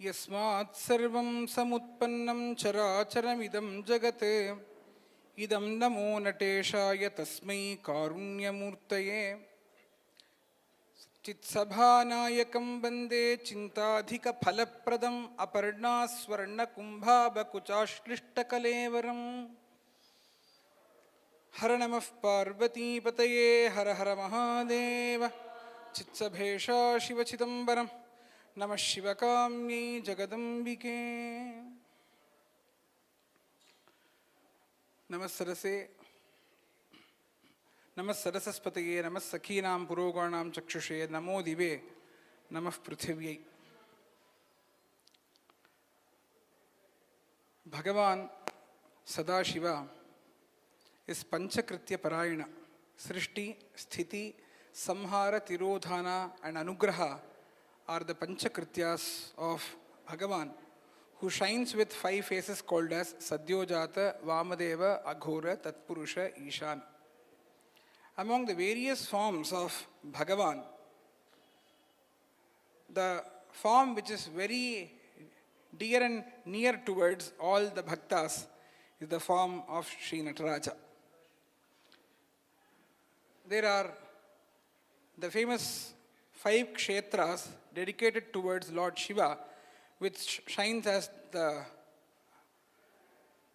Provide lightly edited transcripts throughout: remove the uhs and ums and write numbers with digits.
Yasmat sarvam samutpannam characharamidam jagate idam namo nateshaya tasmai karunyamurtaye chitsabhanayakam bande chintadhika phalapradam aparna swarna kumbhabakuchashlishtakalevaram Har Namah Parvati Pataye Har Har Mahadeva Chitsabhesha Shiva Chidambaram Namah Shivakamyi Jagadambike Namah Sarase Namah Sarasaspataye Namah Sakhinam Puroganam Chakshushe Namo Dive Namah Prithivye Bhagavan Sadashiva is Panchakritya Parayana. Srishti, Sthiti, Samhara, Tirodhana and Anugraha are the Panchakrityas of Bhagavan, who shines with 5 faces called as Sadyojata, Vamadeva, Aghora, Tatpurusha, Ishan. Among the various forms of Bhagavan, the form which is very dear and near towards all the bhaktas is the form of Sri Nataraja. There are the famous 5 kshetras dedicated towards Lord Shiva, which shines as the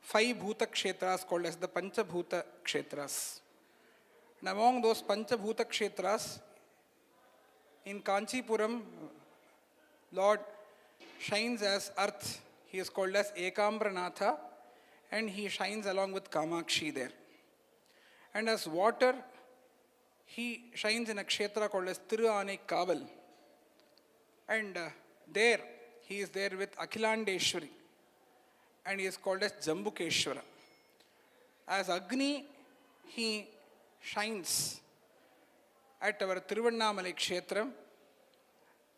5 bhuta kshetras called as the Panchabhuta kshetras. And among those Panchabhuta kshetras, in Kanchipuram, Lord shines as earth. He is called as Ekambranatha, and he shines along with Kamakshi there. And as water, he shines in a kshetra called as Tiruvane Kaval. And there, he is there with Akhilandeshwari. And he is called as Jambukeshwara. As Agni, he shines at our Tiruvannamalai kshetram.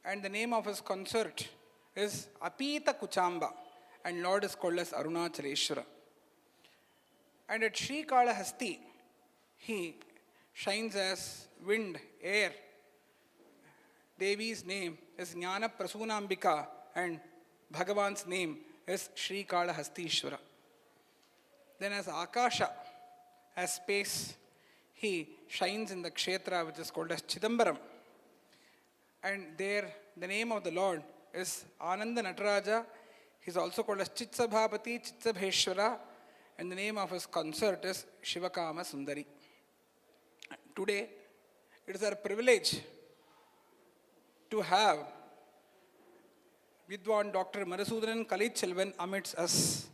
And the name of his consort is Apita Kuchamba. And Lord is called as Arunachaleshwara. And at Sri Kalahasti, he shines as wind, air. Devi's name is Jnana Prasunambika and Bhagavan's name is Sri Kalahastishwara. Then as Akasha, as space, he shines in the kshetra which is called as Chidambaram. And there the name of the Lord is Ananda Nataraja. He is also called as Chitsabhapati, Chitsabheshwara, and the name of his consort is Shivakama Sundari. Today, it is our privilege to have Vidwan Dr. Madhusudanan Kalitchelvan amidst us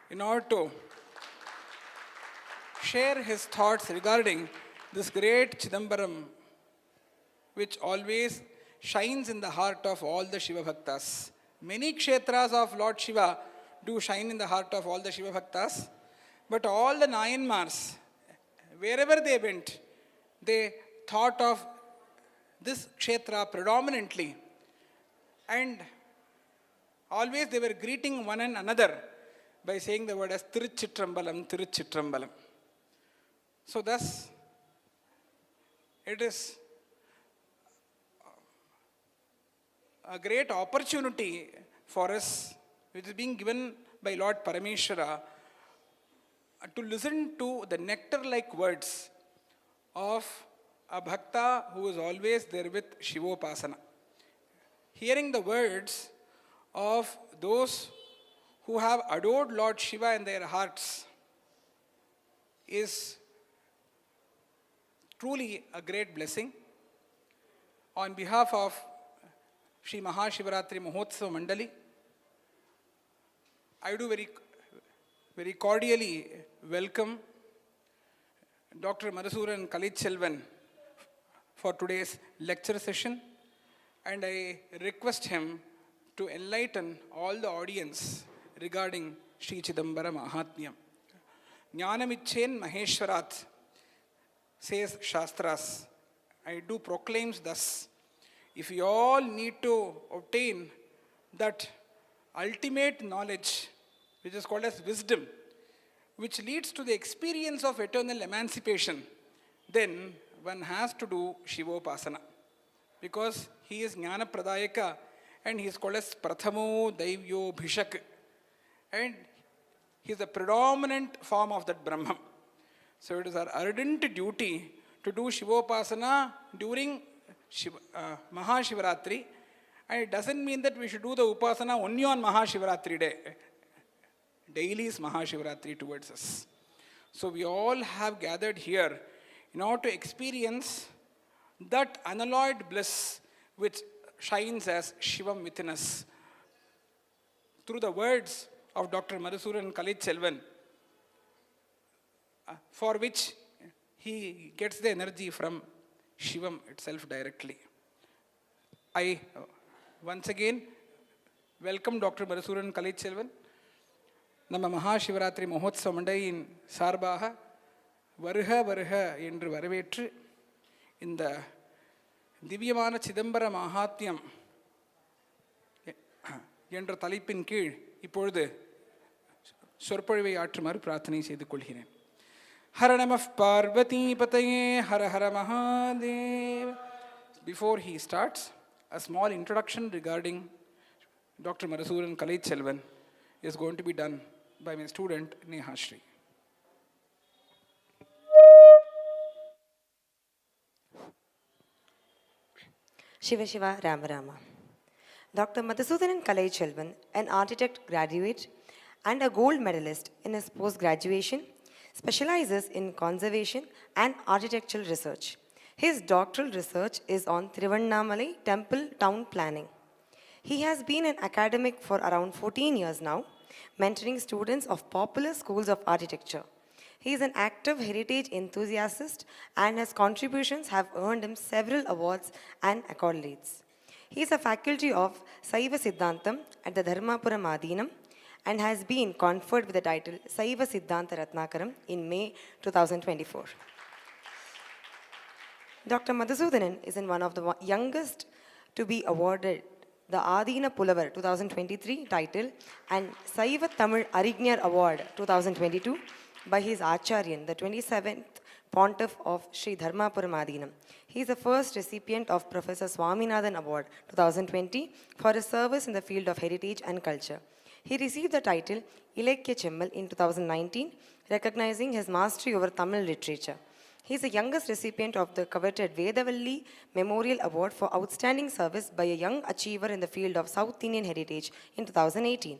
in order to share his thoughts regarding this great Chidambaram, which always shines in the heart of all the Shiva Bhaktas. Many kshetras of Lord Shiva do shine in the heart of all the Shiva Bhaktas, but all the Nayanmars, wherever they went, they thought of this kshetra predominantly, and always they were greeting one and another by saying the word as Tiruchitrambalam, Tiruchitrambalam. So thus, it is a great opportunity for us, which is being given by Lord Parameshwara, to listen to the nectar-like words of a bhakta who is always there with Shivopasana. Hearing the words of those who have adored Lord Shiva in their hearts is truly a great blessing. On behalf of Shri Mahashivarathri Mahotsava Mandali, I do very cordially welcome Dr. Madhusudanan Kalitchelvan for today's lecture session, and I request him to enlighten all the audience regarding Sri Chidambara Mahatmyam. Jnanamichen Maheshwarat, says Shastras. I do proclaims thus: if you all need to obtain that ultimate knowledge, which is called as wisdom, which leads to the experience of eternal emancipation, then one has to do Shivopasana. Because he is Jnana Pradayaka and he is called as Prathamo Daivyo Bhishak, and he is the predominant form of that Brahman. So it is our ardent duty to do Shivopasana during Mahashivarathri, and it doesn't mean that we should do the Upasana only on Mahashivarathri day. Daily is Mahashivarathri towards us. So we all have gathered here in order to experience that unalloyed bliss which shines as Shivam within us. Through the words of Dr. Madhusudan Kalitchelvan, for which he gets the energy from Shivam itself directly. I once again welcome Dr. Madhusudan Kalitchelvan. நம்ம மகாசிவராத்திரி மகோத்சவ மண்டலியின் சார்பாக வருக வருக என்று வரவேற்று இந்த திவ்யமான சிதம்பர மகாத்மியம் என்ற தலைப்பின் கீழ் இப்பொழுது சொற்பொழிவை ஆற்றுமாறு பிரார்த்தனை செய்து கொள்கிறேன். ஹர நம Parvati பதயே Hara Hara Mahadeva. Before he starts, a small introduction regarding Dr. Madhusudan Kalitchelvan is going to be done by my student Neha Shri. Shiva Shiva Rama Rama. Dr. Madhusudan Kalitchelvan, an architect graduate and a gold medalist in his post-graduation, specializes in conservation and architectural research. His doctoral research is on Thiruvannamalai temple town planning. He has been an academic for around 14 years now, mentoring students of popular schools of architecture. He is an active heritage enthusiast and his contributions have earned him several awards and accolades. He is a faculty of Saiva Siddhantam at the Dharmapuram Adinam and has been conferred with the title Saiva Siddhanta Ratnakaram in May 2024. Dr. Madhusudanan is one of the youngest to be awarded the Adina Pulavar 2023 title and Saiva Tamil Arignyar Award 2022 by his Acharyan, the 27th Pontiff of Sri Dharmapuram Adinam. He is the first recipient of Professor Swaminathan Award 2020 for his service in the field of heritage and culture. He received the title Ilekya Chemmal in 2019, recognizing his mastery over Tamil literature. He is the youngest recipient of the coveted Vedavalli Memorial Award for Outstanding Service by a young achiever in the field of South Indian heritage in 2018.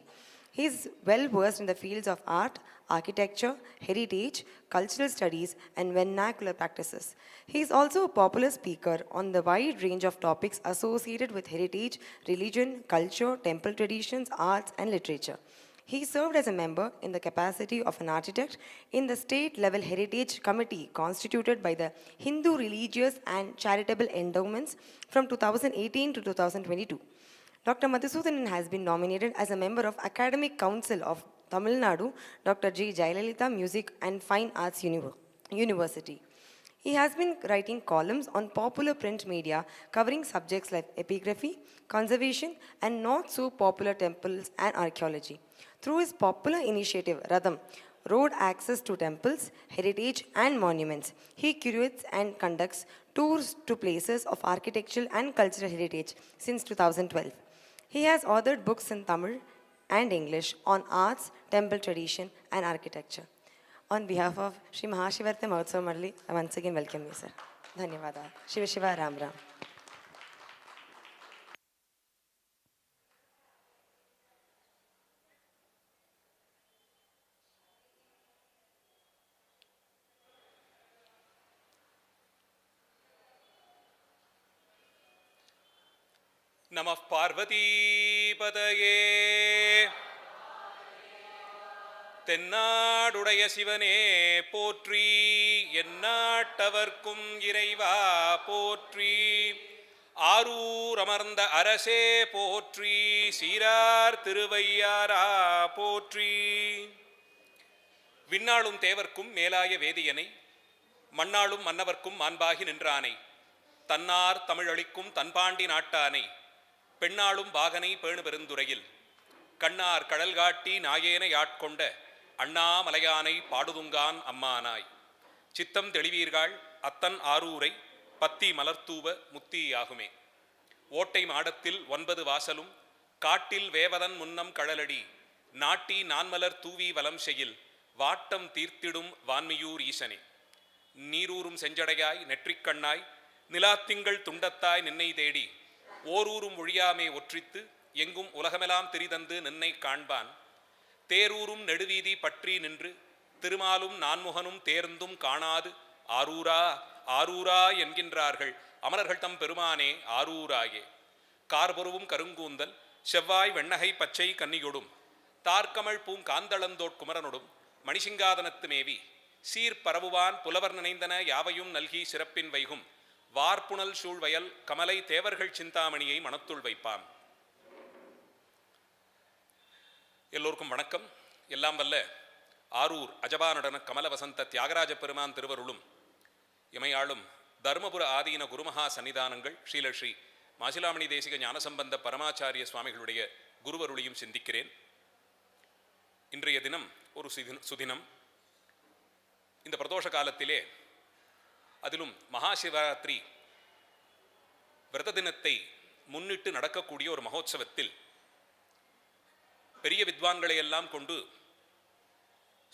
He is well versed in the fields of art, architecture, heritage, cultural studies, and vernacular practices. He is also a popular speaker on the wide range of topics associated with heritage, religion, culture, temple traditions, arts, and literature. He served as a member in the capacity of an architect in the state-level heritage committee constituted by the Hindu Religious and Charitable Endowments from 2018 to 2022. Dr. Madhusudanan has been nominated as a member of Academic Council of Tamil Nadu, Dr. G. Jayalalitha Music and Fine Arts University. He has been writing columns on popular print media covering subjects like epigraphy, conservation, and not so popular temples and archaeology. Through his popular initiative, Radham, Road Access to Temples, Heritage and Monuments, he curates and conducts tours to places of architectural and cultural heritage since 2012. He has authored books in Tamil and English on arts, temple tradition, and architecture. On behalf of Shri Mahashivarathri Mahotsava Mandali, I once again welcome you, sir. Dhanyavada. Shiva Shiva Ram Ram. Namah Parvati Padaye தென்னாடுடைய சிவனே போற்றி எந்நாட்டவர்க்கும் இறைவா போற்றி ஆரூர் அமர்ந்த அரசே போற்றி சீரார் திருவையாரா போற்றி விண்ணாளும் தேவர்க்கும் மேலாய வேதியனை மண்ணாளும் மன்னவர்க்கும் மாண்பாகி நின்றானை தன்னார் தமிழளிக்கும் தன்பாண்டி நாட்டானை பெண்ணாளும் பாகனை பேணு பெருந்துறையில் கண்ணார் கடல் காட்டி நாயேனை ஆட்கொண்ட அண்ணாமலையானை பாடுதுங்கான் அம்மானாய் சித்தம் தெளிவீர்கள் அத்தன் ஆரூரை பத்தி மலர்த்தூவ முத்தி ஆகுமே ஓட்டை மாடத்தில் 9 வாசலும் காட்டில் வேவதன் முன்னம் கழலடி நாட்டி நான்மலர் தூவி வலம் செய்யில் வாட்டம் தீர்த்திடும் வான்மியூர் ஈசனே. நீரூரும் செஞ்சடையாய் நெற்றிக்கண்ணாய் நிலாத்திங்கள் துண்டத்தாய் நின்னை தேடி ஓரூரும் ஒழியாமே ஒற்றித்து எங்கும் உலகமெல்லாம் திரிதந்து நின்னை காண்பான் தேரூரும் நெடுவீதி பற்றி நின்று திருமாலும் நான்முகனும் தேர்ந்தும் காணாது ஆரூரா ஆரூரா என்கின்றார்கள் அமரர்கள் தம் பெருமானே ஆரூராயே. கார்பொருவும் கருங்கூந்தல் செவ்வாய் வெண்ணகை பச்சை கன்னியொடும் தார்கமள் பூங்காந்தளந்தோட் குமரனொடும் மணிசிங்காதனத்து மேவி சீர் பரவுவான் புலவர் நினைந்தன யாவையும் நல்கி சிறப்பின் வைகும் வார்ப்புணல் சூழ்வயல் கமலை தேவர்கள் சிந்தாமணியை மனத்துள் வைப்பான். எல்லோருக்கும் வணக்கம். எல்லாம் வல்ல ஆரூர் அஜபாநடன கமல வசந்த தியாகராஜ பெருமான் திருவருளும் இமையாளும் தர்மபுர ஆதீன குருமகா சன்னிதானங்கள் ஸ்ரீலஸ்ரீ மாசிலாமணி தேசிக ஞானசம்பந்த பரமாச்சாரிய சுவாமிகளுடைய குருவருளையும் சிந்திக்கிறேன். இன்றைய தினம் ஒரு சுதினம். இந்த பிரதோஷ காலத்திலே அதிலும் மகாசிவராத்திரி விரத தினத்தை முன்னிட்டு நடக்கக்கூடிய ஒரு மகோத்சவத்தில் பெரிய வித்வான்களை எல்லாம் கொண்டு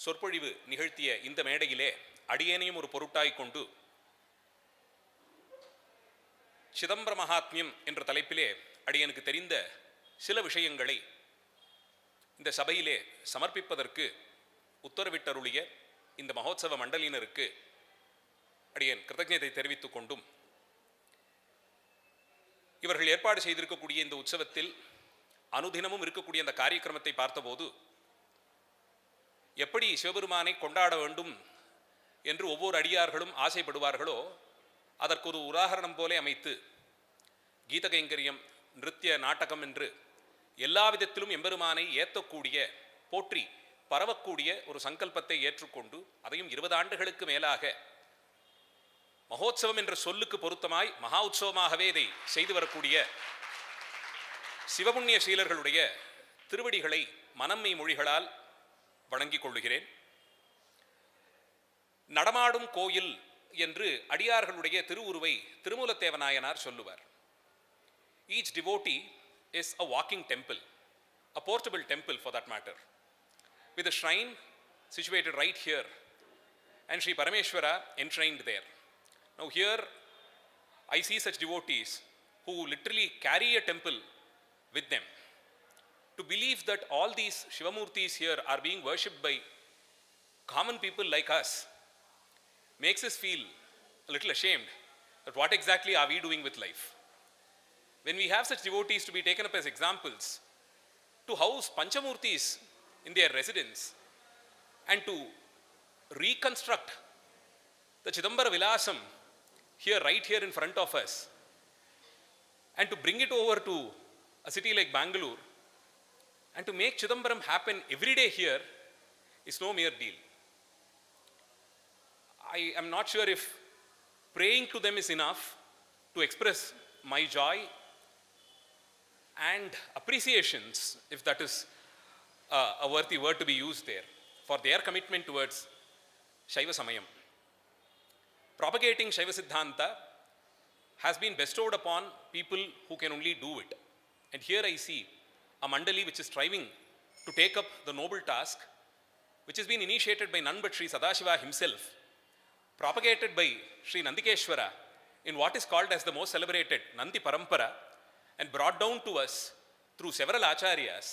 சொற்பொழிவு நிகழ்த்திய இந்த மேடையிலே அடியேனையும் ஒரு பொருட்டாய் கொண்டு சிதம்பர மகாத்மியம் என்ற தலைப்பிலே அடியனுக்கு தெரிந்த சில விஷயங்களை இந்த சபையிலே சமர்ப்பிப்பதற்கு உத்தரவிட்டருளிய இந்த மகோத்சவ மண்டலினருக்கு அடியேன் கிருத்தஜ்ஞதை தெரிவித்துக் கொண்டும் இவர்கள் ஏற்பாடு செய்திருக்கக்கூடிய இந்த உற்சவத்தில் அனுதினமும் இருக்கக்கூடிய அந்த காரியக்கிரமத்தை பார்த்தபோது எப்படி சிவபெருமானை கொண்டாட வேண்டும் என்று ஒவ்வொரு அடியார்களும் ஆசைப்படுவார்களோ அதற்கு ஒரு உதாரணம் போலே அமைத்து கீத கைங்கரியம் நிருத்திய நாடகம் என்று எல்லா விதத்திலும் எம்பெருமானை ஏற்றக்கூடிய போற்றி பரவக்கூடிய ஒரு சங்கல்பத்தை ஏற்றுக்கொண்டு அதையும் 20 ஆண்டுகளுக்கு மேலாக மகோத்சவம் என்ற சொல்லுக்கு பொருத்தமாய் மகா உற்சவமாகவே இதை செய்து வரக்கூடிய சிவபுண்ணிய சீலர்களுடைய திருவடிகளை மனம்மை மொழிகளால் வணங்கிக் கொள்ளுகிறேன். நடமாடும் கோயில் என்று அடியார்களுடைய திருவுருவை திருமூலத்தேவநாயனார் சொல்லுவார். Each devotee is a walking temple, a portable temple for that matter, with a shrine situated right here and Sri Parameshwara enshrined there. Now here I see such devotees who literally carry a temple with them. To believe that all these Shivamurtis here are being worshipped by common people like us makes us feel a little ashamed that what exactly are we doing with life. When we have such devotees to be taken up as examples, to house Panchamurtis in their residence and to reconstruct the Chidambara Vilasam here, right here in front of us, and to bring it over to a city like Bengaluru and to make Chidambaram happen every day here is no mere deal. I am not sure if praying to them is enough to express my joy and appreciations, if that is a worthy word to be used there, for their commitment towards Shaiva Samayam. Propagating Shaiva Siddhanta has been bestowed upon people who can only do it. And here I see a Mandali which is striving to take up the noble task, which has been initiated by none but Shri Sadashiva himself, propagated by Shri Nandikeshwara in what is called as the most celebrated Nandi Parampara, and brought down to us through several acharyas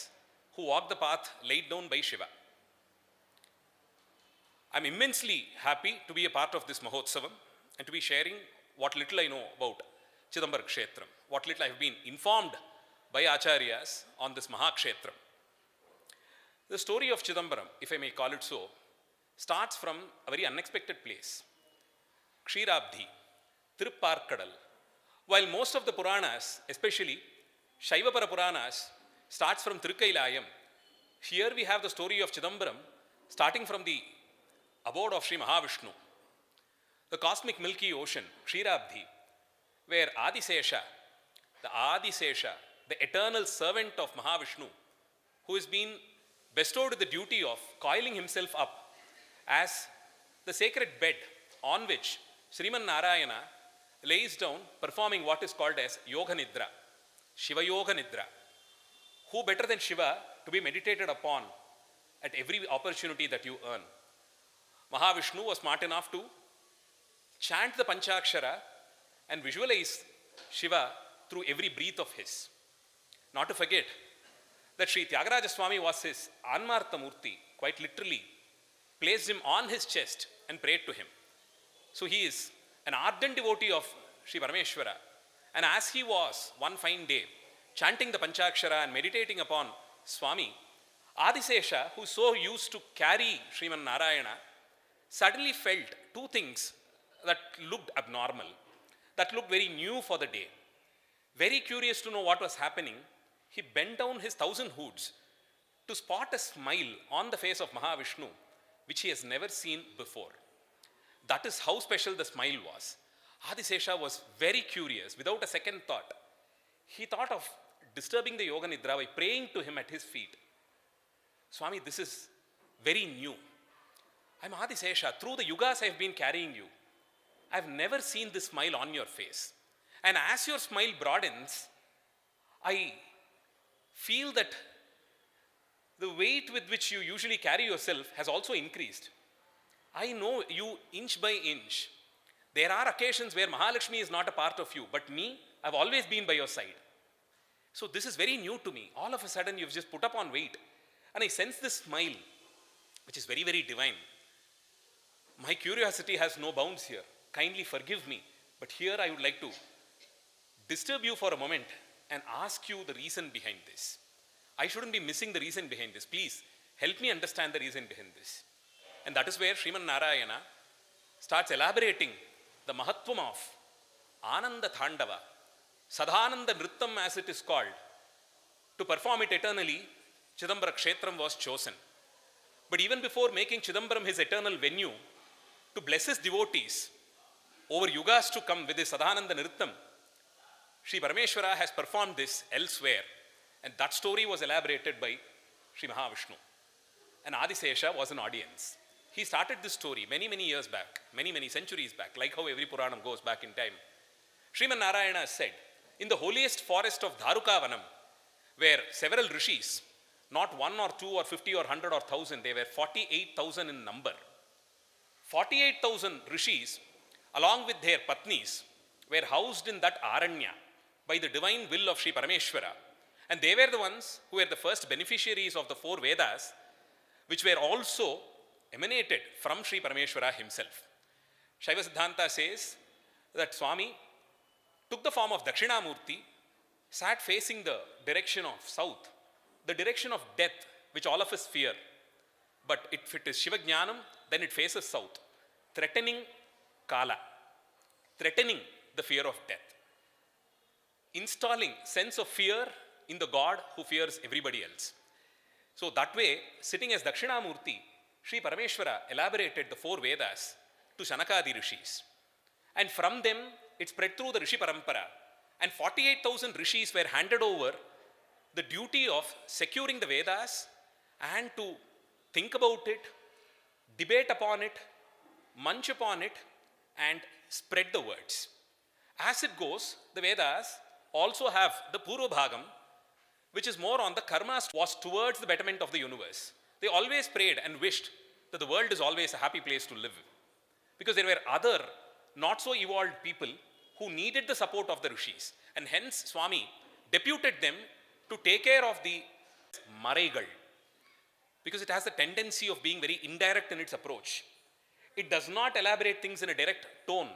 who walked the path laid down by Shiva. I am immensely happy to be a part of this Mahotsavam and to be sharing what little I know about Chidambara Kshetram, what little I have been informed by acharyas on this Maha Kshetram. The story of Chidambaram, if I may call it so, starts from a very unexpected place. Ksheerabdi, Tirupparkadal. While most of the Puranas, especially Shaivapara Puranas, starts from Tirukailayam, here we have the story of Chidambaram starting from the abode of Sri Mahavishnu, the cosmic milky ocean, Ksheerabdi, where Adisesha, the eternal servant of Mahavishnu, who has been bestowed with the duty of coiling himself up as the sacred bed on which Sriman Narayana lays down, performing what is called as Yoga Nidra. Shiva Yoga Nidra. Who better than Shiva to be meditated upon at every opportunity that you earn? Mahavishnu was smart enough to chant the Panchakshara and visualize Shiva through every breath of his. Not to forget that Sri Tyagaraja Swami was his Anmartha Murti, quite literally placed him on his chest and prayed to him. So he is an ardent devotee of Sri Parameshwara. And as he was one fine day chanting the Panchakshara and meditating upon Swami, Adisesha, who so used to carry Sriman Narayana, suddenly felt two things that looked abnormal, that looked very new for the day. Very curious to know what was happening, he bent down his 1,000 hoods to spot a smile on the face of Mahavishnu, which he has never seen before. That is how special the smile was. Adisesha was very curious. Without a second thought, he thought of disturbing the Yoga Nidra by praying to him at his feet. Swami, this is very new. I'm Adisesha. Through the yugas I have been carrying you. I've never seen this smile on your face. And as your smile broadens, I feel that the weight with which you usually carry yourself has also increased. I know you inch by inch. There are occasions where Mahalakshmi is not a part of you, but me, I've always been by your side. So this is very new to me. All of a sudden, you've just put up on weight. And I sense this smile, which is very, very divine. My curiosity has no bounds here. Kindly forgive me. But here I would like to disturb you for a moment and ask you the reason behind this. I shouldn't be missing the reason behind this. Please help me understand the reason behind this. And that is where Sriman Narayana starts elaborating the Mahatmyam of Anandatandava, Sadhananda Nrittam as it is called. To perform it eternally, Chidambara Kshetram was chosen. But even before making Chidambaram his eternal venue, to bless his devotees over yugas to come with his Sadhananda Nrittam, Sri Parameshwara has performed this elsewhere. And that story was elaborated by Sri Mahavishnu. And Adisesha was an audience. He started this story many, many years back, many centuries back, like how every Puranam goes back in time. Sriman Narayana said, in the holiest forest of Dharukavanam, where several rishis, not 1 or 2 or 50 or 100 or 1,000, they were 48,000 in number. 48,000 rishis, along with their patnis, were housed in that Aranya by the divine will of Sri Parameshwara. And they were the ones who were the first beneficiaries of the 4 Vedas, which were also emanated from Sri Parameshwara himself. Shaiva Siddhanta says that Swami took the form of Dakshinamurti, sat facing the direction of south, the direction of death, which all of us fear. But if it is Shiva Jnanam, then it faces south, threatening Kala, threatening the fear of death, installing sense of fear in the God who fears everybody else. So that way, sitting as Dakshinamurti, Sri Parameshwara elaborated the 4 Vedas to Shanakadi rishis. And from them, it spread through the Rishi Parampara. And 48,000 rishis were handed over the duty of securing the Vedas and to think about it, debate upon it, munch upon it, and spread the words. As it goes, the Vedas also have the Purva Bhagam, which is more on the karmas, was towards the betterment of the universe. They always prayed and wished that the world is always a happy place to live. Because there were other not so evolved people who needed the support of the rishis. And hence Swami deputed them to take care of the Maraigal. Because it has the tendency of being very indirect in its approach. It does not elaborate things in a direct tone.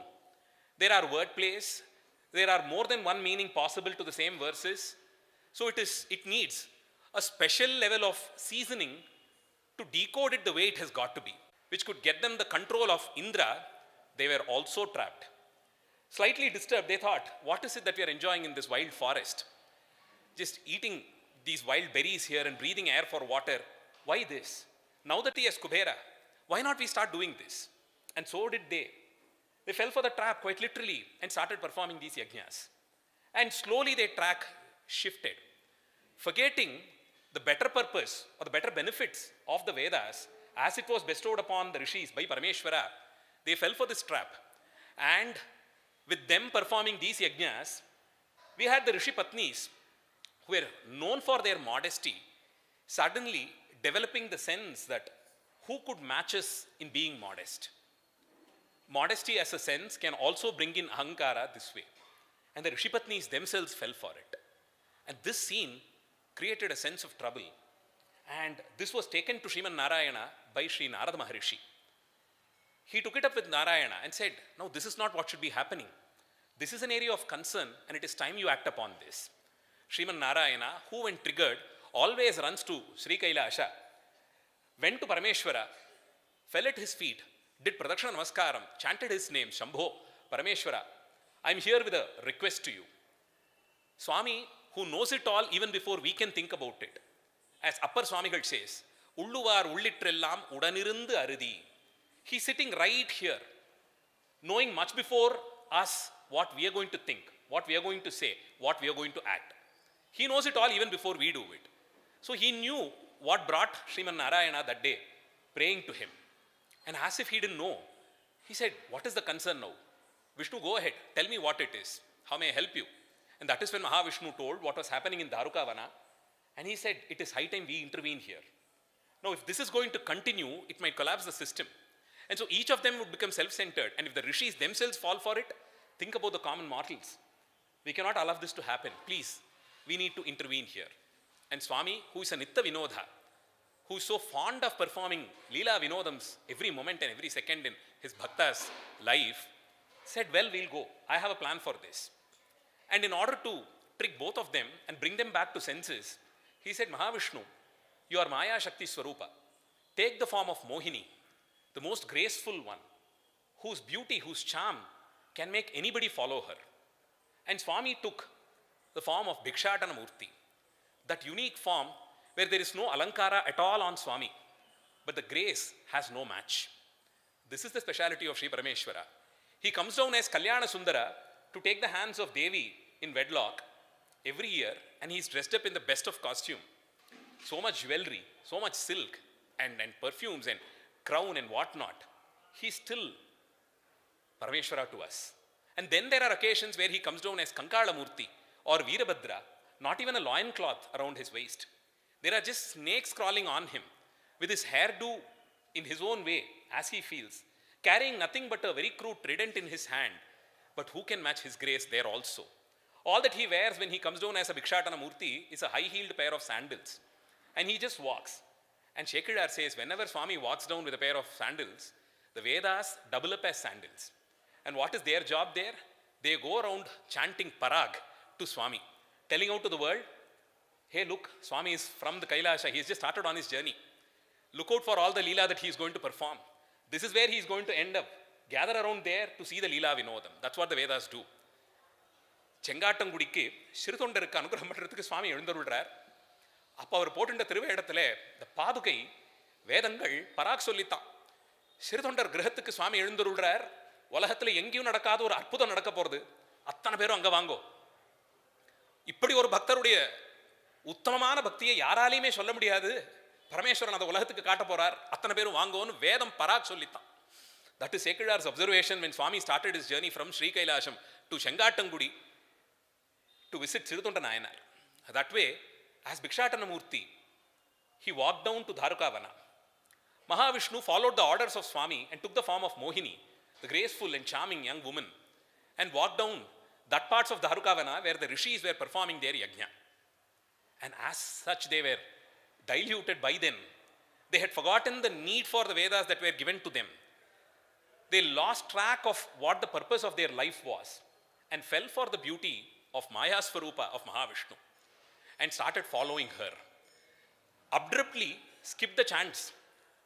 There are word plays. There are more than one meaning possible to the same verses. So it needs a special level of seasoning to decode it the way it has got to be, which could get them the control of Indra. They were also trapped. Slightly disturbed, they thought, what is it that we are enjoying in this wild forest? Just eating these wild berries here and breathing air for water. Why this? Now that he has Kubera, why not we start doing this? And so did they. They fell for the trap quite literally and started performing these yajnas. And slowly their track shifted, forgetting the better purpose or the better benefits of the Vedas as it was bestowed upon the rishis by Parameshwara. They fell for this trap. And with them performing these yajnas, we had the Rishi Patnis who were known for their modesty, suddenly developing the sense that who could match us in being modest? Modesty as a sense can also bring in ahankara this way. And the Rishipatnis themselves fell for it. And this scene created a sense of trouble. And this was taken to Sriman Narayana by Sri Narada Maharishi. He took it up with Narayana and said, no, this is not what should be happening. This is an area of concern and it is time you act upon this. Sriman Narayana, who when triggered always runs to Sri Kailasha, went to Parameshwara, fell at his feet, did Pradakshina Namaskaram, chanted his name, Shambho, Parameshwara, I am here with a request to you. Swami, who knows it all even before we can think about it, as Appar Swamigal says, Ulluvar Ullittrellam Udanirundu Arudi. He's sitting right here, knowing much before us what we are going to think, what we are going to say, what we are going to act. He knows it all even before we do it. So he knew what brought Sriman Narayana that day, praying to him. And as if he didn't know, he said, what is the concern now? Vishnu, go ahead, tell me what it is. How may I help you? And that is when Mahavishnu told what was happening in Dharukavana. And he said, it is high time we intervene here. Now, if this is going to continue, it might collapse the system. And so each of them would become self-centered. And if the rishis themselves fall for it, think about the common mortals. We cannot allow this to happen. Please, we need to intervene here. And Swami, who is a Nitta Vinodha, who is so fond of performing leela vinodams every moment and every second in his bhakta's life, said, well, we'll go. I have a plan for this. And in order to trick both of them and bring them back to senses, he said, Mahavishnu, you are Maya Shakti Swarupa. Take the form of Mohini, the most graceful one, whose beauty, whose charm can make anybody follow her. And Swami took the form of Bhikshatana Murti, that unique form where there is no alankara at all on Swami, but the grace has no match. This is the speciality of Sri Parameshwara. He comes down as Kalyana Sundara to take the hands of Devi in wedlock every year, and he's dressed up in the best of costume. So much jewelry, so much silk and perfumes and crown and whatnot. He's still Parameshwara to us. And then there are occasions where he comes down as Kankala Murti or Veerabhadra, not even a loincloth around his waist. There are just snakes crawling on him with his hairdo in his own way as he feels, carrying nothing but a very crude trident in his hand. But who can match his grace there also? All that he wears when he comes down as a Bhikshatana Murti is a high-heeled pair of sandals. And he just walks. And Shekidar says, whenever Swami walks down with a pair of sandals, the Vedas double up as sandals. And what is their job there? They go around chanting Parag to Swami, telling out to the world, hey, look, Swami is from the Kailasha. He has just started on his journey. Look out for all the leela that he is going to perform. This is where he is going to end up. Gather around there to see the leela vinodam. That's what the Vedas do. செங்காட்டங்குடிக்கு சிறுதொண்டருக்கு அனுகிரகம் பண்ணுறதுக்கு சுவாமி எழுந்தருள்றார். அப்போ அவர் போட்டுட்ட திருவேடத்தில் இந்த பாதுகை வேதங்கள் பராக் சொல்லித்தான். சிறுதொண்டர் கிரகத்துக்கு சுவாமி எழுந்தருள்றார். உலகத்தில் எங்கேயும் நடக்காத ஒரு அற்புதம் நடக்க போகிறது. அத்தனை பேரும் அங்கே வாங்கோ. இப்படி ஒரு பக்தருடைய உத்தமமான பக்தியை யாராலையுமே சொல்ல முடியாது. பரமேஸ்வரன் அதை உலகத்துக்கு காட்ட போறார். அத்தனை பேரும் வாங்கோன்னு வேதம் பராக் சொல்லித்தான். That is Sekidar's observation when Swami started his journey from Sri Kailasham to Shengattangudi to visit Sirudonda Nayanar. That way, as Bhikshatana Murti, he walked down to Dharukavana. Mahavishnu followed the orders of Swami and took the form of Mohini, the graceful and charming young woman, and walked down that parts of Dharukavana where the rishis were performing their yajna. And as such, they were diluted by them. They had forgotten the need for the Vedas that were given to them. They lost track of what the purpose of their life was and fell for the beauty of Maya Swarupa of Mahavishnu and started following her. Abruptly skipped the chants,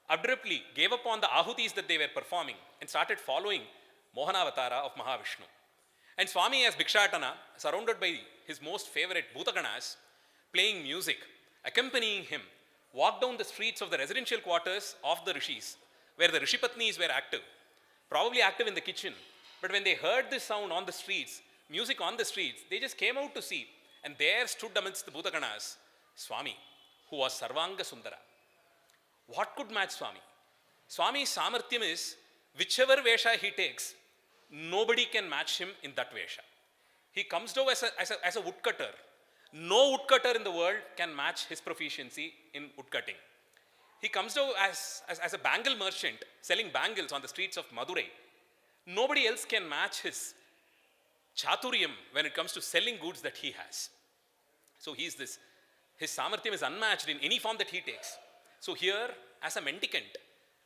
abruptly gave up on the ahutis that they were performing and started following Mohanavatara of Mahavishnu. And Swami as Bhikshatana, surrounded by his most favorite Bhutaganas, playing music, accompanying him, walked down the streets of the residential quarters of the rishis, where the Rishipatnis were active, probably active in the kitchen. But when they heard this sound on the streets, music on the streets, they just came out to see. And there stood amidst the Bhutaganas, Swami, who was Sarvanga Sundara. What could match Swami? Swami's samarthyam is, whichever vesha he takes, nobody can match him in that vesha. He comes down as a woodcutter, No woodcutter in the world can match his proficiency in woodcutting. He comes out as a bangle merchant selling bangles on the streets of Madurai. Nobody else can match his chaturyam when it comes to selling goods that he has. So his samarthyam is unmatched in any form that he takes. So here, as a mendicant,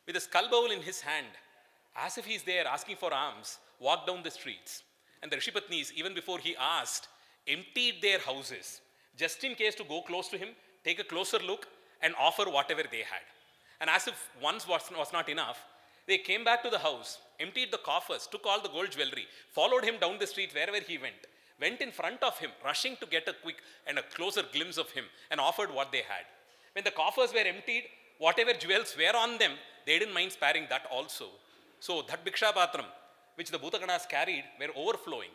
with a skull bowl in his hand, as if he's there asking for alms, walked down the streets. And the Rishipatnis, even before he asked, emptied their houses, just in case to go close to him, take a closer look, and offer whatever they had. And as if once was not enough, they came back to the house, emptied the coffers, took all the gold jewelry, followed him down the street wherever he went in front of him, rushing to get a quick and a closer glimpse of him, and offered what they had. When the coffers were emptied, whatever jewels were on them, they didn't mind sparing that also. So that Bhiksha Patram, which the Bhutaganas carried, were overflowing.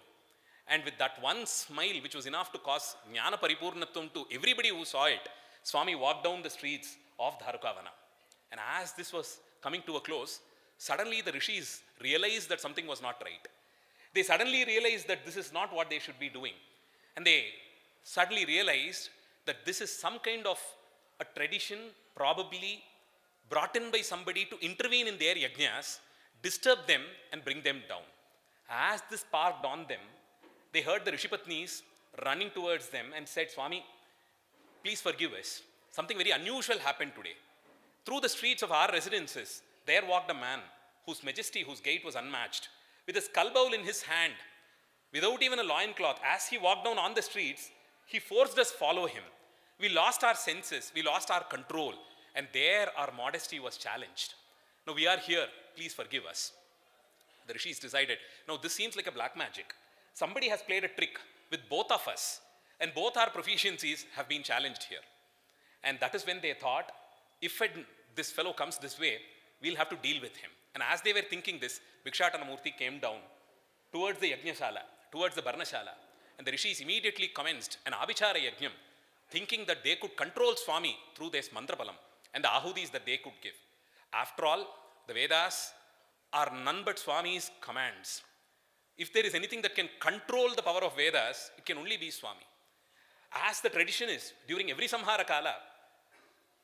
And with that one smile, which was enough to cause Jnana Paripurnatvam to everybody who saw it, Swami walked down the streets of Dharukavana. And as this was coming to a close, suddenly the rishis realized that something was not right. They suddenly realized that this is not what they should be doing. And they suddenly realized that this is some kind of a tradition probably brought in by somebody to intervene in their yajnas, disturb them and bring them down. As this sparked on them, they heard the Rishipatnis running towards them and said, Swami, please forgive us. Something very unusual happened today. Through the streets of our residences, there walked a man whose majesty, whose gait was unmatched, with a skull bowl in his hand, without even a loincloth. As he walked down on the streets, he forced us follow him. We lost our senses, we lost our control, and there our modesty was challenged. Now we are here, please forgive us. The rishis decided, now this seems like a black magic. Somebody has played a trick with both of us, and both our proficiencies have been challenged here. And that is when they thought, if this fellow comes this way, we'll have to deal with him. And as they were thinking this, Bhikshatanamurti came down towards the Yajnashala, towards the Barnashala, and the rishis immediately commenced an Abhichara Yajnam, thinking that they could control Swami through this mantrapalam and the ahudis that they could give. After all, the Vedas are none but Swami's commands. If there is anything that can control the power of Vedas, it can only be Swami. As the tradition is, during every Samhara Kala,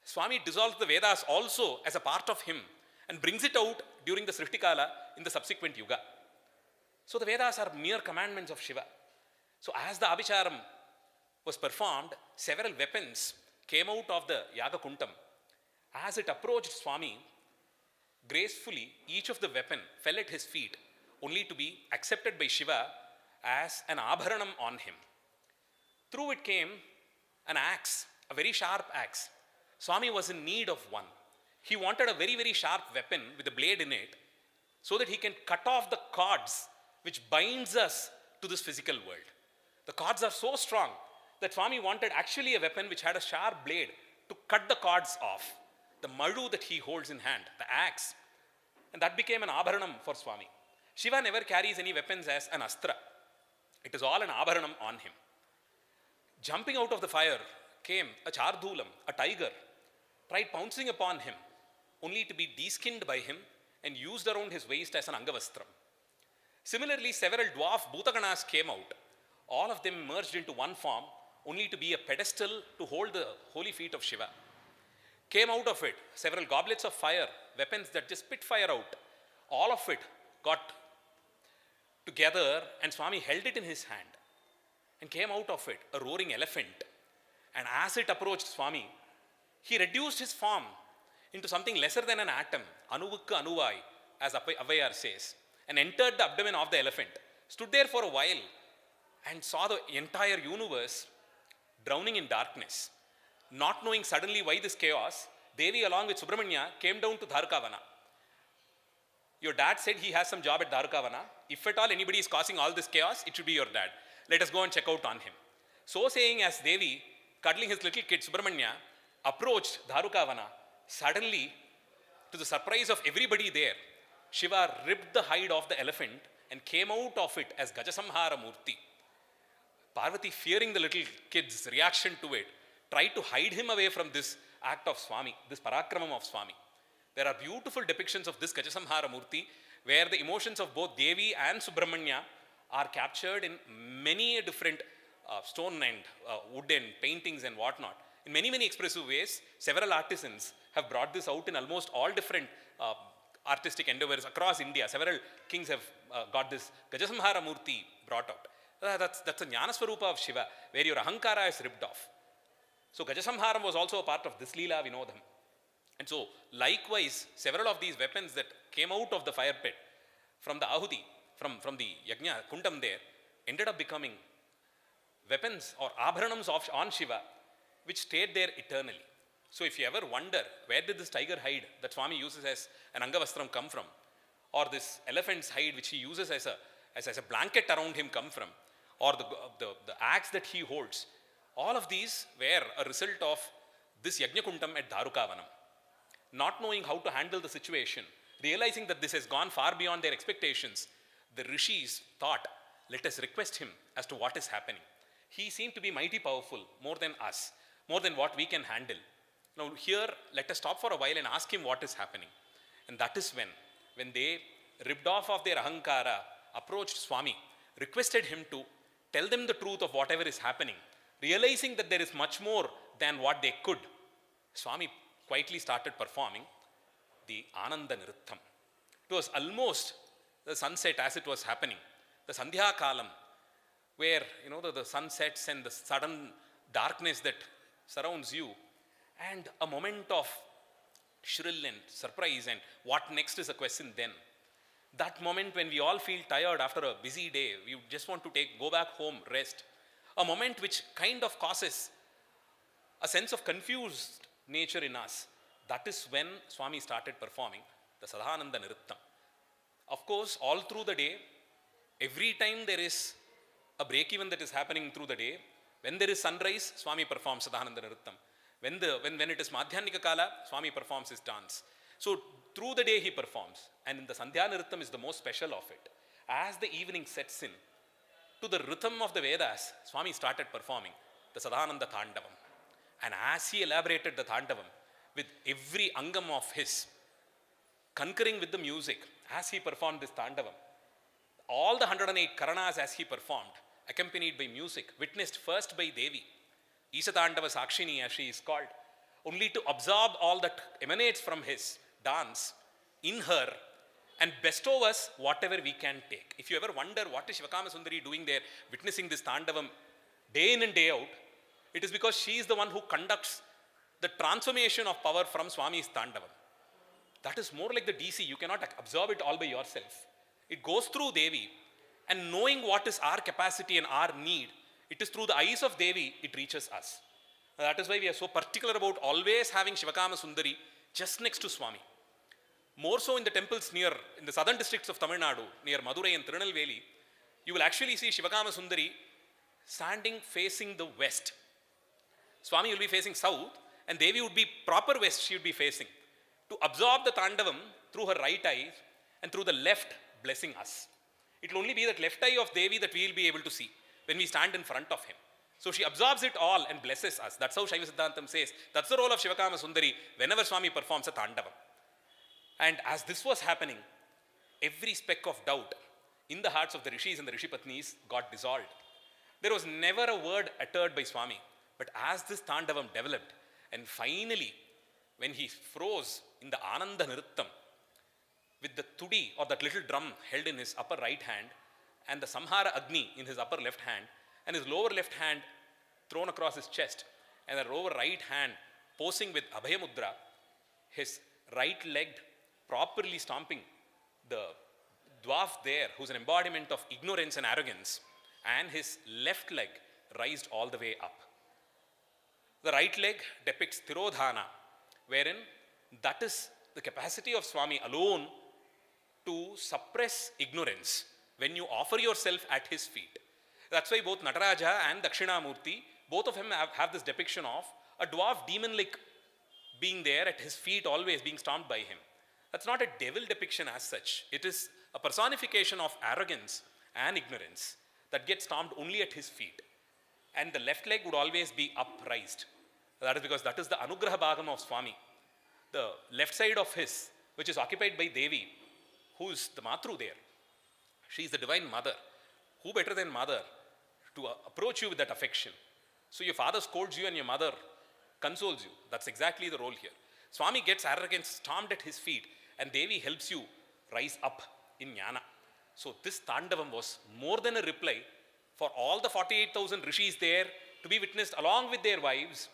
Swami dissolves the Vedas also as a part of him and brings it out during the Srishti Kala in the subsequent Yuga. So the Vedas are mere commandments of Shiva. So as the Abhicharam was performed, several weapons came out of the Yaga Kuntam. As it approached Swami, gracefully each of the weapon fell at his feet, only to be accepted by Shiva as an abharanam on him. Through it came an axe, a very sharp axe. Swami was in need of one. He wanted a very, very sharp weapon with a blade in it so that he can cut off the cords which binds us to this physical world. The cords are so strong that Swami wanted actually a weapon which had a sharp blade to cut the cords off. The madu that he holds in hand, the axe. And that became an abharanam for Swami. Shiva never carries any weapons as an astra. It is all an abharanam on him. Jumping out of the fire came a chardhulam, a tiger, tried pouncing upon him, only to be deskinned by him and used around his waist as an angavastram. Similarly, several dwarf bhutaganas came out. All of them merged into one form, only to be a pedestal to hold the holy feet of Shiva. Came out of it several goblets of fire, weapons that just spit fire out. All of it got together and Swami held it in his hand. And came out of it a roaring elephant. And as it approached Swami, he reduced his form into something lesser than an atom, anuvukku anuvai, as Avayar says, and entered the abdomen of the elephant, stood there for a while and saw the entire universe drowning in darkness. Not knowing suddenly why this chaos, Devi along with Subramanya came down to Dharukavana. Your dad said he has some job at Dharukavana. If at all anybody is causing all this chaos, it should be your dad. Let us go and check out on him. So saying, as Devi, cuddling his little kid Subramanya, approached Dharukavana, suddenly, to the surprise of everybody there, Shiva ripped the hide of the elephant and came out of it as Gajasamhara Murti. Parvati, fearing the little kid's reaction to it, tried to hide him away from this act of Swami, this parakramam of Swami. There are beautiful depictions of this Gajasamhara Murti where the emotions of both Devi and Subramanya are captured in many different stone and wooden paintings and whatnot. In many, many expressive ways, several artisans have brought this out in almost all different artistic endeavors across India. Several kings have got this Gajasamhara Murti brought out. That's a Jnana Swarupa of Shiva, where your Ahankara is ripped off. So Gajasamharam was also a part of this leela Vinodham. And so likewise, several of these weapons that came out of the fire pit from the Ahuti, from the Yajna Kundam there, ended up becoming weapons or abharanams on Shiva, which stayed there eternally. So if you ever wonder, where did this tiger hide that Swami uses as an Angavastram come from? Or this elephant's hide which he uses as a blanket around him come from? Or the axe that he holds? All of these were a result of this Yajnakundam at Dharukavanam. Not knowing how to handle the situation, realizing that this has gone far beyond their expectations, the rishis thought, let us request him as to what is happening. He seemed to be mighty powerful, more than us, more than what we can handle. Now here, let us stop for a while and ask him what is happening. And that is when they ripped off of their Ahankara, approached Swami, requested him to tell them the truth of whatever is happening, realizing that there is much more than what they could. Swami quietly started performing the Anandanrittam. It was almost the sunset as it was happening, the Sandhya Kalam, where the sun sets and the sudden darkness that surrounds you, and a moment of shrill and surprise and what next is a question then. That moment when we all feel tired after a busy day, we just want to go back home, rest. A moment which kind of causes a sense of confused nature in us. That is when Swami started performing the Sadhananda Nrittam. Of course, all through the day, every time there is a break-even that is happening through the day, when there is sunrise, Swami performs Sadhananda Nrittam. When it is Madhyanika Kala, Swami performs his dance. So through the day he performs, and in the Sandhya Nrittam is the most special of it. As the evening sets in, to the rhythm of the Vedas, Swami started performing the Sadhananda Tandavam. And as he elaborated the Tandavam, with every angam of his, concurring with the music, as he performed this Tandavam, all the 108 Karanas as he performed, accompanied by music, witnessed first by Devi, Isatandava Sakshini as she is called, only to absorb all that emanates from his dance in her and bestow us whatever we can take. If you ever wonder what is Shivakama Sundari doing there, witnessing this Tandavam day in and day out, it is because she is the one who conducts the transformation of power from Swami's Tandavam. That is more like the DC. You cannot absorb it all by yourself. It goes through Devi, and knowing what is our capacity and our need, it is through the eyes of Devi it reaches us. That is why we are so particular about always having Shivakama Sundari just next to Swami. More so in the temples in the southern districts of Tamil Nadu, near Madurai and Tirunelveli, you will actually see Shivakama Sundari standing facing the west. Swami will be facing south, and Devi would be proper west, she would be facing, to absorb the Tandavam through her right eye and through the left blessing us. It will only be that left eye of Devi that we will be able to see when we stand in front of him. So she absorbs it all and blesses us. That's how Shaiva Siddhantam says. That's the role of Shivakama Sundari whenever Swami performs a Tandavam. And as this was happening, every speck of doubt in the hearts of the Rishis and the Rishi Patnis got dissolved. There was never a word uttered by Swami. But as this Tandavam developed, and finally, when he froze in the Ananda Nrittam, with the tudi or that little drum held in his upper right hand, and the Samhara Agni in his upper left hand, and his lower left hand thrown across his chest, and the lower right hand posing with Abhaya Mudra, his right leg properly stomping the dwarf there, who's an embodiment of ignorance and arrogance, and his left leg raised all the way up. The right leg depicts Tirodhana, wherein that is the capacity of Swami alone to suppress ignorance when you offer yourself at his feet. That's why both Nataraja and Dakshinamurti, both of them have this depiction of a dwarf demon-like being there at his feet, always being stomped by him. That's not a devil depiction as such. It is a personification of arrogance and ignorance that gets stomped only at his feet. And the left leg would always be upraised. That is because that is the Anugraha Bhagam of Swami. The left side of his, which is occupied by Devi, who is the Matru there. She is the Divine Mother. Who better than Mother to approach you with that affection. So your father scolds you and your mother consoles you. That's exactly the role here. Swami gets arrogant, stormed at his feet, and Devi helps you rise up in jnana. So this Tandavam was more than a reply for all the 48,000 rishis there to be witnessed along with their wives,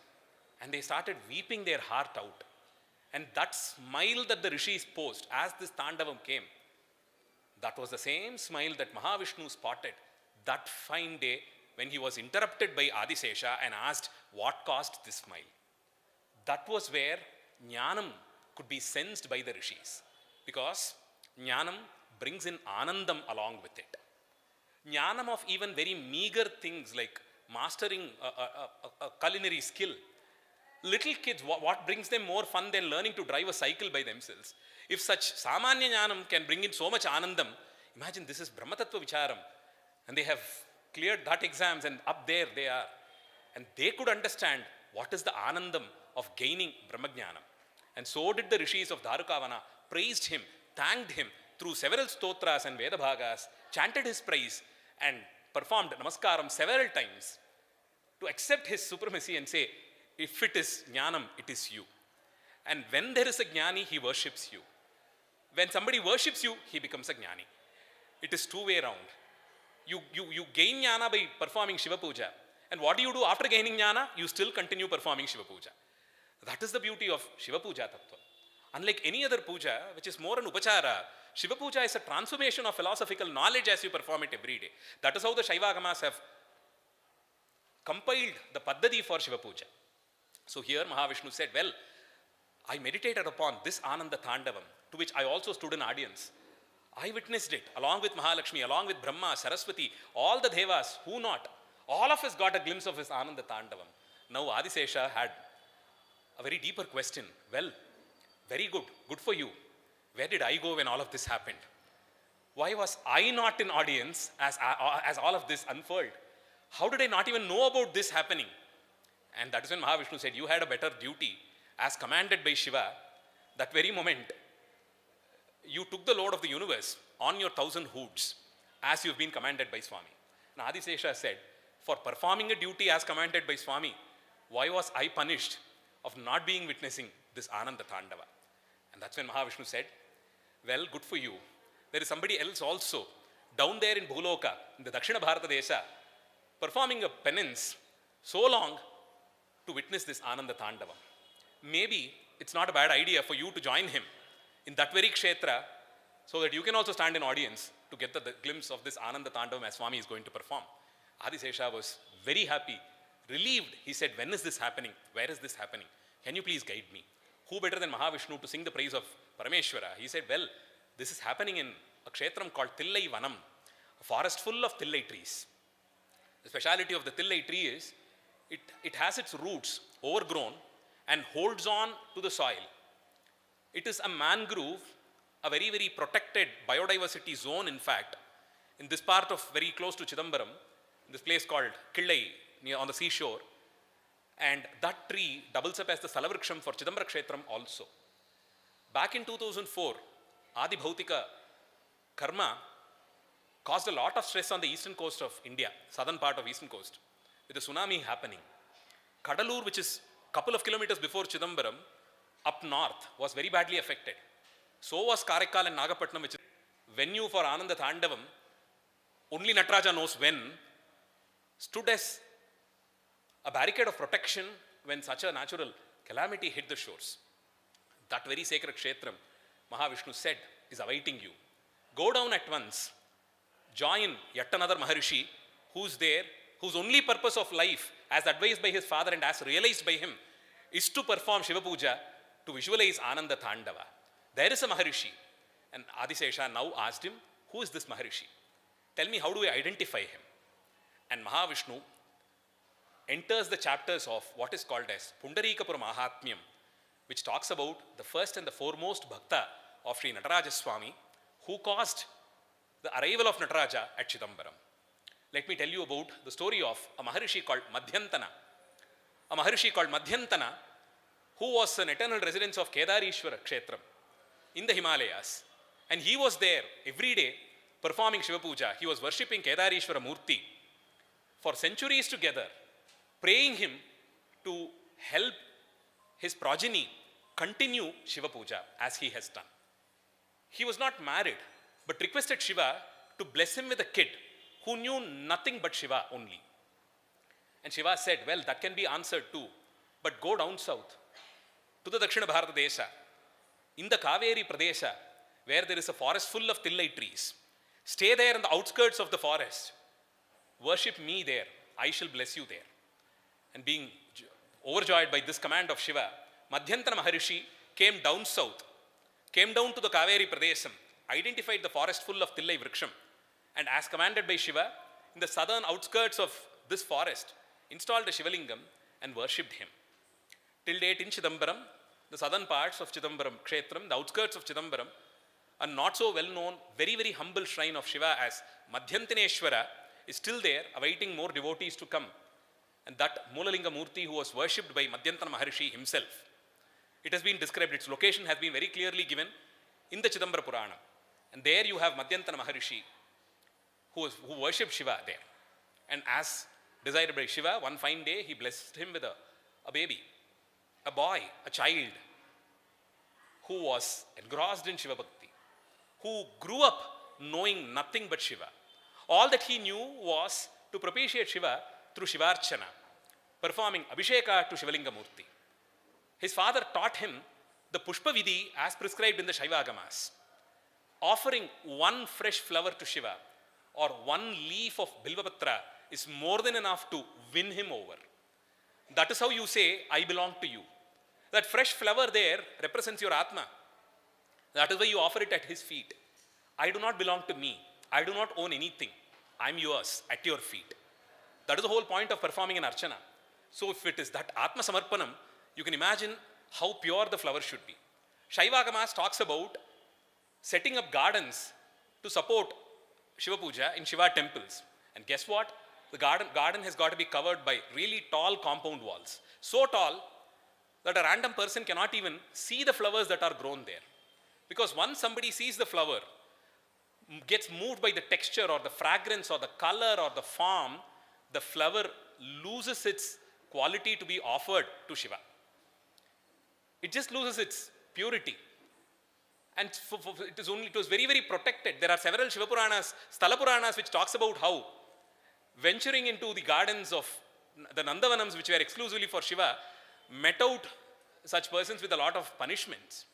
and they started weeping their heart out. And that smile that the rishis posed as this Tandavam came, that was the same smile that Mahavishnu spotted that fine day when he was interrupted by Adisesha and asked what caused this smile. That was where Jnanam could be sensed by the rishis, because Jnanam brings in Anandam along with it. Jnanam of even very meager things like mastering a culinary skill. Little kids, what brings them more fun than learning to drive a cycle by themselves? If such Samanya Jnanam can bring in so much Anandam, imagine this is Brahmatattva Vicharam, and they have cleared that exams and up there they are. And they could understand what is the Anandam of gaining Brahmajnanam. And so did the rishis of Dharukavana, praised him, thanked him through several stotras and Vedabhagas, chanted his praise and performed namaskaram several times to accept his supremacy and say, if it is jnanam, it is you. And when there is a jnani, he worships you. When somebody worships you, he becomes a jnani. It is two-way round. You gain jnana by performing Shiva Puja. And what do you do after gaining jnana? You still continue performing Shiva Puja. That is the beauty of Shiva Puja Tattva. Unlike any other puja, which is more an upachara, Shiva Puja is a transformation of philosophical knowledge as you perform it every day. That is how the Shaivagamas have compiled the Paddhati for Shiva Puja. So here Mahavishnu said, well, I meditated upon this Anandatandavam, to which I also stood in audience. I witnessed it along with Mahalakshmi, along with Brahma, Saraswati, all the Devas, who not? All of us got a glimpse of his Anandatandavam. Now Adisesha had a very deeper question. Well, very good, good for you. Where did I go when all of this happened? Why was I not in audience as all of this unfurled? How did I not even know about this happening? And that is when Mahavishnu said, you had a better duty as commanded by Shiva. That very moment, you took the load of the universe on your 1,000 hoods as you've been commanded by Swami. And Adisesha said, for performing a duty as commanded by Swami, why was I punished of not being witnessing this Anandatandava? And that's when Mahavishnu said, well, good for you. There is somebody else also down there in Bhuloka, in the Dakshina Bharata Desha, performing a penance so long to witness this Anandatandava. Maybe it's not a bad idea for you to join him in that very kshetra so that you can also stand in audience to get the glimpse of this Anandatandavam as Swami is going to perform. Adisesha was very happy, relieved. He said, when is this happening? Where is this happening? Can you please guide me? Who better than Mahavishnu to sing the praise of Parameshwara? He said, well, this is happening in a kshetram called Tillai Vanam, a forest full of Tillai trees. The speciality of the Tillai tree is, it has its roots overgrown and holds on to the soil. It is a mangrove, a very, very protected biodiversity zone, in fact, in this part of very close to Chidambaram, in this place called Killai, on the seashore. And that tree doubles up as the Salavriksham for Chidambara Kshetram also. Back in 2004, Adi Bhautika karma caused a lot of stress on the eastern coast of India, southern part of eastern coast, with a tsunami happening. Kadalur, which is a couple of kilometers before Chidambaram, up north, was very badly affected. So was Karaikal and Nagapatnam, which is venue for Anandathandavam. Only Nataraja knows when, stood as a barricade of protection when such a natural calamity hit the shores. That very sacred kshetram, Mahavishnu said, is awaiting you. Go down at once, join yet another Maharishi who's there, whose only purpose of life, as advised by his father and as realized by him, is to perform Shiva Puja to visualize Anandatandava. There is a Maharishi. And Adisesha now asked him, who is this Maharishi? Tell me, how do I identify him? And Mahavishnu enters the chapters of what is called as Pundarikapura Mahatmyam, which talks about the first and the foremost Bhakta of Sri Nataraja Swami, who caused the arrival of Nataraja at Chidambaram. Let me tell you about the story of a Maharishi called Madhyantana. A Maharishi called Madhyantana, who was an eternal resident of Kedarishwara Kshetram in the Himalayas. And he was there every day performing Shiva Puja. He was worshipping Kedarishwara Murti. for centuries together, praying him to help his progeny continue Shiva Puja as he has done. He was not married, but requested Shiva to bless him with a kid who knew nothing but Shiva only. And Shiva said, well, that can be answered too, but go down south to the Dakshina Bharata Desha, in the Kaveri Pradesha, where there is a forest full of tillai trees. Stay there in the outskirts of the forest. Worship me there. I shall bless you there. And being overjoyed by this command of Shiva, Madhyantara Maharishi came down south, came down to the Kaveri Pradesham, identified the forest full of tillai vriksham, and as commanded by Shiva, in the southern outskirts of this forest, installed a Shivalingam and worshipped him. Till date in Chidambaram, the southern parts of Chidambaram Kshetram, the outskirts of Chidambaram, a not so well known, very, very humble shrine of Shiva as Madhyantaneshwara is still there, awaiting more devotees to come. And that Mulalinga Murti who was worshipped by Madhyantara Maharishi himself. It has been described, its location has been very clearly given in the Chidambara Purana. And there you have Madhyantara Maharishi who worshipped Shiva there. And as desired by Shiva, one fine day he blessed him with a baby, a boy, a child who was engrossed in Shiva Bhakti, who grew up knowing nothing but Shiva. All that he knew was to propitiate Shiva through Shivarchana, performing Abhisheka to Shivalinga Murti. His father taught him the Pushpa Vidhi as prescribed in the Shaiva Agamas. Offering one fresh flower to Shiva or one leaf of Bilvapatra is more than enough to win him over. That is how you say, I belong to you. That fresh flower there represents your Atma. That is why you offer it at his feet. I do not belong to me. I do not own anything. I am yours at your feet. That is the whole point of performing an Archana. So if it is that Atma Samarpanam, you can imagine how pure the flower should be. Shaiva Agamas talks about setting up gardens to support Shiva Puja in Shiva temples. And guess what? The garden has got to be covered by really tall compound walls. So tall that a random person cannot even see the flowers that are grown there. Because once somebody sees the flower, gets moved by the texture or the fragrance or the color or the form, the flower loses its quality to be offered to Shiva. It just loses its purity. And it was very, very protected. There are several Shiva Puranas, Sthala Puranas, which talks about how venturing into the gardens of the Nandavanams, which were exclusively for Shiva, met out such persons with a lot of punishments.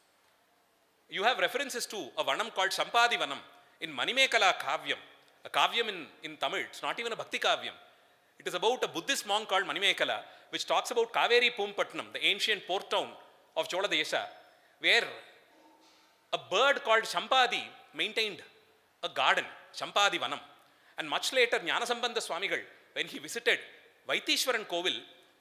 You have references to a Vanam called Sampadi Vanam in Manimekala Kavyam, a Kavyam in Tamil. It's not even a Bhakti Kavyam. It is about a Buddhist monk called Manimekala, which talks about Kaveri Pumpatnam, the ancient port town of Chola Desha, where a bird called Sampadi maintained a garden, Sampadi Vanam. And much later, Jnanasambandha Swamigal, when he visited Vaitishwaran Kovil,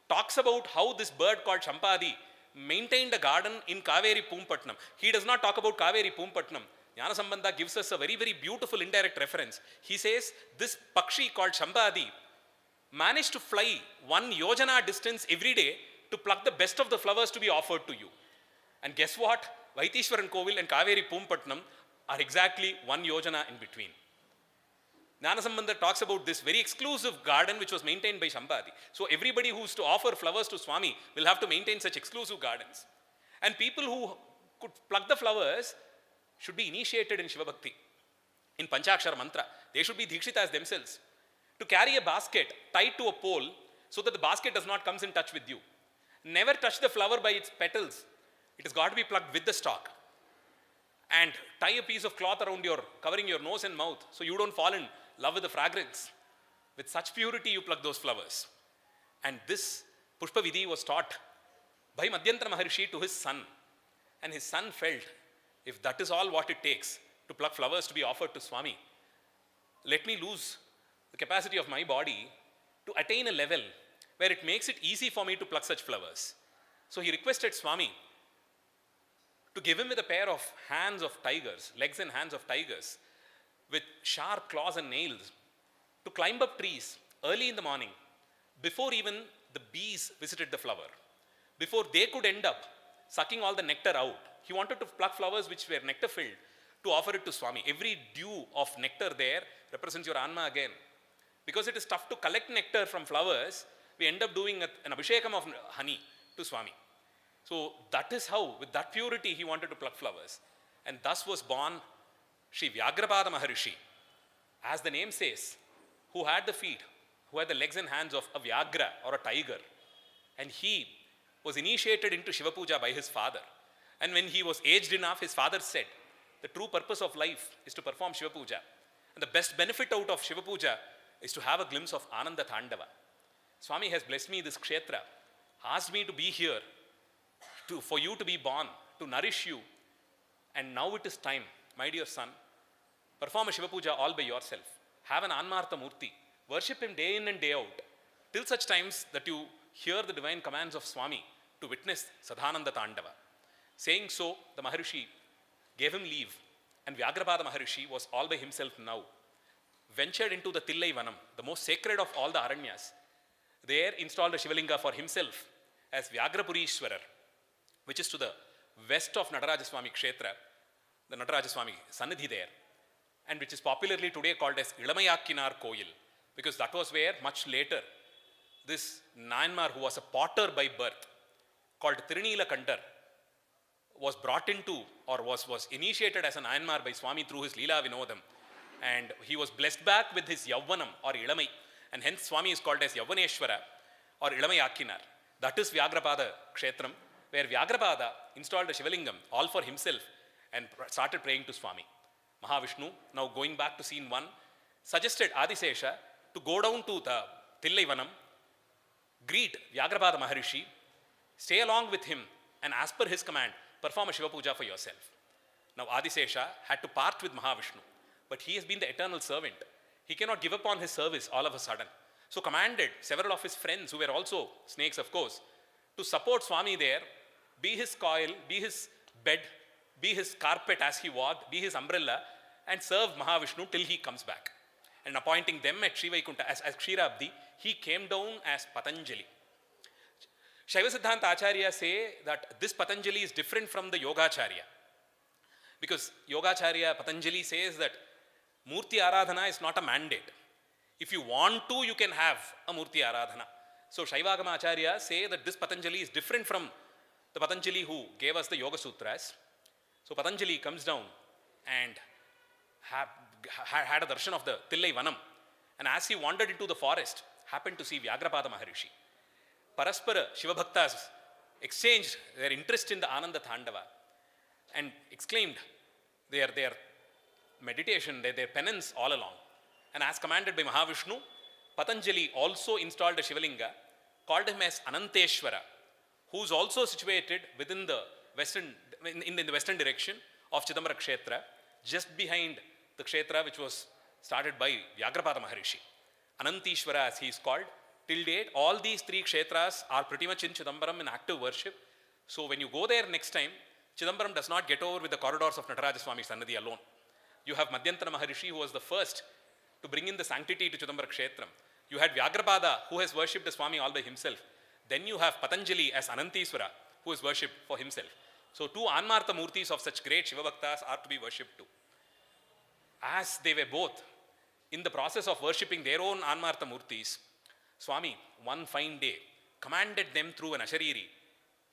talks about how this bird called Sampadi maintained a garden in Kaveri Pumpatnam. He does not talk about Kaveri Pumpatnam. Jnanasambandha gives us a very, very beautiful indirect reference. He says, this Pakshi called Sampadi managed to fly 1 yojana distance every day to pluck the best of the flowers to be offered to you. And guess what? Vaitishwaran Kovil and Kaveri Pumpatnam are exactly 1 yojana in between. Jnanasambandha talks about this very exclusive garden which was maintained by Sampadi. So everybody who is to offer flowers to Swami will have to maintain such exclusive gardens. And people who could pluck the flowers should be initiated in Shiva Bhakti, in Panchakshara Mantra. They should be Dikshitas themselves. To carry a basket tied to a pole so that the basket does not come in touch with you. Never touch the flower by its petals. It has got to be plucked with the stalk. And tie a piece of cloth around covering your nose and mouth so you don't fall in love with the fragrance. With such purity you pluck those flowers. And this Pushpa Vidhi was taught by Madhyantara Maharishi to his son. And his son felt, if that is all what it takes to pluck flowers to be offered to Swami, let me lose the capacity of my body to attain a level where it makes it easy for me to pluck such flowers. So he requested Swami to give him with a pair of hands of tigers, legs and hands of tigers, with sharp claws and nails, to climb up trees early in the morning, before even the bees visited the flower, before they could end up sucking all the nectar out. He wanted to pluck flowers which were nectar filled to offer it to Swami. Every dew of nectar there represents your Anma again. Because it is tough to collect nectar from flowers, we end up doing an abhishekam of honey to Swami. So that is how, with that purity, he wanted to pluck flowers. And thus was born Shri Vyagrapada Maharishi. As the name says, who had the feet, who had the legs and hands of a Vyagra or a tiger. And he was initiated into Shiva Puja by his father. And when he was aged enough, his father said, the true purpose of life is to perform Shiva Puja. And the best benefit out of Shiva Puja is to have a glimpse of Anandatandava. Swami has blessed me this kshetra, asked me to be here, for you to be born, to nourish you. And now it is time, my dear son, perform a Shiva Puja all by yourself. Have an Anmartha Murti. Worship him day in and day out, till such times that you hear the divine commands of Swami to witness Sadhanandatandava. Saying so, the Maharishi gave him leave, and Vyagrapada Maharishi was all by himself now. Ventured into the Tillai Vanam, the most sacred of all the Aranyas. There installed a Shivalinga for himself as Vyagrapurishwarar, which is to the west of Natarajaswami Kshetra, the Natarajaswami Sannidhi there, and which is popularly today called as Ilamayakinar Koyil, because that was where much later this Nayanmar, who was a potter by birth, called Tirunila Kandar, was brought into, or was initiated as an Nayanmar by Swami through his leela vinodam, and he was blessed back with his Yavvanam or Ilamai, and hence Swami is called as Yavvaneshwara or Ilamayakinar. That is Vyagrapada Kshetram, where Vyagrapada installed a Shivalingam all for himself and started praying to Swami. Mahavishnu, now going back to scene 1, suggested Adisesha to go down to the Tillai Vanam, greet Vyagrapada Maharishi, stay along with him, and as per his command, perform a Shiva Puja for yourself. Now Adisesha had to part with Mahavishnu, but he has been the eternal servant. He cannot give up on his service all of a sudden. So commanded several of his friends, who were also snakes of course, to support Swami there, be his coil, be his bed, be his carpet as he walked, be his umbrella, and serve Mahavishnu till he comes back. And appointing them at Sri Vaikunta as Kshirabdi, he came down as Patanjali. Shaiva Siddhanta Acharya say that this Patanjali is different from the Yogacharya. Because Yogacharya Patanjali says that Murti Aradhana is not a mandate. If you want to, you can have a Murti Aradhana. So Shaivagama Acharya say that this Patanjali is different from the Patanjali who gave us the Yoga Sutras. So Patanjali comes down and had a darshan of the Tillai Vanam. And as he wandered into the forest, happened to see Vyagrapada Maharishi. Paraspara Shiva Bhaktas exchanged their interest in the Anandatandava and exclaimed their meditation, their penance all along. And as commanded by Mahavishnu, Patanjali also installed a Shivalinga, called him as Ananteshwara, who is also situated within the western, in the western direction of Chidambara Kshetra, just behind the Kshetra which was started by Vyagrapada Maharishi. Ananteshwara, as he is called. Till date, all these 3 Kshetras are pretty much in Chidambaram in active worship. So when you go there next time, Chidambaram does not get over with the corridors of Natarajaswami Sannidhi alone. You have Madhyantara Maharishi, who was the first to bring in the sanctity to Chidambara Kshetram. You had Vyagrapada, who has worshipped the Swami all by himself. Then you have Patanjali as Ananteswara, who is worshipped for himself. So 2 Anmartha Murtis of such great Shiva Bhaktas are to be worshipped too. As they were both in the process of worshipping their own Anmartha Murtis, Swami, one fine day, commanded them through an Ashariri.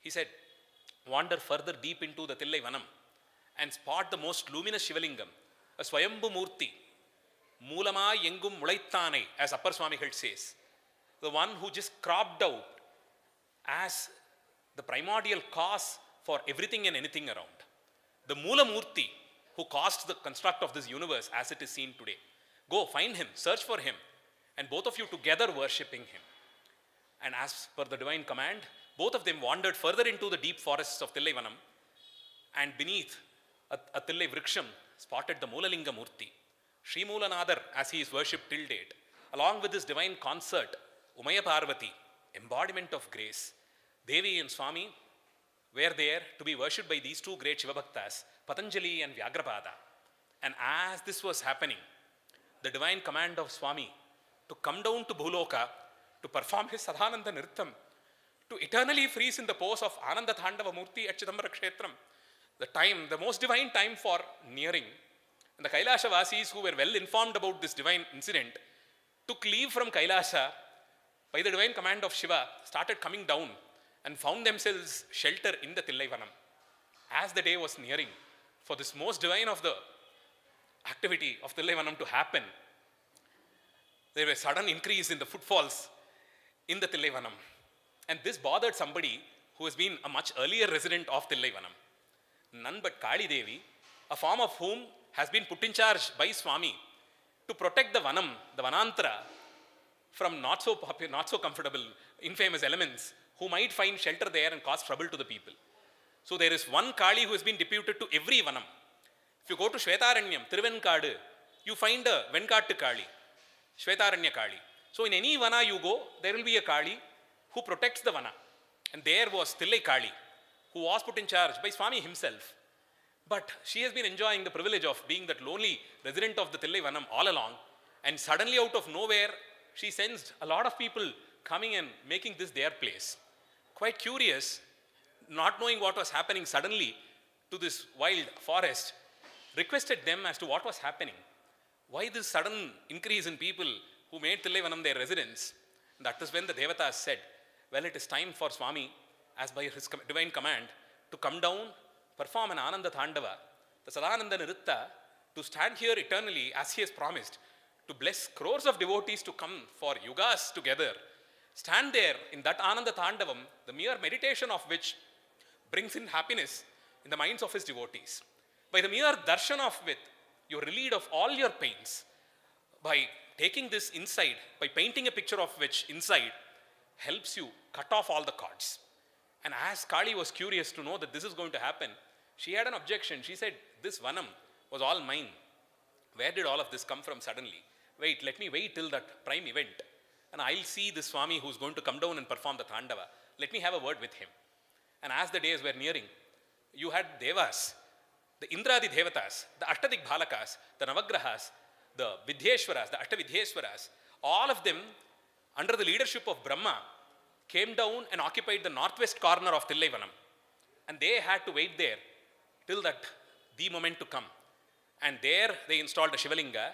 He said, wander further deep into the Tillai Vanam and spot the most luminous Shivalingam, a Swayambhu Murti, Moolama Yengum Mulaittane, as Appar Swamigal says, the one who just cropped out as the primordial cause for everything and anything around. The Moola Murti, who caused the construct of this universe as it is seen today. Go, find him, search for him, and both of you together worshipping him. And as per the divine command, both of them wandered further into the deep forests of Tillai Vanam, and beneath a Tillai Vriksham spotted the Moolalinga Murti, Sri Moolanadar, as he is worshipped till date. Along with this divine consort, Umaya Parvati, embodiment of grace, Devi and Swami were there to be worshipped by these 2 great Shiva Bhaktas, Patanjali and Vyagrapada. And as this was happening, the divine command of Swami to come down to Bhuloka to perform his Sadhananda Nirtam, to eternally freeze in the pose of Anandatandava Murti at Chidambara Kshetram, the most divine time for nearing. And the Kailasha Vasis, who were well informed about this divine incident, took leave from Kailasa by the divine command of Shiva, started coming down and found themselves shelter in the Thillaivanam. As the day was nearing for this most divine of the activity of Thillaivanam to happen, there was a sudden increase in the footfalls in the Thillaivanam. And this bothered somebody who has been a much earlier resident of Thillaivanam. None but Kali Devi, a form of whom has been put in charge by Swami to protect the Vanam, the Vanantara, from not so comfortable, infamous elements who might find shelter there and cause trouble to the people. So there is one Kali who has been deputed to every Vanam. If you go to Shvetaranyam, Thiruvenkadu, you find a Venkattu Kali, Shvetaranya Kali. So in any Vana you go, there will be a Kali who protects the Vana. And there was Thillai Kali, who was put in charge by Swami himself. But she has been enjoying the privilege of being that lonely resident of the Thillai Vanam all along. And suddenly out of nowhere, she sensed a lot of people coming and making this their place. Quite curious, not knowing what was happening suddenly to this wild forest, requested them as to what was happening. Why this sudden increase in people who made Thillai Vanam their residence? And that is when the Devatas said, well, it is time for Swami, as by his divine command, to come down, perform an Anandatandava, the Sadananda Nritta, to stand here eternally as he has promised, to bless crores of devotees to come for yugas together. Stand there in that Anandatandavam, the mere meditation of which brings in happiness in the minds of his devotees. By the mere darshan of which you're relieved of all your pains. By taking this inside, by painting a picture of which inside helps you cut off all the cords. And as Kali was curious to know that this is going to happen, she had an objection. She said, this Vanam was all mine. Where did all of this come from suddenly? Wait, let me wait till that prime event. And I'll see this Swami who's going to come down and perform the Tandava. Let me have a word with him. And as the days were nearing, you had Devas, the Indradi Devatas, the Ashtadik Bhalakas, the Navagrahas, the Vidhyeshwaras, the Ashtavidhyeshwaras, all of them under the leadership of Brahma came down and occupied the northwest corner of Thillaivanam. And they had to wait there till the moment to come. And there they installed a Shivalinga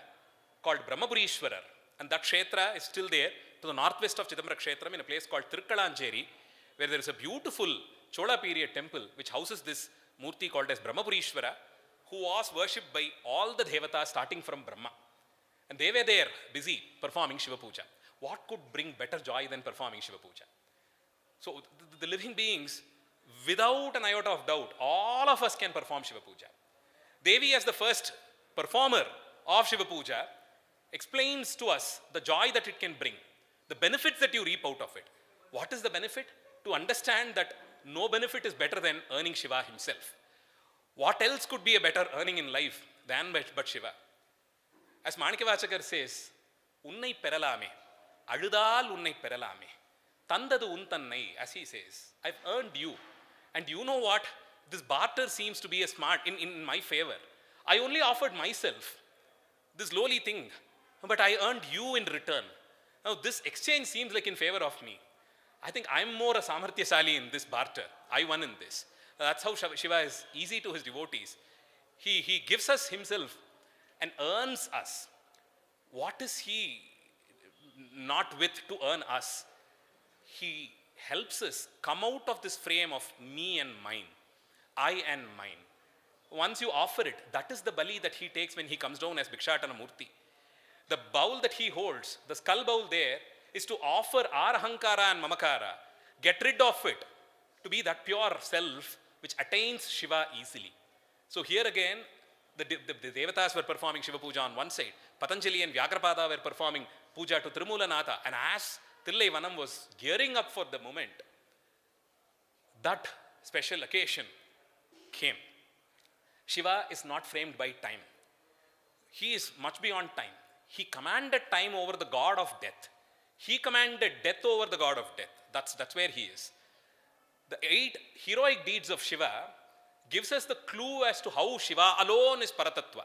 called Brahmapurishwarar. And that Kshetra is still there to the northwest of Chidambara Kshetram in a place called Tirukkalancheri, where there is a beautiful Chola period temple which houses this Murti called as Brahmapurishwara, who was worshipped by all the Devatas starting from Brahma. And they were there busy performing Shiva Puja. What could bring better joy than performing Shiva Puja? So the living beings, without an iota of doubt, all of us can perform Shiva Puja. Devi, as the first performer of Shiva Puja, explains to us the joy that it can bring, the benefits that you reap out of it. What is the benefit? To understand that no benefit is better than earning Shiva himself. What else could be a better earning in life than but Shiva? As Manikavachakar says, Unnai peralame, Adudal unnai peralame, Tandadu untannai, as he says, I've earned you. And you know what? This barter seems to be a smart, in my favor. I only offered myself, this lowly thing, but I earned you in return. Now this exchange seems like in favor of me. I think I'm more a Samarthyasali in this barter. I won in this. That's how Shiva is easy to his devotees. He gives us himself and earns us. What is he not with to earn us? He helps us come out of this frame of me and mine, I and mine. Once you offer it, that is the bali that he takes when he comes down as Bhikshatana Murti. The bowl that he holds, the skull bowl there, is to offer our ahankara and mamakara, get rid of it, to be that pure self which attains Shiva easily. So here again, the Devatas were performing Shiva Puja on one side, Patanjali and Vyagrapada were performing Puja to Trimulanatha, and as Thillai Vanam was gearing up for the moment, that special occasion came. Shiva is not framed by time. He is much beyond time. He commanded time over the god of death. He commanded death over the god of death. That's where he is. The 8 heroic deeds of Shiva gives us the clue as to how Shiva alone is Paratattva.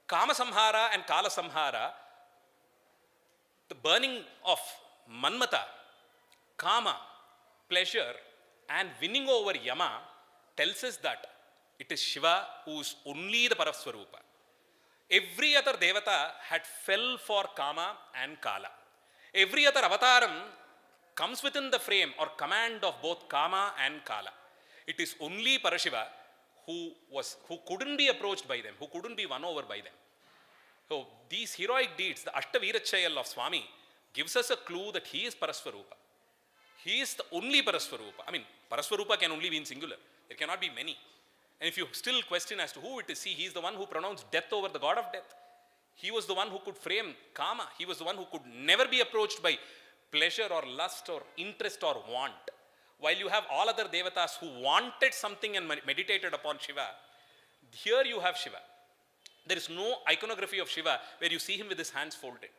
Kama Samhara and Kala Samhara, the burning of Manmata, Kama, pleasure, and winning over Yama tells us that it is Shiva who is only the Paraswarupa. Every other devata had fell for kama and kala. Every other avataram comes within the frame or command of both kama and kala. It is only Parashiva who couldn't be approached by them, who couldn't be won over by them. So these heroic deeds, the Ashtavirachayal of Swami, gives us a clue that he is Paraswarupa. He is the only Paraswarupa. I mean, Paraswarupa can only be in singular. There cannot be many. And if you still question as to who it is, see, he is the one who pronounced death over the god of death. He was the one who could frame kama. He was the one who could never be approached by pleasure or lust or interest or want. While you have all other devatas who wanted something and meditated upon Shiva, here you have Shiva. There is no iconography of Shiva where you see him with his hands folded.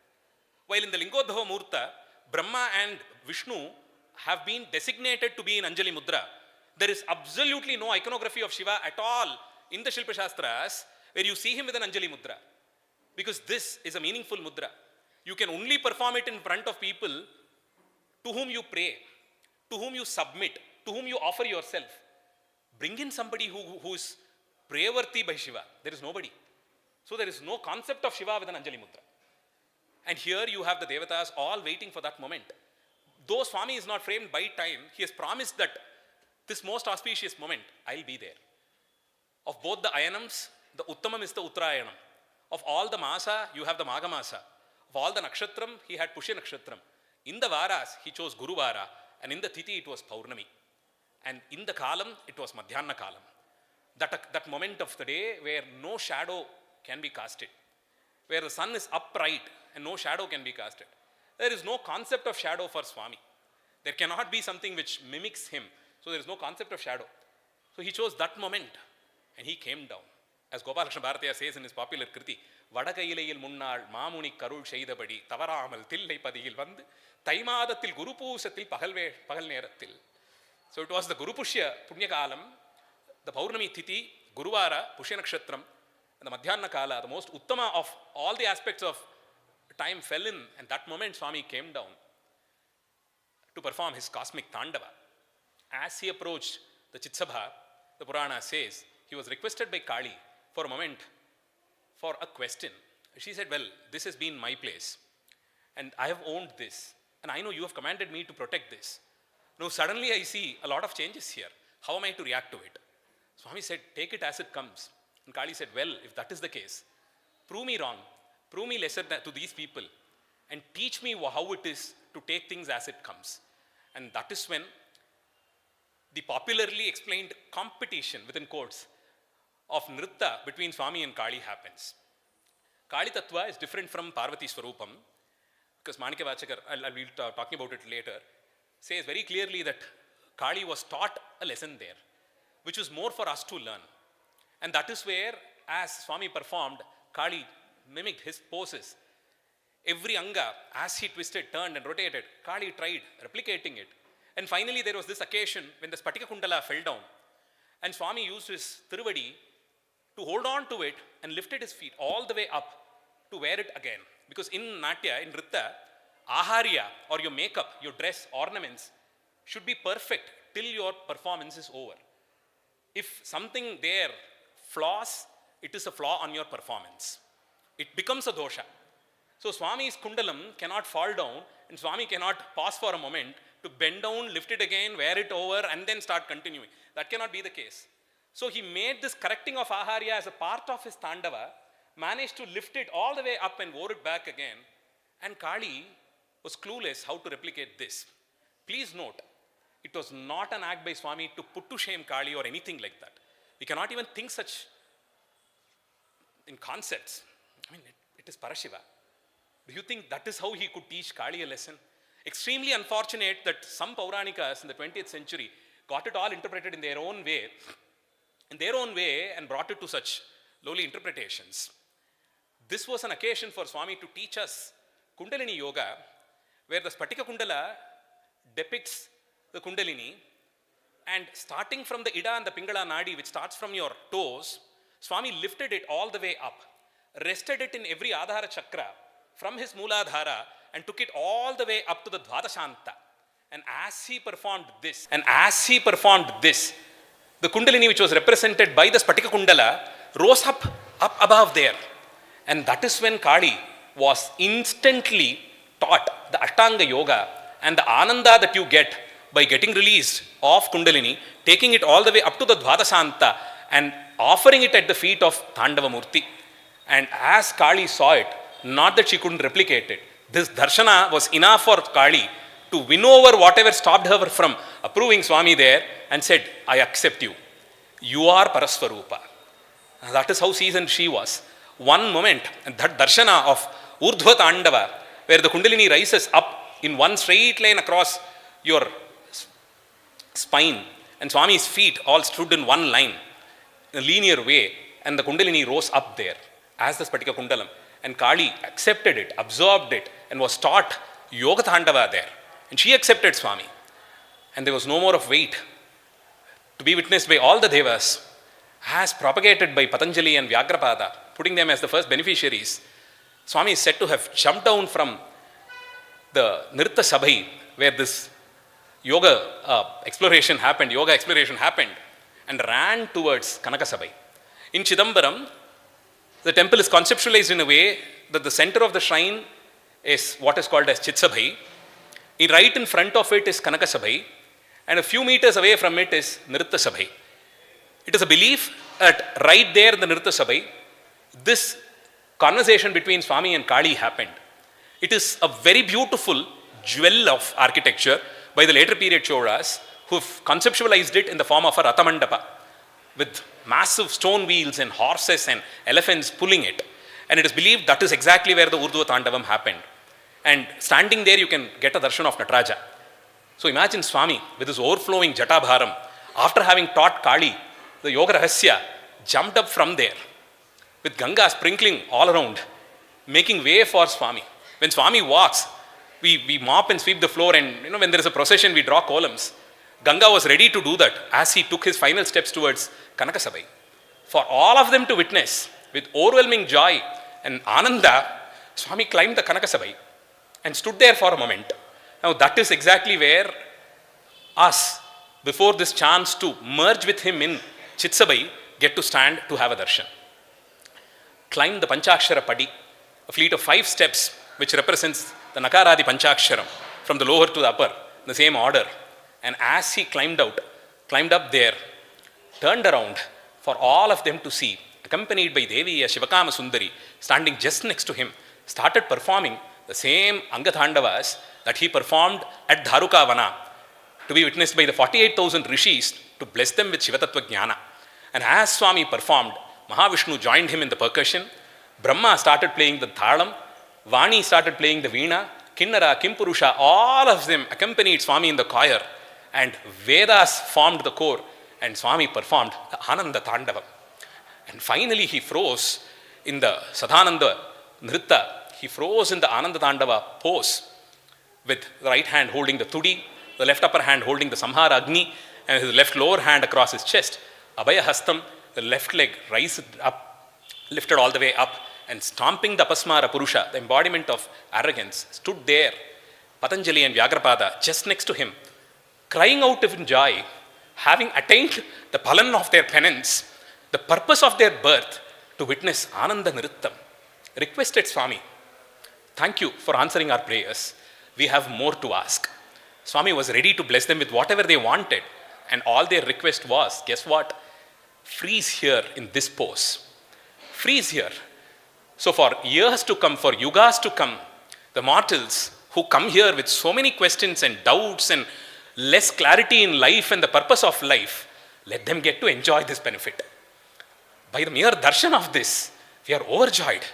While in the Lingodhava Murta, Brahma and Vishnu have been designated to be in Anjali Mudra, there is absolutely no iconography of Shiva at all in the Shilpa Shastras where you see him with an Anjali Mudra. Because this is a meaningful mudra. You can only perform it in front of people to whom you pray, to whom you submit, to whom you offer yourself. Bring in somebody who is prayworthy by Shiva. There is nobody. So there is no concept of Shiva with an Anjali Mudra. And here you have the devatas all waiting for that moment. Though Swami is not framed by time, he has promised that this most auspicious moment, I'll be there. Of both the Ayanams, the Uttamam is the Uttarayanam. Of all the Masa, you have the Magha Masa. Of all the Nakshatram, he had Pushya Nakshatram. In the Varas, he chose Guru Vara. And in the Tithi, it was Paurnami. And in the Kalam, it was Madhyana Kalam. That moment of the day where no shadow can be casted. Where the sun is upright and no shadow can be casted. There is no concept of shadow for Swami. There cannot be something which mimics him. So there is no concept of shadow. So he chose that moment and he came down. As Gopalakrishna Bharatiya says in his popular Kriti, Vadakailayil Munnal Mamuni Karul Shaidabadi Tavaramal Tillai Padiyil Vandu Taimadatil Guru Pusatil Pagal Neratil. So it was the Guru Pushya Punyakalam, the Paurnami Tithi, Guruvara, Pushya Nakshatram, and the Madhyana Kala, the most Uttama of all the aspects of time fell in, and that moment Swami came down to perform his cosmic Tandava. As he approached the Chitsabha, the Purana says, he was requested by Kali for a moment for a question. She said, well, this has been my place and I have owned this and I know you have commanded me to protect this. Now suddenly I see a lot of changes here. How am I to react to it? Swami said, take it as it comes. And Kali said, well, if that is the case, prove me wrong, prove me lesser to these people and teach me how it is to take things as it comes. And that is when the popularly explained competition within quotes of Nritta between Swami and Kali happens. Kali Tattva is different from Parvati Swarupam because Manikya Vachakar, I'll be talking about it later, says very clearly that Kali was taught a lesson there, which was more for us to learn. And that is where, as Swami performed, Kali mimicked his poses. Every anga, as he twisted, turned and rotated, Kali tried replicating it. And finally, there was this occasion when the Spatika Kundala fell down and Swami used his Tiruvadi to hold on to it and lifted his feet all the way up to wear it again. Because in Natya, in Nritta, Aharya or your makeup, your dress, ornaments should be perfect till your performance is over. If something there flaws, it is a flaw on your performance. It becomes a dosha. So Swami's Kundalam cannot fall down and Swami cannot pause for a moment to bend down, lift it again, wear it over and then start continuing. That cannot be the case. So he made this correcting of Aharya as a part of his Tandava, managed to lift it all the way up and wore it back again. And Kali was clueless how to replicate this. Please note, it was not an act by Swami to put to shame Kali or anything like that. We cannot even think such in concepts. I mean, it is Parashiva. Do you think that is how he could teach Kali a lesson? Extremely unfortunate that some Pauranikas in the 20th century got it all interpreted in their own way and brought it to such lowly interpretations. This was an occasion for Swami to teach us Kundalini Yoga, where the Spatika Kundala depicts the Kundalini, and starting from the Ida and the Pingala Nadi, which starts from your toes, Swami lifted it all the way up, rested it in every Adhara Chakra from his Mooladhara, and took it all the way up to the Dvadashanta. And as he performed this, the Kundalini, which was represented by the Spatika Kundala, rose up above there. And that is when Kali was instantly taught the Ashtanga Yoga and the Ananda that you get by getting released of Kundalini, taking it all the way up to the Dvadasanta and offering it at the feet of Tandava Murti. And as Kali saw it, not that she couldn't replicate it, this darshana was enough for Kali to win over whatever stopped her from approving Swami there and said, I accept you. You are Parasvarupa. That is how seasoned she was. One moment, that darshana of Urdhva Tandava, where the Kundalini rises up in one straight line across your spine, and Swami's feet all stood in one line, in a linear way, and the Kundalini rose up there as the Spatika Kundalam. And Kali accepted it, absorbed it, and was taught Yoga Tandava there. And she accepted Swami. And there was no more of weight to be witnessed by all the Devas, as propagated by Patanjali and Vyagrapada, putting them as the first beneficiaries. Swami is said to have jumped down from the Nritta Sabhai, where this yoga exploration happened, and ran towards Kanaka Sabhai. In Chidambaram, the temple is conceptualized in a way that the center of the shrine is what is called as Chitsabhai. Right in front of it is Kanaka Sabhai, and a few meters away from it is Nritta Sabhai. It is a belief that right there in the Nritta Sabhai, this conversation between Swami and Kali happened. It is a very beautiful jewel of architecture by the later period Cholas, who have conceptualized it in the form of a Ratha Mandapa, with massive stone wheels and horses and elephants pulling it. And it is believed that is exactly where the Urdhva Tandavam happened. And standing there, you can get a darshan of Nataraja. So imagine Swami with his overflowing Jatabharam, after having taught Kali the Yoga Rahasya, jumped up from there with Ganga sprinkling all around, making way for Swami. When Swami walks, we mop and sweep the floor, and when there is a procession, we draw columns. Ganga was ready to do that as he took his final steps towards Kanaka Sabhai. For all of them to witness with overwhelming joy and Ananda, Swami climbed the Kanaka Sabhai and stood there for a moment. Now that is exactly where us, before this chance to merge with him in Chitsabai, get to stand to have a darshan. Climb the Panchakshara Padi, a fleet of 5 steps which represents the Nakaradi Panchaksharam, from the lower to the upper, in the same order. And as he climbed up there, turned around for all of them to see, accompanied by Devi, a Shivakama Sundari, standing just next to him, started performing the same Angathandavas that he performed at Dharukavana, to be witnessed by the 48,000 rishis to bless them with Shivatattva Jnana. And as Swami performed, Mahavishnu joined him in the percussion, Brahma started playing the thalam, Vani started playing the veena, Kinnara, Kimpurusha, all of them accompanied Swami in the choir, and Vedas formed the core, and Swami performed the Anandatandava. And finally he froze in the Sadhananda Nritta, he froze in the Anandatandava pose, with the right hand holding the Tudi, the left upper hand holding the Samhara Agni, and his left lower hand across his chest. Abhaya Hastam, the left leg raised up, lifted all the way up, and stomping the Apasmara Purusha, the embodiment of arrogance, stood there, Patanjali and Vyagrapada, just next to him, crying out in joy, having attained the palan of their penance, the purpose of their birth, to witness Ananda Nrittam. Requested Swami, thank you for answering our prayers. We have more to ask. Swami was ready to bless them with whatever they wanted, and all their request was, guess what? Freeze here in this pose. Freeze here. So for years to come, for yugas to come, the mortals who come here with so many questions and doubts and less clarity in life and the purpose of life, let them get to enjoy this benefit. By the mere darshan of this, we are overjoyed.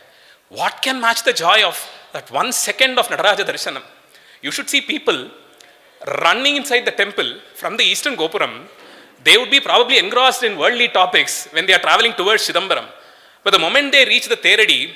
What can match the joy of that 1 second of Nataraja Darshanam? You should see people running inside the temple from the eastern Gopuram. They would be probably engrossed in worldly topics when they are traveling towards Chidambaram. But the moment they reach the Theradi,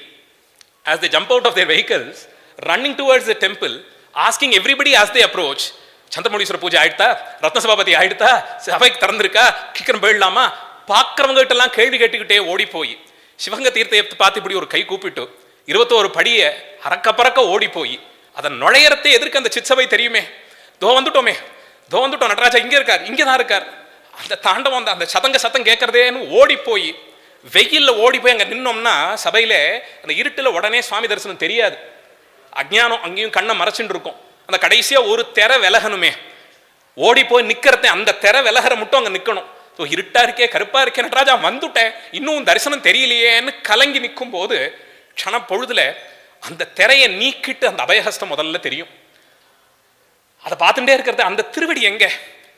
as they jump out of their vehicles, running towards the temple, asking everybody as they approach, Chantamudiswara Puja aidta, Ratnasabhapati aidta, Sabaik Tarandirka, Kikram Beldama, Pakramagattalam kelvi kettikite odi poi. Shivanga Tirtha Pathi Pudi or Kai Kupito, Iroto or Padia, Harakaparaka odi poi. Adan Nodayarte Edrikan the Chitsabai Terime, Dovandutome, Nataraja Ingerkar, Inganarkar, the Tandavanda, the Chatanga Satan Gekar, and odi poi. வெயிலில் ஓடி போய் அங்கே நின்னோம்னா சபையில் அந்த இருட்டில் உடனே சுவாமி தரிசனம் தெரியாது. அஜ்ஞானம் அங்கேயும் கண்ணை மறைச்சுட்டு இருக்கும். அந்த கடைசியாக ஒரு திரை விலகணுமே, ஓடி போய் நிற்கிறத அந்த திரை விலகிற மட்டும் அங்கே நிற்கணும். ஸோ இருட்டா இருக்கே, கருப்பா இருக்கே, நடராஜா வந்துட்டேன், இன்னும் தரிசனம் தெரியலையேன்னு கலங்கி நிற்கும் போது க்ஷண பொழுதுல அந்த திரையை நீக்கிட்டு அந்த அபயஹஸ்தம் முதல்ல தெரியும். அதை பார்த்துட்டே இருக்கிறது, அந்த திருவடி எங்க,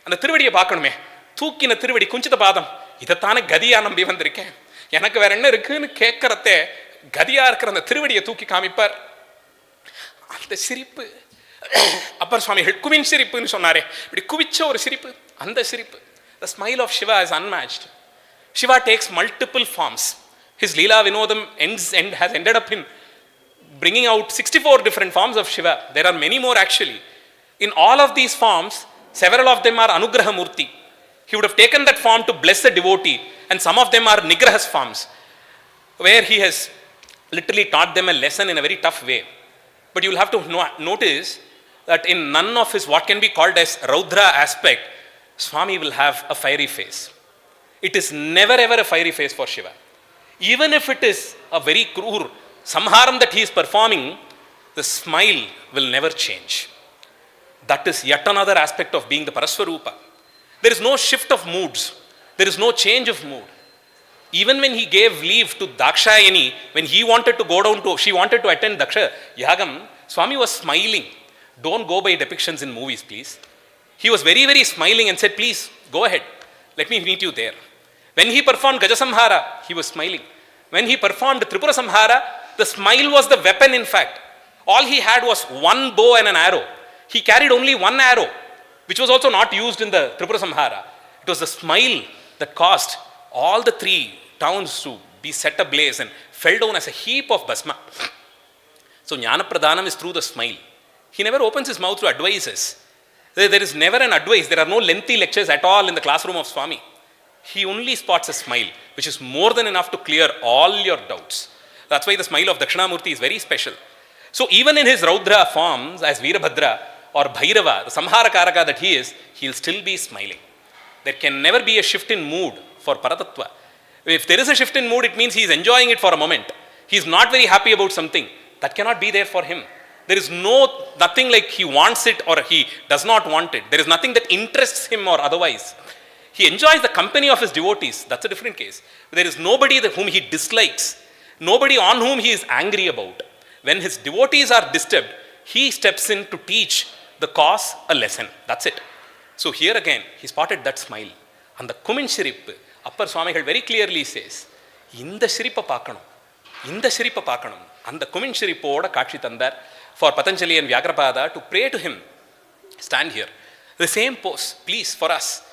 அந்த திருவடியை பார்க்கணுமே, தூக்கின திருவடி குஞ்சித பாதம், இதைத்தானே கதியா நம்பி வந்திருக்கேன், எனக்கு வேற என்ன இருக்குன்னு கேட்கறத கதியா இருக்கிற அந்த திருவடியை தூக்கி காமிப்பார். அந்த சிரிப்பு அப்பர் சுவாமிகள் குவின் சிரிப்புன்னு சொன்னாரே, இப்படி குவிச்ச ஒரு சிரிப்பு, அந்த சிரிப்பு. The smile of Shiva is unmatched. Shiva takes multiple forms. His leela vinodam has ended up in bringing out 64 different forms of Shiva. There are many more actually. In all of these forms, several of them are anugraha murti. He would have taken that form to bless the devotee, and some of them are nigrahas forms, where he has literally taught them a lesson in a very tough way. But you will have to notice that in none of his what can be called as Raudra aspect, Swami will have a fiery face. It is never ever a fiery face for Shiva. Even if it is a very cruel samharam that he is performing, the smile will never change. That is yet another aspect of being the Paraswarupa. There is no shift of moods. There is no change of mood. Even when he gave leave to Dakshayani, when he wanted to go down to, she wanted to attend Daksha Yagam, Swami was smiling. Don't go by depictions in movies, please. He was very, very smiling and said, please, go ahead. Let me meet you there. When he performed Gajasamhara, he was smiling. When he performed Tripura Samhara, the smile was the weapon in fact. All he had was one bow and an arrow. He carried only one arrow, which was also not used in the Tripura Samhara. It was the smile that caused all the 3 towns to be set ablaze and fell down as a heap of bhasma. So Jnana Pradhanam is through the smile. He never opens his mouth to advise us. There is never an advice. There are no lengthy lectures at all in the classroom of Swami. He only spots a smile, which is more than enough to clear all your doubts. That's why the smile of Dakshinamurti is very special. So even in his Raudra forms as Veerabhadra or Bhairava, the Samhara Karaka that he is, he'll still be smiling. There can never be a shift in mood for Paratattva. If there is a shift in mood, it means he is enjoying it for a moment. He is not very happy about something. That cannot be there for him. There is nothing like he wants it or he does not want it. There is nothing that interests him or otherwise. He enjoys the company of his devotees. That's a different case. There is nobody whom he dislikes, nobody on whom he is angry about. When his devotees are disturbed, he steps in to teach the cause a lesson. That's it. So here again, he spotted that smile. And the Kumin Shirip, Appar Swamigal very clearly says, Inda Shiripa Pakanam, Inda Shiripa Pakanam. And the Kumin Shiripoda Kachi Tandar for Patanjali and Vyagrapada to pray to him. Stand here. The same pose, please, for us.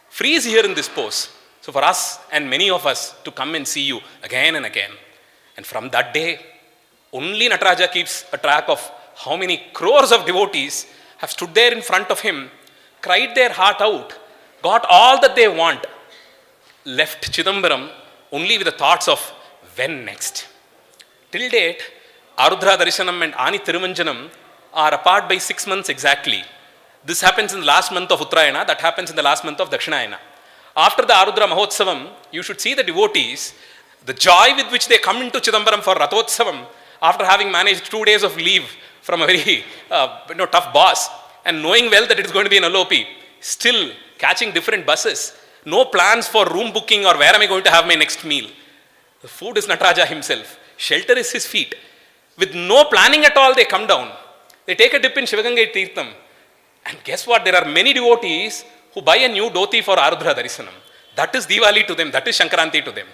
Freeze here in this pose. So for us and many of us to come and see you again and again. And from that day, only Nataraja keeps a track of how many crores of devotees have stood there in front of him, cried their heart out, got all that they want, left Chidambaram only with the thoughts of when next. Till date, Arudra Darshanam and Ani Thirumanjanam are apart by 6 months exactly. This happens in the last month of Uttarayana, that happens in the last month of Dakshinayana. After the Arudra Mahotsavam, you should see the devotees, the joy with which they come into Chidambaram for Rathotsavam, after having managed 2 days of leave from a very tough boss, and knowing well that it is going to be an LOP, still catching different buses, no plans for room booking or where am I going to have my next meal. The food is Nataraja himself, shelter is his feet. With no planning at all, they come down. They take a dip in Shivagangai Tirtham. And guess what? There are many devotees who buy a new dhoti for Arudra Darshanam. That is Diwali to them. That is Shankaranti to them.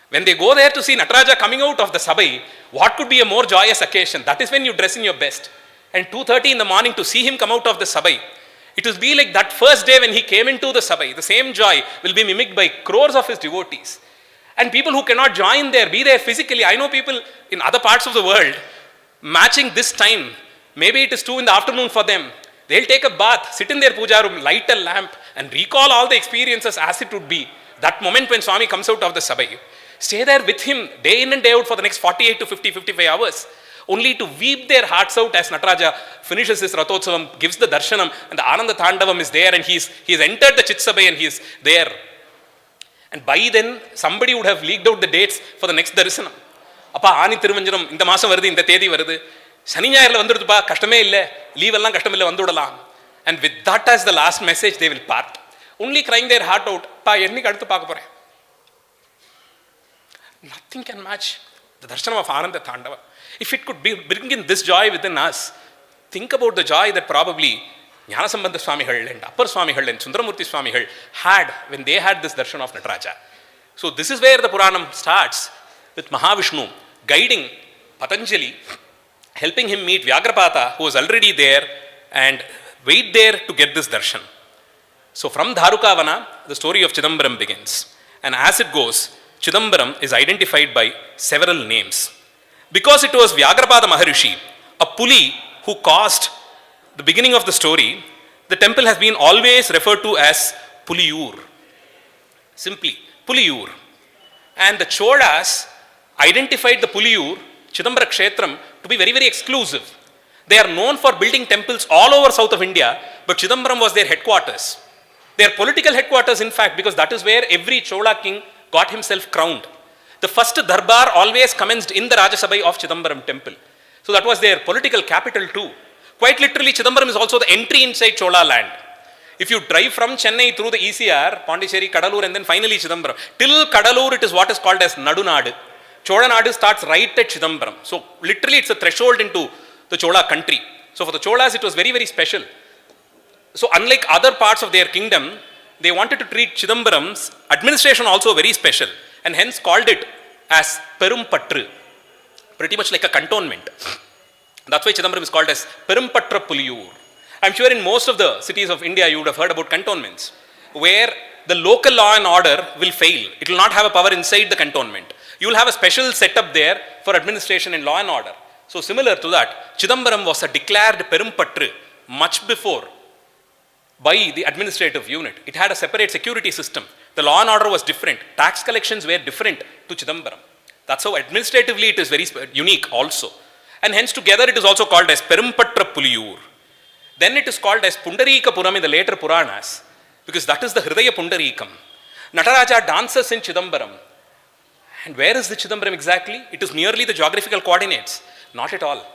When they go there to see Nataraja coming out of the Sabai, what could be a more joyous occasion? That is when you dress in your best. And 2:30 in the morning to see him come out of the Sabai. It will be like that first day when he came into the Sabai. The same joy will be mimicked by crores of his devotees. And people who cannot join there, be there physically. I know people in other parts of the world matching this time. Maybe it is 2 in the afternoon for them. They'll take a bath, sit in their puja room, light a lamp, and recall all the experiences as it would be. That moment when Swami comes out of the Sabai. Stay there with him day in and day out for the next 48 to 50, 55 hours. Only to weep their hearts out as Nataraja finishes his Rathotsavam, gives the Darshanam, and the Anandatandavam is there, and he's entered the Chitsabai and he is there. And by then, somebody would have leaked out the dates for the next Darshanam. Appa, Ani Thiruvanjanam, in the Masam Varadi, in the Tedi Varadi, Shani Nyayirla vanduruduppa, kastame ille, leave ellam kastame ille vandudalam. And with that as the last message, they will part. Only crying their heart out, Pa, enni kaduthu paaka pore. Nothing can match the darshanam of Anandatandava. If it could bring in this joy within us, think about the joy that probably Jnanasambandha Swamigal and Appar Swamigal and Sundaramurti Swamigal had when they had this darshan of Nataraja. So this is where the Puranam starts with Mahavishnu guiding Patanjali, helping him meet Vyagrapada, who was already there, and wait there to get this darshan. So from Dharukavana, the story of Chidambaram begins. And as it goes, Chidambaram is identified by several names. Because it was Vyagrapada Maharishi, a puli who caused the beginning of the story, the temple has been always referred to as Puliyur. Simply, Puliyur. And the Cholas identified the Puliyur, Chidambara Kshetram, to be very, very exclusive. They are known for building temples all over south of India, but Chidambaram was their headquarters. Their political headquarters, in fact, because that is where every Chola king got himself crowned. The first darbar always commenced in the Rajasabai of Chidambaram temple. So that was their political capital too. Quite literally, Chidambaram is also the entry inside Chola land. If you drive from Chennai through the ECR, Pondicherry, Kadalur, and then finally Chidambaram, till Kadalur it is what is called as Nadunadu. Chola Nadu starts right at Chidambaram. So literally it's a threshold into the Chola country. So for the Cholas it was very, very special. So unlike other parts of their kingdom, they wanted to treat Chidambaram's administration also very special, and hence called it as Perumpatru, pretty much like a cantonment. That's why Chidambaram is called as Perumpatra Puliyur. I'm sure in most of the cities of India you would have heard about cantonments, where the local law and order will fail. It will not have a power inside the cantonment. You will have a special setup there for administration and law and order. So similar to that, Chidambaram was a declared Perumpatru much before by the administrative unit. It had a separate security system. The law and order was different. Tax collections were different to Chidambaram. That's how administratively it is very unique also. And hence together it is also called as Perumpatra Puliyur. Then it is called as Pundarika Puram in the later Puranas, because that is the Hridaya Pundarikam. Nataraja dances in Chidambaram. And where is the Chidambaram exactly? It is merely the geographical coordinates. Not at all.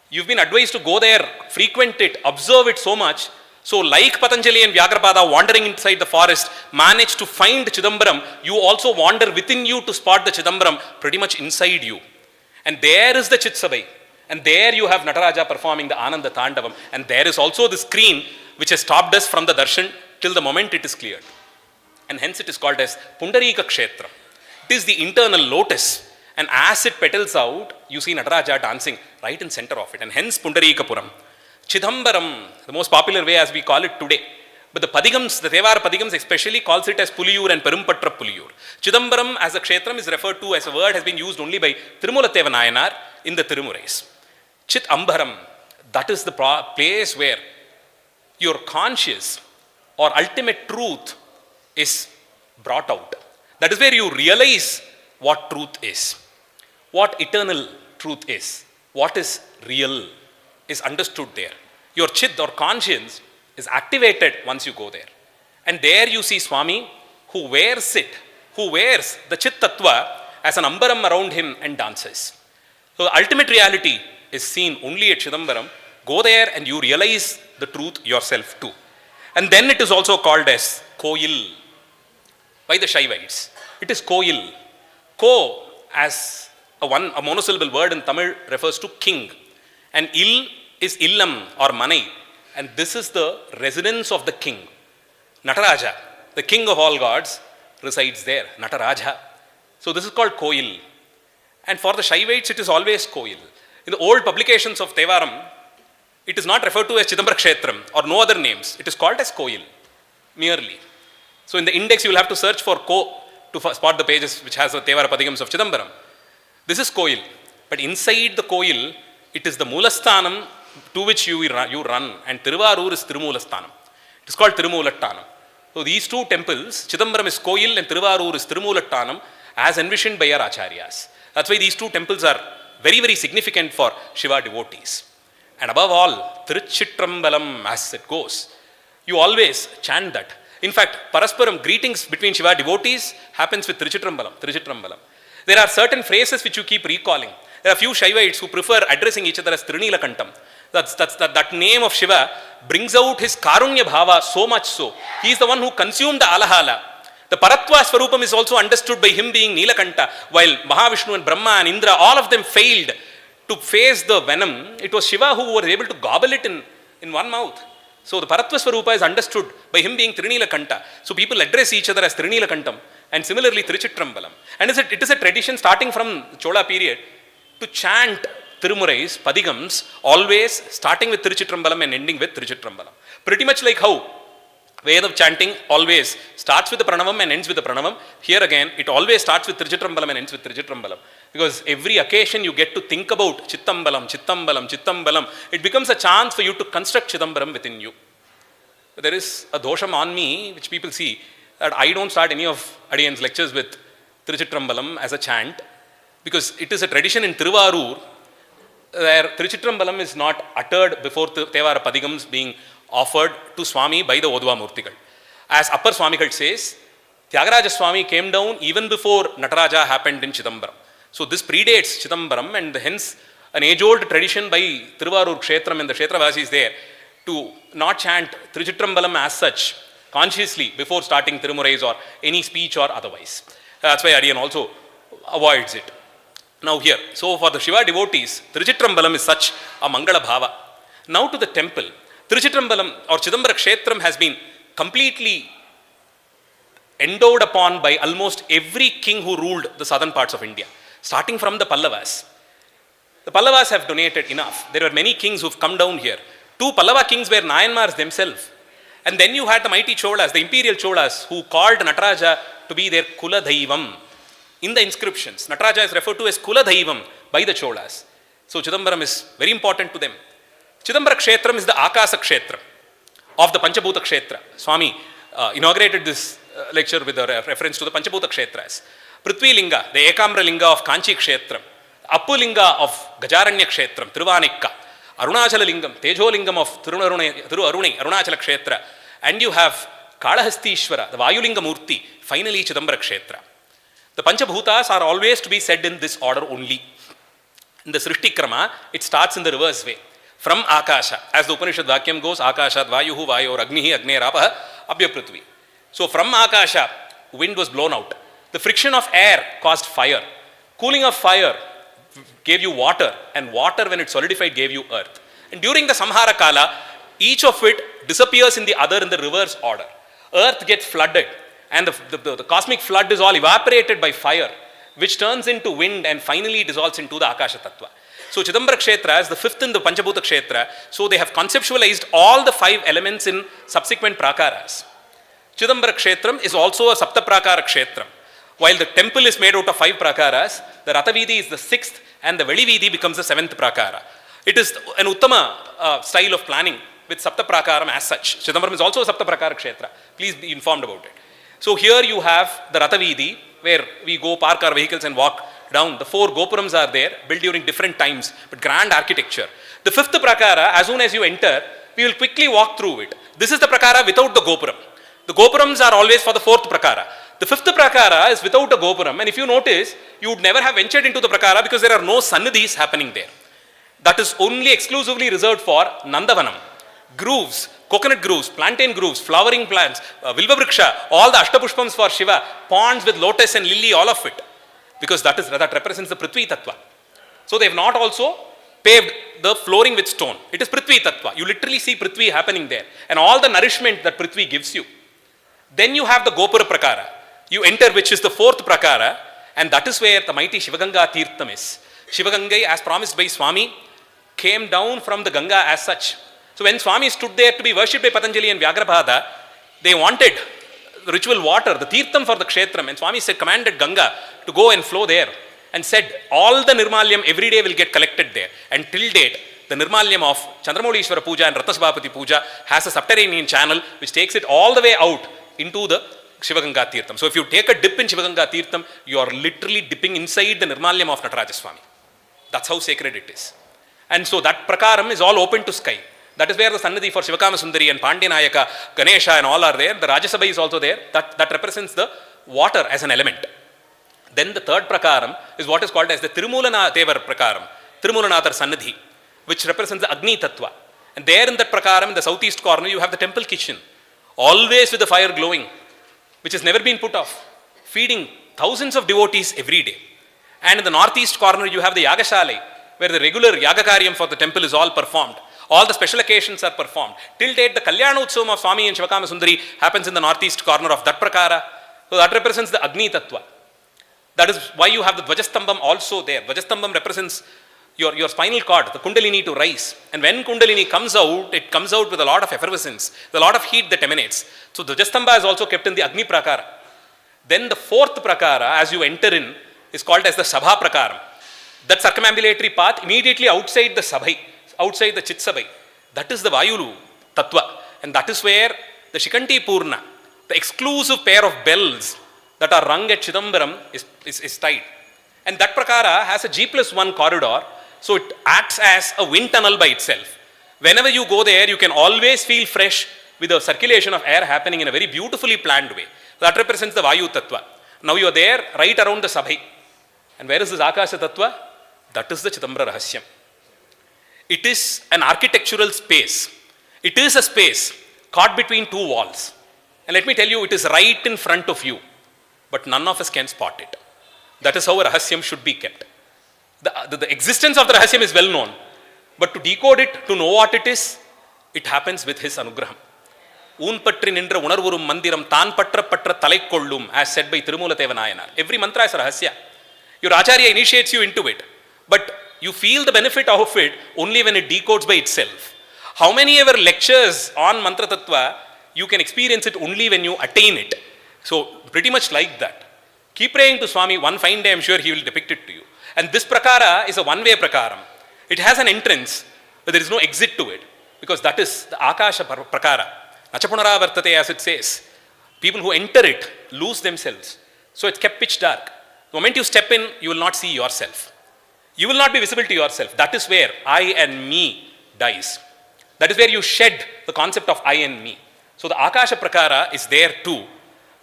You've been advised to go there, frequent it, observe it so much. So like Patanjali and Vyagrapada wandering inside the forest, manage to find Chidambaram, you also wander within you to spot the Chidambaram pretty much inside you. And there is the Chitsabai. And there you have Nataraja performing the Anandatandavam. And there is also the screen which has stopped us from the darshan till the moment it is cleared. And hence it is called as Pundarika Kshetra. It is the internal lotus. And as it petals out, you see Nataraja dancing right in center of it. And hence Pundarika Puram. Chidambaram, the most popular way as we call it today. But the Padigams, the Tevara Padigams especially calls it as Puliyur and Perumpatra Puliyur. Chidambaram as a Kshetram is referred to as a word has been used only by Tirumula Nayanar in the Tirumurais. Chit Ambaram, that is the place where your conscious or ultimate truth is brought out. That is where you realize what truth is, what eternal truth is, what is real is understood there. Your chit or conscience is activated once you go there. And there you see Swami who wears it, who wears the chit tattva as an ambaram around him and dances. So the ultimate reality is seen only at Chidambaram. Go there and you realize the truth yourself too. And then it is also called as Koyil by the Shaivites. It is Koyil. Ko as a monosyllable word in Tamil refers to king. And Il is Illam or Manai. And this is the residence of the king. Nataraja, the king of all gods, resides there. Nataraja. So this is called Koyil. And for the Shaivites, it is always Koyil. In the old publications of Tevaram, it is not referred to as Chidambara Kshetram or no other names. It is called as Koyil, merely. So in the index, you will have to search for Ko to spot the pages which has the Tevara Padigams of Chidambaram. This is Koyil. But inside the Koyil, it is the Mulasthanam to which you run. And Tiruvarur is Tirumulasthanam. It is called Tirumulattanam. So these two temples, Chidambaram is Koyil and Tiruvarur is Tirumulattanam, as envisioned by our Acharyas. That's why these two temples are very, very significant for Shiva devotees. And above all, Tiruchitrambalam as it goes. You always chant that. In fact, Parasparam greetings between Shiva devotees happens with Trichitrambalam. There are certain phrases which you keep recalling. There are few Shaivites who prefer addressing each other as Trinilakantam. That name of Shiva brings out his Karunya Bhava so much so. He is the one who consumed the Alahala. The Paratva Swarupam is also understood by him being Nilakanta. While Mahavishnu and Brahma and Indra, all of them failed to face the venom, it was Shiva who was able to gobble it in one mouth. So the Paratva Swarupa is understood by him being Trinilakanta. So people address each other as Trinilakantam. And similarly Trichitrambalam. And it is a tradition starting from Chola period to chant Tirumurais, Padigams, always starting with Trichitrambalam and ending with Trichitrambalam. Pretty much like how Veda chanting always starts with the Pranavam and ends with the Pranavam. Here again, it always starts with Trichitrambalam and ends with Trichitrambalam. Because every occasion you get to think about Chittambalam, it becomes a chance for you to construct Chidambaram within you. There is a dosham on me, which people see, that I don't start any of Adiyan's lectures with Trichitrambalam as a chant, because it is a tradition in Tiruvarur where Trichitrambalam is not uttered before Tevara Padigams being offered to Swami by the Odva Murtigal. As Appar Swamigal says, Tyagaraja Swami came down even before Nataraja happened in Chidambaram. So this predates Chidambaram, and hence an age-old tradition by Tiruvarur Kshetram and the Kshetravasis there to not chant Trichitrambalam as such consciously before starting Tirumurais or any speech or otherwise. That's why Adiyan also avoids it. Now here, so for the Shiva devotees, Trichitrambalam is such a Mangala Bhava. Now to the temple, Trichitrambalam or Chidambara Kshetram has been completely endowed upon by almost every king who ruled the southern parts of India, starting from the Pallavas. The Pallavas have donated enough. There were many kings who have come down here. 2 Pallava kings were Nayanmars themselves. And then you had the mighty Cholas, the imperial Cholas, who called Nataraja to be their Kula Daivam. In the inscriptions, Nataraja is referred to as Kula Daivam by the Cholas. So Chidambaram is very important to them. Chidambara Kshetram is the Akasa Kshetram of the Panchabhuta Kshetra. Swami inaugurated this lecture with a reference to the Panchabhuta Kshetras. Prithvi Linga, the Ekamra Linga of Kanchi Kshetram. Appu Linga of Gajaranya Kshetram, Thiruvanikka. Arunachala Lingam, Tejo Lingam of Thiru Arunai, Arunachala Kshetra. And you have Kalahastishwara, the Vayulinga Murti, finally Chidambara Kshetra. The Panchabhutas are always to be said in this order only. In the Srishti Krama, it starts in the reverse way. From Akasha, as the Upanishad Vakyam goes, Akashat Vayuhu Vayor Agnihi Agne Rapaha Abhya Prithvi. So from Akasha, wind was blown out. The friction of air caused fire. Cooling of fire gave you water, and water, when it solidified, gave you earth. And during the Samhara Kala, each of it disappears in the other in the reverse order. Earth gets flooded, and the cosmic flood is all evaporated by fire, which turns into wind and finally dissolves into the Akasha Tattva. So Chidambara Kshetra is the 5th in the Panchabhuta Kshetra. So they have conceptualized all the 5 elements in subsequent prakaras. Chidambara Kshetram is also a Sapta Prakara Kshetram. While the temple is made out of 5 prakaras, the Rathavidi is the 6th and the Velividi becomes the 7th prakara. It is an Uttama style of planning with Sapta Prakaram as such. Chidambaram is also a Sapta Prakara Kshetra. Please be informed about it. So here you have the Rathavidi, where we go park our vehicles and walk down. The 4 Gopurams are there, built during different times, but grand architecture. The 5th Prakara, as soon as you enter, we will quickly walk through it. This is the Prakara without the Gopuram. The Gopurams are always for the 4th Prakara. The 5th Prakara is without a Gopuram, and if you notice, you would never have ventured into the Prakara because there are no Sannidhis happening there. That is only exclusively reserved for Nandavanam. Grooves, coconut grooves, plantain grooves, flowering plants, Vilvavriksha, all the Ashtapushpams for Shiva, ponds with lotus and lily, all of it. Because that represents the Prithvi Tattva. So they have not also paved the flooring with stone. It is Prithvi Tattva. You literally see Prithvi happening there. And all the nourishment that Prithvi gives you. Then you have the Gopura Prakara. You enter, which is the 4th Prakara. And that is where the mighty Shivaganga Tirtham is. Shivagangai, as promised by Swami, came down from the Ganga as such. So when Swami stood there to be worshipped by Patanjali and Vyagrapada, they wanted the ritual water, the Tirtham for the Kshetram. And Swami said, commanded Ganga to go and flow there. And said, all the Nirmalyam every day will get collected there. And till date, the Nirmalyam of Chandramoulishwara Puja and Ratnasabhapati Puja has a subterranean channel which takes it all the way out into the Shivaganga Tirtham. So if you take a dip in Shivaganga Tirtham, you are literally dipping inside the Nirmalyam of Nataraja Swami. That's how sacred it is. And so that Prakaram is all open to sky. That is where the Sannidhi for Shivakama Sundari and Pandyanayaka, Ganesha and all are there. The Rajasabha is also there. That represents the water as an element. Then the third prakaram is what is called as the Tirumulana Devar prakaram, Tirumulanathar Sannidhi, which represents the Agni Tattva. And there in that prakaram, in the southeast corner, you have the temple kitchen, always with the fire glowing, which has never been put off, feeding thousands of devotees every day. And in the northeast corner, you have the Yagashalai, where the regular Yagakaryam for the temple is all performed. All the special occasions are performed. Till date, the Kalyana Utsavam of Swami and Shivakama Sundari happens in the northeast corner of that prakara. So that represents the Agni Tattva. That is why you have the Dvajastambam also there. Dvajastambam represents your spinal cord, the Kundalini to rise. And when Kundalini comes out, it comes out with a lot of effervescence, with a lot of heat that emanates. So Dvajastamba is also kept in the Agni Prakara. Then the fourth Prakara, as you enter in, is called as the Sabha Prakaram. That circumambulatory path immediately outside the Sabhai, outside the Chitsabai. That is the Vayulu Tattva. And that is where the Shikanti Purna, the exclusive pair of bells that are rung at Chidambaram is tied. And that Prakara has a G+1 corridor, so it acts as a wind tunnel by itself. Whenever you go there, you can always feel fresh with the circulation of air happening in a very beautifully planned way. That represents the Vayu Tattva. Now you are there right around the Sabhai. And where is this Akasha Tattva? That is the Chidambara Rahasyam. It is an architectural space. It is a space caught between two walls. And let me tell you, it is right in front of you. But none of us can spot it. That is how a Rahasyam should be kept. The existence of the Rahasyam is well known. But to decode it, to know what it is, it happens with his Anugraham. Unpatri nindra unarvurum Mandiram tan patra patra talaikkollum, as said by Tirumula Nayanar. Every mantra is a Rahasya. Your Acharya initiates you into it. But you feel the benefit of it only when it decodes by itself. How many ever lectures on Mantra Tattva, you can experience it only when you attain it. So, pretty much like that. Keep praying to Swami, one fine day I am sure he will depict it to you. And this prakara is a one-way prakaram. It has an entrance, but there is no exit to it. Because that is the Akasha prakara. Nachapunara vartate, as it says. People who enter it lose themselves. So it's kept pitch dark. The moment you step in, you will not see yourself. You will not be visible to yourself. That is where I and me dies. That is where you shed the concept of I and me. So the Akasha prakara is there too,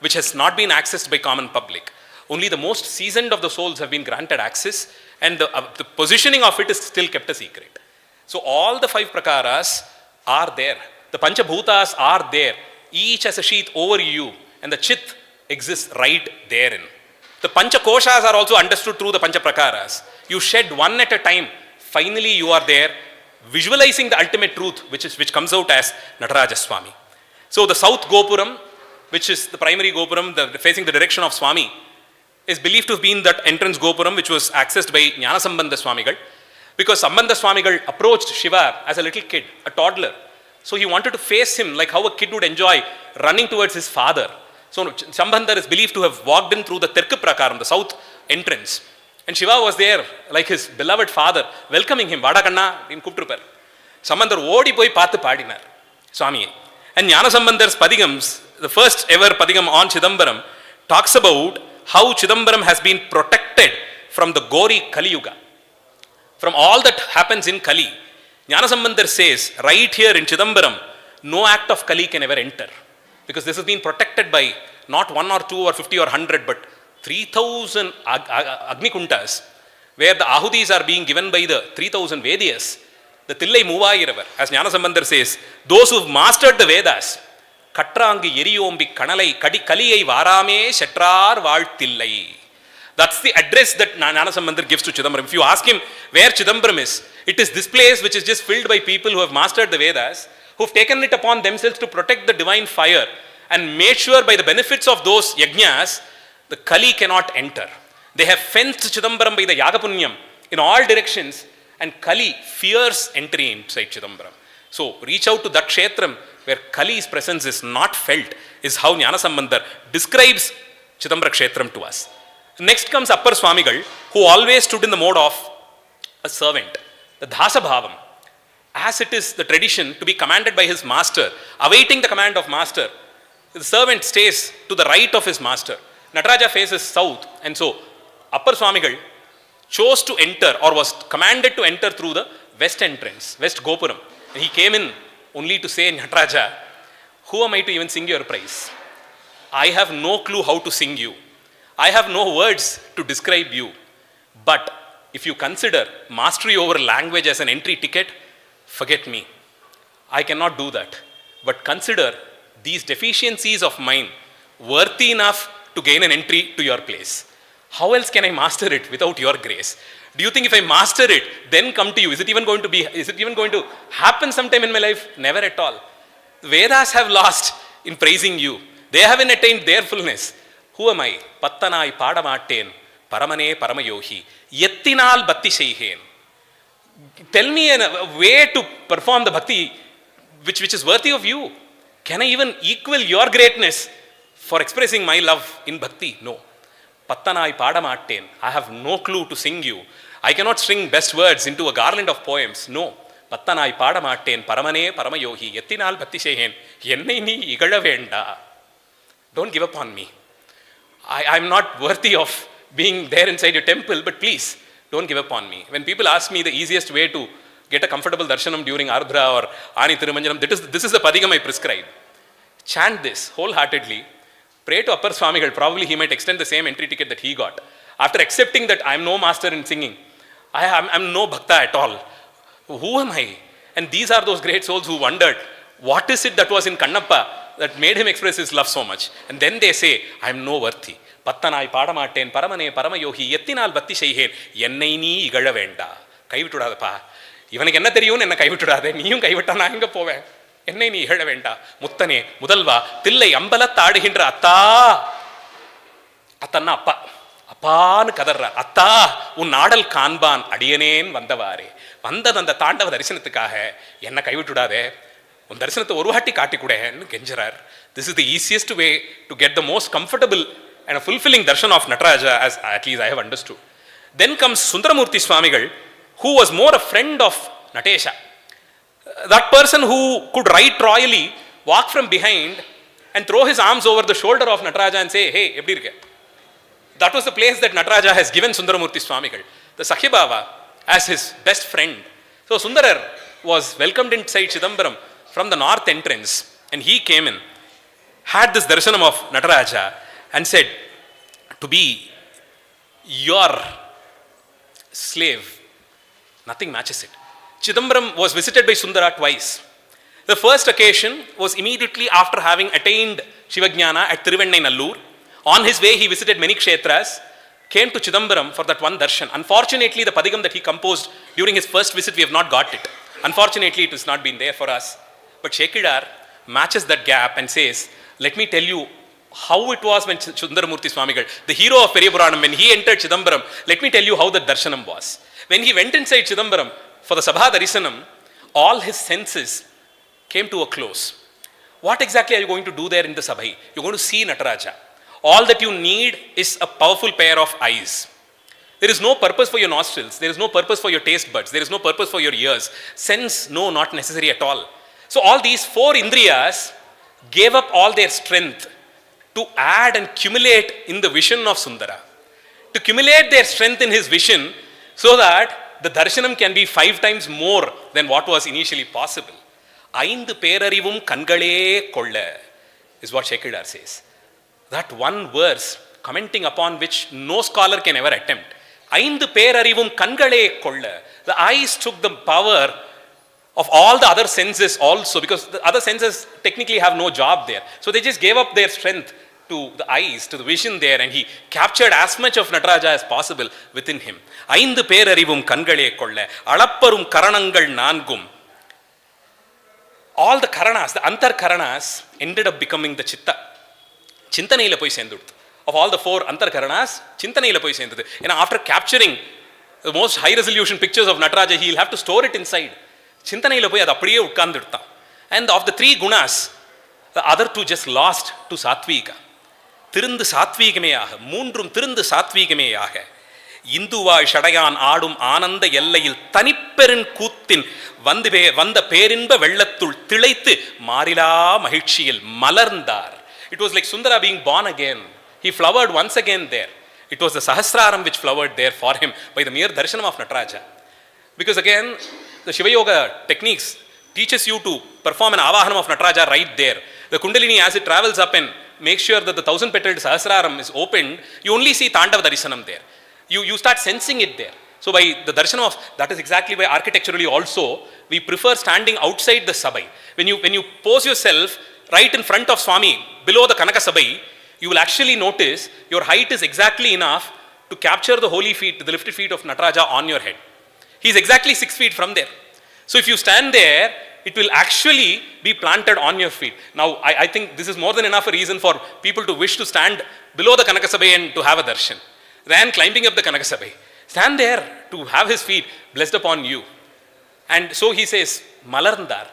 which has not been accessed by common public. Only the most seasoned of the souls have been granted access, and the positioning of it is still kept a secret. So all the five prakaras are there. The Panchabhutas are there. Each has a sheath over you, and the Chit exists right therein. The Panchakoshas are also understood through the Panchaprakaras. You shed one at a time. Finally, you are there, visualizing the ultimate truth, which comes out as Nataraja Swami. So the South Gopuram, which is the primary Gopuram facing the direction of Swami, is believed to have been that entrance Gopuram which was accessed by Jnanasambandha Swamigal, because Sambandha Swamigal approached Shiva as a little kid, a toddler. So he wanted to face him like how a kid would enjoy running towards his father. So Sambandha is believed to have walked in through the Terku Prakaram, the south entrance. And Shiva was there like his beloved father, welcoming him. Vadakanna in Kuptrupar. Sambandhar odi poi paathu paadinar Swami. And Jnanasambandhar's Padigams, the first ever Padigam on Chidambaram, talks about how Chidambaram has been protected from the gory Kali Yuga. From all that happens in Kali, Jnanasambandhar says, right here in Chidambaram, no act of Kali can ever enter. Because this has been protected by not 1 or 2 or 50 or 100, but 3,000 Agnikuntas, where the Ahudis are being given by the 3,000 Vedyas. The Tillai Muvayiravar, as Jnanasambandhar says, those who have mastered the Vedas, Katrangi Yeriyombi Kanalai Kaliyai Varame Shetrar Valtillai. That's the address that Jnanasambandhar gives to Chidambaram. If you ask him where Chidambaram is, it is this place which is just filled by people who have mastered the Vedas, who have taken it upon themselves to protect the divine fire and made sure by the benefits of those yajnas, the Kali cannot enter. They have fenced Chidambaram by the Yagapunyam in all directions, and Kali fears entry inside Chidambaram. So reach out to that kshetram where Kali's presence is not felt, is how Jnanasambandhar describes Chidambara kshetram to us. Next comes Appar Swamigal, who always stood in the mode of a servant, the Dhasa Bhavam. As it is the tradition to be commanded by his master, awaiting the command of master, the servant stays to the right of his master. Nataraja faces south, and so Appar Swamigal chose to enter or was commanded to enter through the west entrance, west Gopuram. And he came in only to say, Nataraja, who am I to even sing your praise? I have no clue how to sing you. I have no words to describe you. But if you consider mastery over language as an entry ticket, forget me. I cannot do that. But consider these deficiencies of mine worthy enough to gain an entry to your place. How else can I master it without your grace? Do you think if I master it, then come to you, is it even going to happen sometime in my life? Never at all. Vedas have lost in praising you. They haven't attained their fullness. Who am I? Pattanai padamatten, paramane paramayohi, yettinal bhakti sheihen. Tell me a way to perform the bhakti which is worthy of you. Can I even equal your greatness for expressing my love in bhakti? No. Pattanai padamatten. I have no clue to sing you. I cannot string best words into a garland of poems. No. Pattanai padamatten, paramane paramayohi, yettinal bhakti sheihen, yennai nee igala venda. Don't give up on me. I'm not worthy of being there inside your temple, but please, don't give up on me. When people ask me the easiest way to get a comfortable darshanam during Ardra or Ani Thirumanjalam, this is the padigam I prescribe. Chant this wholeheartedly. Pray to Appar Swamigal. Probably he might extend the same entry ticket that he got. After accepting that I'm no master in singing, I'm no bhakta at all. Who am I? And these are those great souls who wondered, what is it that was in Kannappa that made him express his love so much? And then they say, I'm no worthy. Pattanai padamatten, paramane paramayohi, yettinal bhakti sheihen, yennai nee igala venda. Kaivitudadappa. Ivanukku enna theriyum enna kaivitudade. Neeyum kaivittaa na enga poven. Ennai nee igala venda. Muttane, mudalva, thillai ambalath aaduginra atta. Attanna appa. Appaanu kadarra. Atta, un naadal kaanban adiyaneen vandavare. Vandad அந்த தாண்டவ தரிசனத்துக்காக என்ன கைவிட்டுடாதே, உன் தரிசனத்தை ஒரு வாட்டி காட்டி கூடன்னு கெஞ்சறார். This is the easiest way to get the most comfortable and a fulfilling darshan of Nataraja, as at least I have understood. Then comes Sundaramurti Swamigal, who was more a friend of Natesha. That person who could write royally, walk from behind and throw his arms over the shoulder of Nataraja and say, hey, eppadi irukku? That was the place that Nataraja has given Sundaramurti Swamigal, the Sakhibhava, as his best friend. So Sundarar was welcomed inside Chidambaram from the north entrance, and he came in, had this darshanam of Nataraja and said, to be your slave, nothing matches it. Chidambaram was visited by Sundara twice. The first occasion was immediately after having attained Shivajnana at Tiruvennai Nallur. On his way he visited many kshetras, came to Chidambaram for that one darshan. Unfortunately, the padigam that he composed during his first visit, we have not got it. Unfortunately, it has not been there for us. But Shekidar matches that gap and says, let me tell you how it was when Sundaramurti Swamigal, the hero of Periyapuranam, when he entered Chidambaram, let me tell you how the darshanam was. When he went inside Chidambaram for the Sabha Darisanam, all his senses came to a close. What exactly are you going to do there in the Sabhai? You're going to see Nataraja. All that you need is a powerful pair of eyes. There is no purpose for your nostrils. There is no purpose for your taste buds. There is no purpose for your ears. Sense, no, not necessary at all. So all these four indriyas gave up all their strength to add and accumulate in the vision of Sundara. To accumulate their strength in his vision so that the darshanam can be 5 times more than what was initially possible. Aindu perarivum kangale kolla is what Shekidar says. That one verse, commenting upon which no scholar can ever attempt. Aindu perarivum kangale kolla. The eyes took the power of all the other senses also, because the other senses technically have no job there. So they just gave up their strength to the eyes, to the vision there, and he captured as much of Nataraja as possible within him. Aindu perarivum kangale kolla. Alapparum karanangal nangum. All the karanas, the antar karanas, ended up becoming the chitta. Chintanayila poi sendudtu. Of all the 4 antar karanas, Chintanayila poi sendudtu. And after capturing the most high resolution pictures of Nataraja, he will have to store it inside. Chintanayila poi adu appadiye utkandurtha. And of the 3 gunas, the other 2 just lost to Satvika. Tirundu Satvikameyaga, moondrum tirundu Satvikameyaga. இந்துவாய் ஷடையான் ஆடும் ஆனந்த எல்லையில் தனிப்பெருன் கூத்தின் வந்த பேரின்ப வெள்ளத்துள் திளைத்து மாறிலா மகிழ்ச்சியில் மலர்ந்தார். It was like Sundara being born again. He flowered once again there. It was the Sahasraram which flowered there for him by the mere darshanam of Nataraja. Because again, the Shiva Yoga techniques teaches you to perform an avahanam of Nataraja right there. The Kundalini, as it travels up and makes sure that the 1000-petaled Sahasraram is opened, you only see Tandava Darshanam there. You start sensing it there. So by the darshanam of, that is exactly why architecturally also, we prefer standing outside the Sabai. When you pose yourself right in front of Swami, below the Kanaka Sabai, you will actually notice your height is exactly enough to capture the holy feet, the lifted feet of Nataraja on your head. He is exactly 6 feet from there. So if you stand there, it will actually be planted on your feet. Now, I think this is more than enough a reason for people to wish to stand below the Kanaka Sabai and to have a darshan, than climbing up the Kanaka Sabai. Stand there to have his feet blessed upon you. And so he says, Malarndar,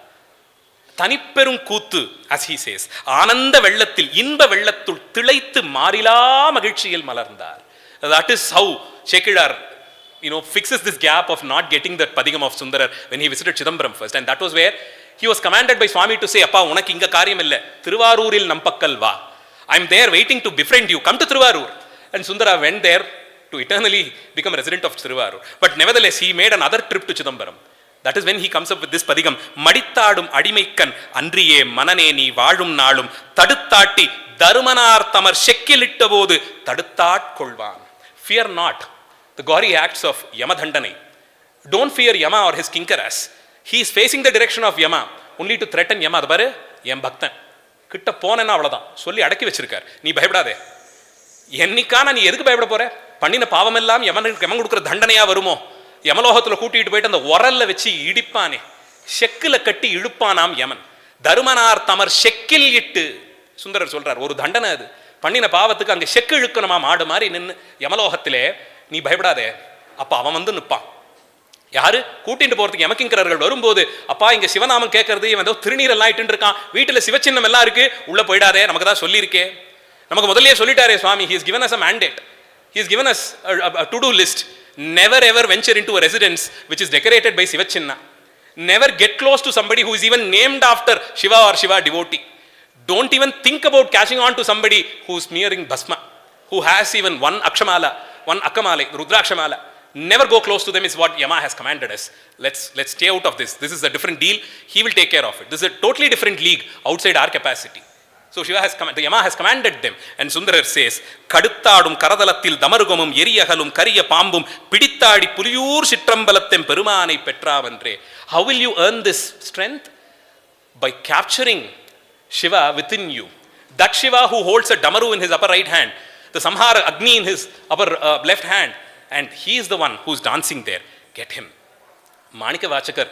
Taniperum Kutu, as he says, Ananda Vellatil, Inba Vellatul, Tilaitu Marila Magilchiyal Malarndar. That is how Shekidar, fixes this gap of not getting that Padigam of Sundarar when he visited Chidambaram first. And that was where he was commanded by Swami to say, Appa, unak inga karyam illa, Thiruvaruril nampakkal va. I'm there waiting to befriend you, come to Thiruvarur. And Sundara went there to eternally become a resident of Thiruvarur. But nevertheless, he made another trip to Chidambaram. That is when he comes up with this Padigam, Maditadum Adimaikkan, Andriye, Mananeni, Vajum Nalum, Taduttati, Darumanar Tamar Shekkilittabodu, Taduttat Kolvan. Fear not the gory acts of Yamadhandanai. Don't fear Yama or his kinkaras. He is facing the direction of Yama only to threaten Yama. Adabaru, Yam Bhaktan. Kitta ponena avladhan. Solli adakki vechirukar. Nee bayapidade. Ennikana nee edukku bayapida pore? Pannina paavamellam Yaman kudukra dhandanayaa varumo? Yamalohathula kootittu poyittu and oralla vechi idippane. Shekkila katti iluppanam Yaman. Darumanar tamar shekkil ittu. Sundarar solrar oru dandana adu. Pannina paavathukku ange shekku ilukkanuma maadu mari ninnu Yamalohathile நீ பயப்படாதே, அப்பா அவன் வந்து நிற்பான். யாரு கூட்டிட்டு போறதுக்கு எமக்கிங்கரர்கள் வரும்போது, அப்பா இங்க சிவநாமம் கேட்கறது, இவன் ஏதோ திருநீரெல்லாம் இட்டு இருக்கான், வீட்டுல சிவச்சின்னம் எல்லாம் இருக்கு, உள்ள போயிடாதே, நமக்கு தான் சொல்லியிருக்கே, நமக்கு முதல்லயே சொல்லிட்டாரே சுவாமி. He has given us a mandate. He has given us a to-do list. Never ever venture into a residence which is decorated by Sivachinna. Never get close to somebody who is even named after Shiva or Shiva devotee. Don't even think about catching on to somebody who is smearing bhasma, who has even one akshamala, one akamala, rudrakshamala. Never go close to them is what Yama has commanded us. Let's stay out of this. This is a different deal. He will take care of it. This is a totally different league outside our capacity. So Yama has commanded them. And Sundarar says, Kaduttadum Karadalatil Damarugumum Yeriyahalum Kariya Pambum Pidittadi Puliyur Chitrambalattem Perumanai Petravandre. How will you earn this strength? By capturing Shiva within you. That Shiva who holds a Damaru in his upper right hand, the Samhara Agni in his upper left hand, and he is the one who is dancing there. Get him. Manikavachakar,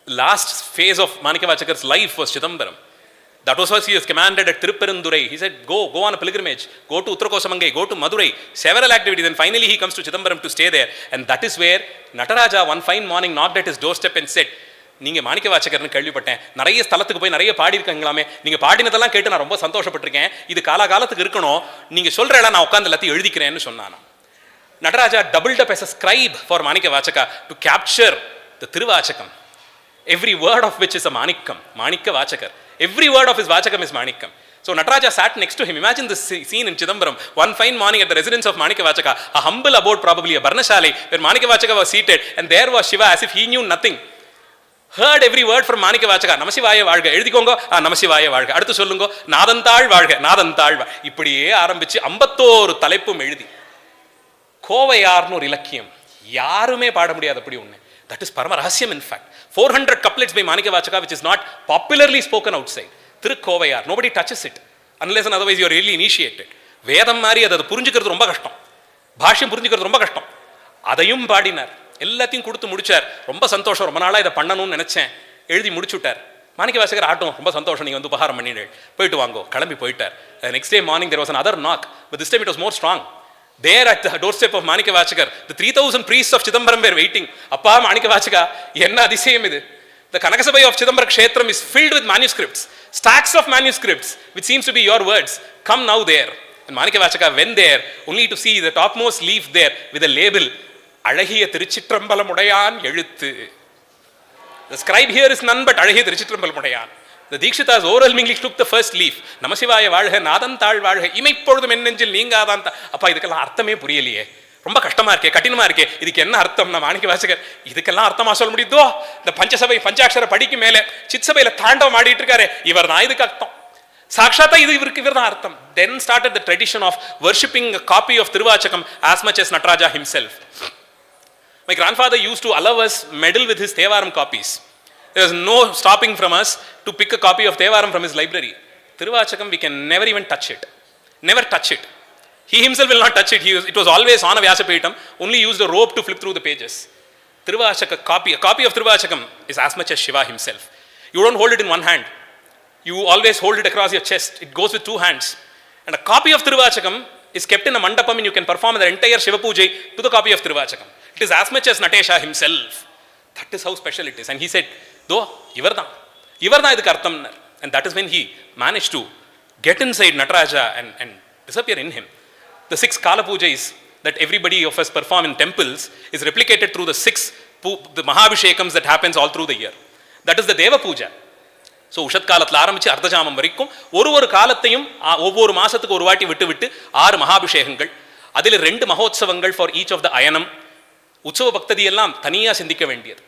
last phase of Manikavachakar's life was Chidambaram. That was what he was commanded at Tirupperandurai. He said, go on a pilgrimage, go to Uttarakosamangai, go to Madurai, several activities, and finally he comes to Chidambaram to stay there. And that is where Nataraja one fine morning knocked at his doorstep and said, நீங்கள் மாணிக்கவாச்சகர்னு கேள்விப்பட்டேன், நிறைய ஸ்தலத்துக்கு போய் நிறைய பாடியிருக்கீங்களாமே, நீங்கள் பாடினதெல்லாம் கேட்டு நான் ரொம்ப சந்தோஷப்பட்டிருக்கேன், இது காலகாலத்துக்கு இருக்கணும், நீங்கள் சொல்கிற இடம் நான் உட்காந்து எல்லாத்தையும் எழுதிக்கிறேன்னு சொன்னானா. Nataraja doubled up as a scribe for Manikavachaka to capture the Tiruvachakam, every word of which is a Manikam, Manikavachakar. Every word of his Vachakam is Manikam. So Nataraja sat next to him. Imagine this scene in Chidambaram. One fine morning at the residence of Manikavachaka, a humble abode, probably a Barnashale, where Manikavachaka was seated, and there was Shiva as if he knew nothing. Heard every word from Manikavachaka. Namasivaya Valga. Edhikongo, Namasivaya Valga. Aduthu sollungo, Nadanthal Valga, Nadanthal Valga. Ippadiye ஆரம்பிச்சு 51 தலைப்பும் எழுதி. கோவையார்னு ஒரு இலக்கியம். யாருமே பாட முடியாது அப்படி ஒண்ணு. That is Parama Rahasyam in fact. 400 couplets by Manikavachaka which is not popularly spoken outside. Thirukovayar. Nobody touches it unless and otherwise you are really initiated. வேதம் மாதிரி அதை புரிஞ்சுக்கிறது ரொம்ப கஷ்டம். பாஷ்யம் புரிஞ்சுக்கிறது ரொம்ப கஷ்டம். அதையும் பாடினார். எல்லாத்தையும் கொடுத்து முடிச்சார். ரொம்ப சந்தோஷம், ரொம்ப நாளாக இதை பண்ணணும்னு நினைச்சேன், எழுதி முடிச்சுட்டார். மாணிக்கவாசகர் ஆட்டும், ரொம்ப சந்தோஷம், நீங்கள் வந்து உபகாரம் பண்ணிடு, போயிட்டு வாங்கோ, கிளம்பி போயிட்டார். Next day morning there was another knock, but this time it was more strong. There at the doorstep of Manikavachakar, the 3000 priests of Chidambaram were waiting. Appa Manikavachaka, enna adisayam idu. The Kanakasabai of Chidambara Kshetram is filled with manuscripts, stacks of manuscripts, which seems to be your words. Come now there. And Manikavachaka went there only to see the topmost leaf there with a label, Alahiya Tiruchitrambalamudaiyan Eluthu. The scribe here is none but Alahiya Tiruchitrambalamudaiyan. The Dikshitas overwhelmingly took the first leaf. Namasivaya Valha, Nadanthal Valha, Imaipodum Ennenjil Ningadanta. Appa idukella arthame puriyaliye. ரொம்ப கஷ்டமா இருக்கே, கடினமா இருக்கே, இதுக்கு என்ன அர்த்தம்? நான் மாணிக்க வாசகர் இதுக்கெல்லாம் அர்த்தமா சொல்ல முடியுதோ? இந்த பஞ்சசபை பஞ்சாட்சர படிக்கு மேல சித்சபையில தாண்டவம் ஆடிட்டு இருக்காரு, இவர் தான் இதுக்கு அர்த்தம். சாட்சாத்தா இவருக்கு இவர் தான் அர்த்தம். Then started the tradition of worshipping a copy of Tiruvachakam as much as Nataraja himself. My grandfather used to allow us meddle with his Thevaram copies. There was no stopping from us to pick a copy of Thevaram from his library. Tiruvachakam, we can never even touch it. Never touch it. He himself will not touch it. It was always on a Vyasapeetham, only used a rope to flip through the pages. Tiruvachaka copy, a copy of Tiruvachakam is as much as Shiva himself. You don't hold it in one hand. You always hold it across your chest. It goes with two hands. And a copy of Tiruvachakam is kept in a mandapam, and you can perform the entire Shiva Pujai to the copy of Tiruvachakam. It is as much as Natesha himself. That is how special it is. And he said, though, Ivarda idhukku artham. And that is when he managed to get inside Nataraja and disappear in him. The 6 Kala Pujais that everybody of us perform in temples is replicated through the 6 the Mahabhishekams that happens all through the year. That is the Deva Puja. So உஷத் காலத்தில் ஆரம்பித்து அர்த்தஜாமம் வரைக்கும் ஒரு காலத்தையும் ஒவ்வொரு மாதத்துக்கு ஒரு வாட்டி விட்டு 6 மகாபிஷேகங்கள், அதில் 2 மகோத்சவங்கள் ஃபார் ஈச் ஆஃப் த அயனம். உற்சவ பக்ததியெல்லாம் தனியாக சிந்திக்க வேண்டியது.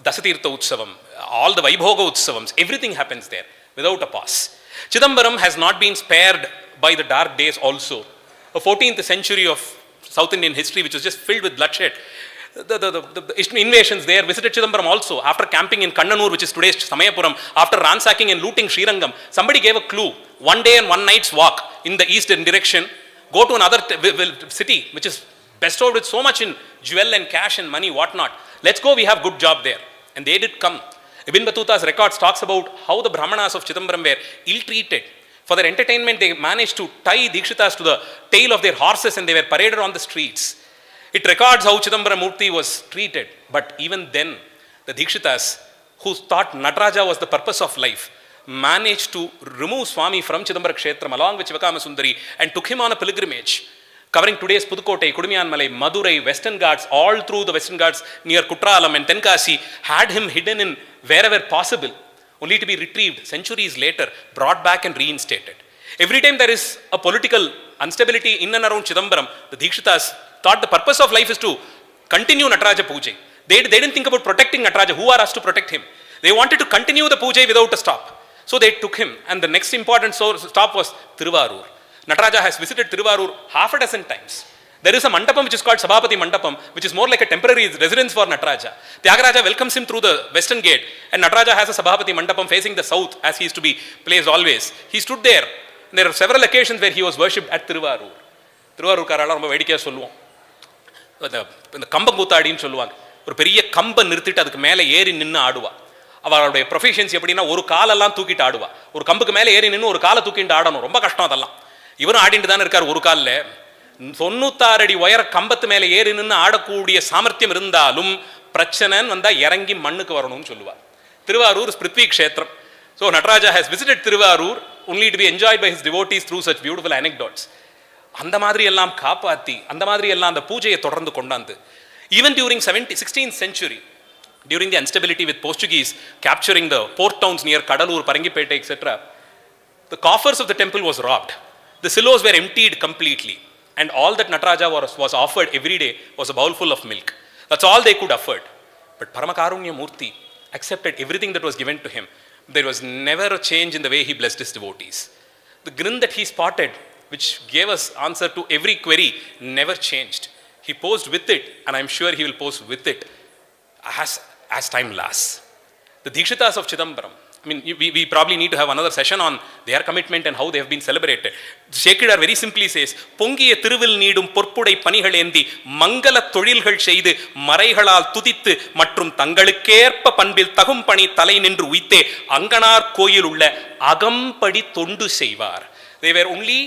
தசதீர்த்த உற்சவம், ஆல் த வைபோக உற்சவம்ஸ், everything happens there without a pause. Chidambaram has not been spared by the dark days also. A 14th century of South Indian history which was just filled with bloodshed. The invasions there visited Chidambaram also. After camping in Kannanur, which is today's Samayapuram, after ransacking and looting Srirangam, somebody gave a clue. One day and one night's walk in the eastern direction, go to another city which is bestowed with so much in jewel and cash and money, whatnot. Let's go, we have good job there. And they did come. Ibn Battuta's records talks about how the Brahmanas of Chidambaram were ill-treated. For their entertainment, they managed to tie Dikshitas to the tail of their horses and they were paraded on the streets. It records how Chidambara Murti was treated. But even then, the Dikshitas, who thought Nataraja was the purpose of life, managed to remove Swami from Chidambara Kshetram along with Shivakama Sundari and took him on a pilgrimage, covering today's Pudukkottai, Kudumiyanmalai, Madurai, Western Ghats, all through the Western Ghats near Kutralam and Tenkasi, had him hidden in wherever possible, only to be retrieved centuries later, brought back and reinstated. Every time there is a political instability in and around Chidambaram, the Dikshitas thought the purpose of life is to continue Nataraja Pujai. They didn't think about protecting Nataraja. Who are us to protect him? They wanted to continue the Pujai without a stop. So they took him. And the next important stop was Tiruvarur. Nataraja has visited Tiruvarur half a dozen times. There is a mandapam which is called Sabhapati Mandapam, which is more like a temporary residence for Nataraja. Tyagaraja welcomes him through the western gate, and Nataraja has a Sabhapati Mandapam facing the south, as he is to be placed always. He stood there. There are several occasions where he was worshipped at Tiruvarur. Tiruvarur Karala ரொம்ப வேடிக்கையா சொல்லுவோம். இந்த கம்பங்கூத்தாடின்னு சொல்லுவாங்க. ஒரு பெரிய கம்பை நிறுத்திட்டு அதுக்கு மேலே ஏறி நின்று ஆடுவா. அவளுடைய ப்ரொஃபிஷியன்சி எப்படின்னா ஒரு காலெல்லாம் தூக்கிட்டு ஆடுவா. ஒரு கம்புக்கு மேலே ஏறி நின்று ஒரு காலை தூக்கிட்டு ஆடணும். ரொம்ப கஷ்டம் அதெல்லாம். இவரும் ஆடிட்டு தானே இருக்கார். ஒரு காலில் 96 அடி உயர கம்பத்து மேலே ஏறி நின்று ஆடக்கூடிய சாமர்த்தியம் இருந்தாலும் பிரச்சனைன்னு வந்தால் இறங்கி மண்ணுக்கு வரணும்னு சொல்லுவார். திருவாரூர் பிருத்வி க்ஷேத்திரம். So Nataraja has visited Tiruvarur only to be enjoyed by his devotees through such beautiful anecdotes. அந்த மாதிரி எல்லாம் காப்பாற்றி அந்த மாதிரி எல்லாம் அந்த பூஜையை தொடர்ந்து கொண்டாந்து even during 16th century, during the instability with Portuguese capturing the port towns near Kadalur, Parangipete, etc., the coffers of the temple was robbed. The silos were emptied completely, and all that Nataraja was offered every day was a bowl full of milk. That's all they could afford. But Paramakarunya Murti accepted everything that was given to him. There was never a change in the way he blessed his devotees. The grin that he spotted, which gave us answer to every query, never changed. He posed with it, and I'm sure he will pose with it as time lasts. The Dikshitas of Chidambaram, I mean, we probably need to have another session on their commitment and how they have been celebrated. Shekidar very simply says, பொங்கிய திருவில் நீடும் பொற்புடை பணிகள் ஏந்தி மங்கள தொழில்கள் செய்து மறைகளால் துதித்து மற்றும் தங்களுக்கேற்ப பண்பில் தகும் பணி தலை நின்று உய்த்தே அங்கனார் கோயில் உள்ள அகம்படி தொண்டு செய்வார். They were only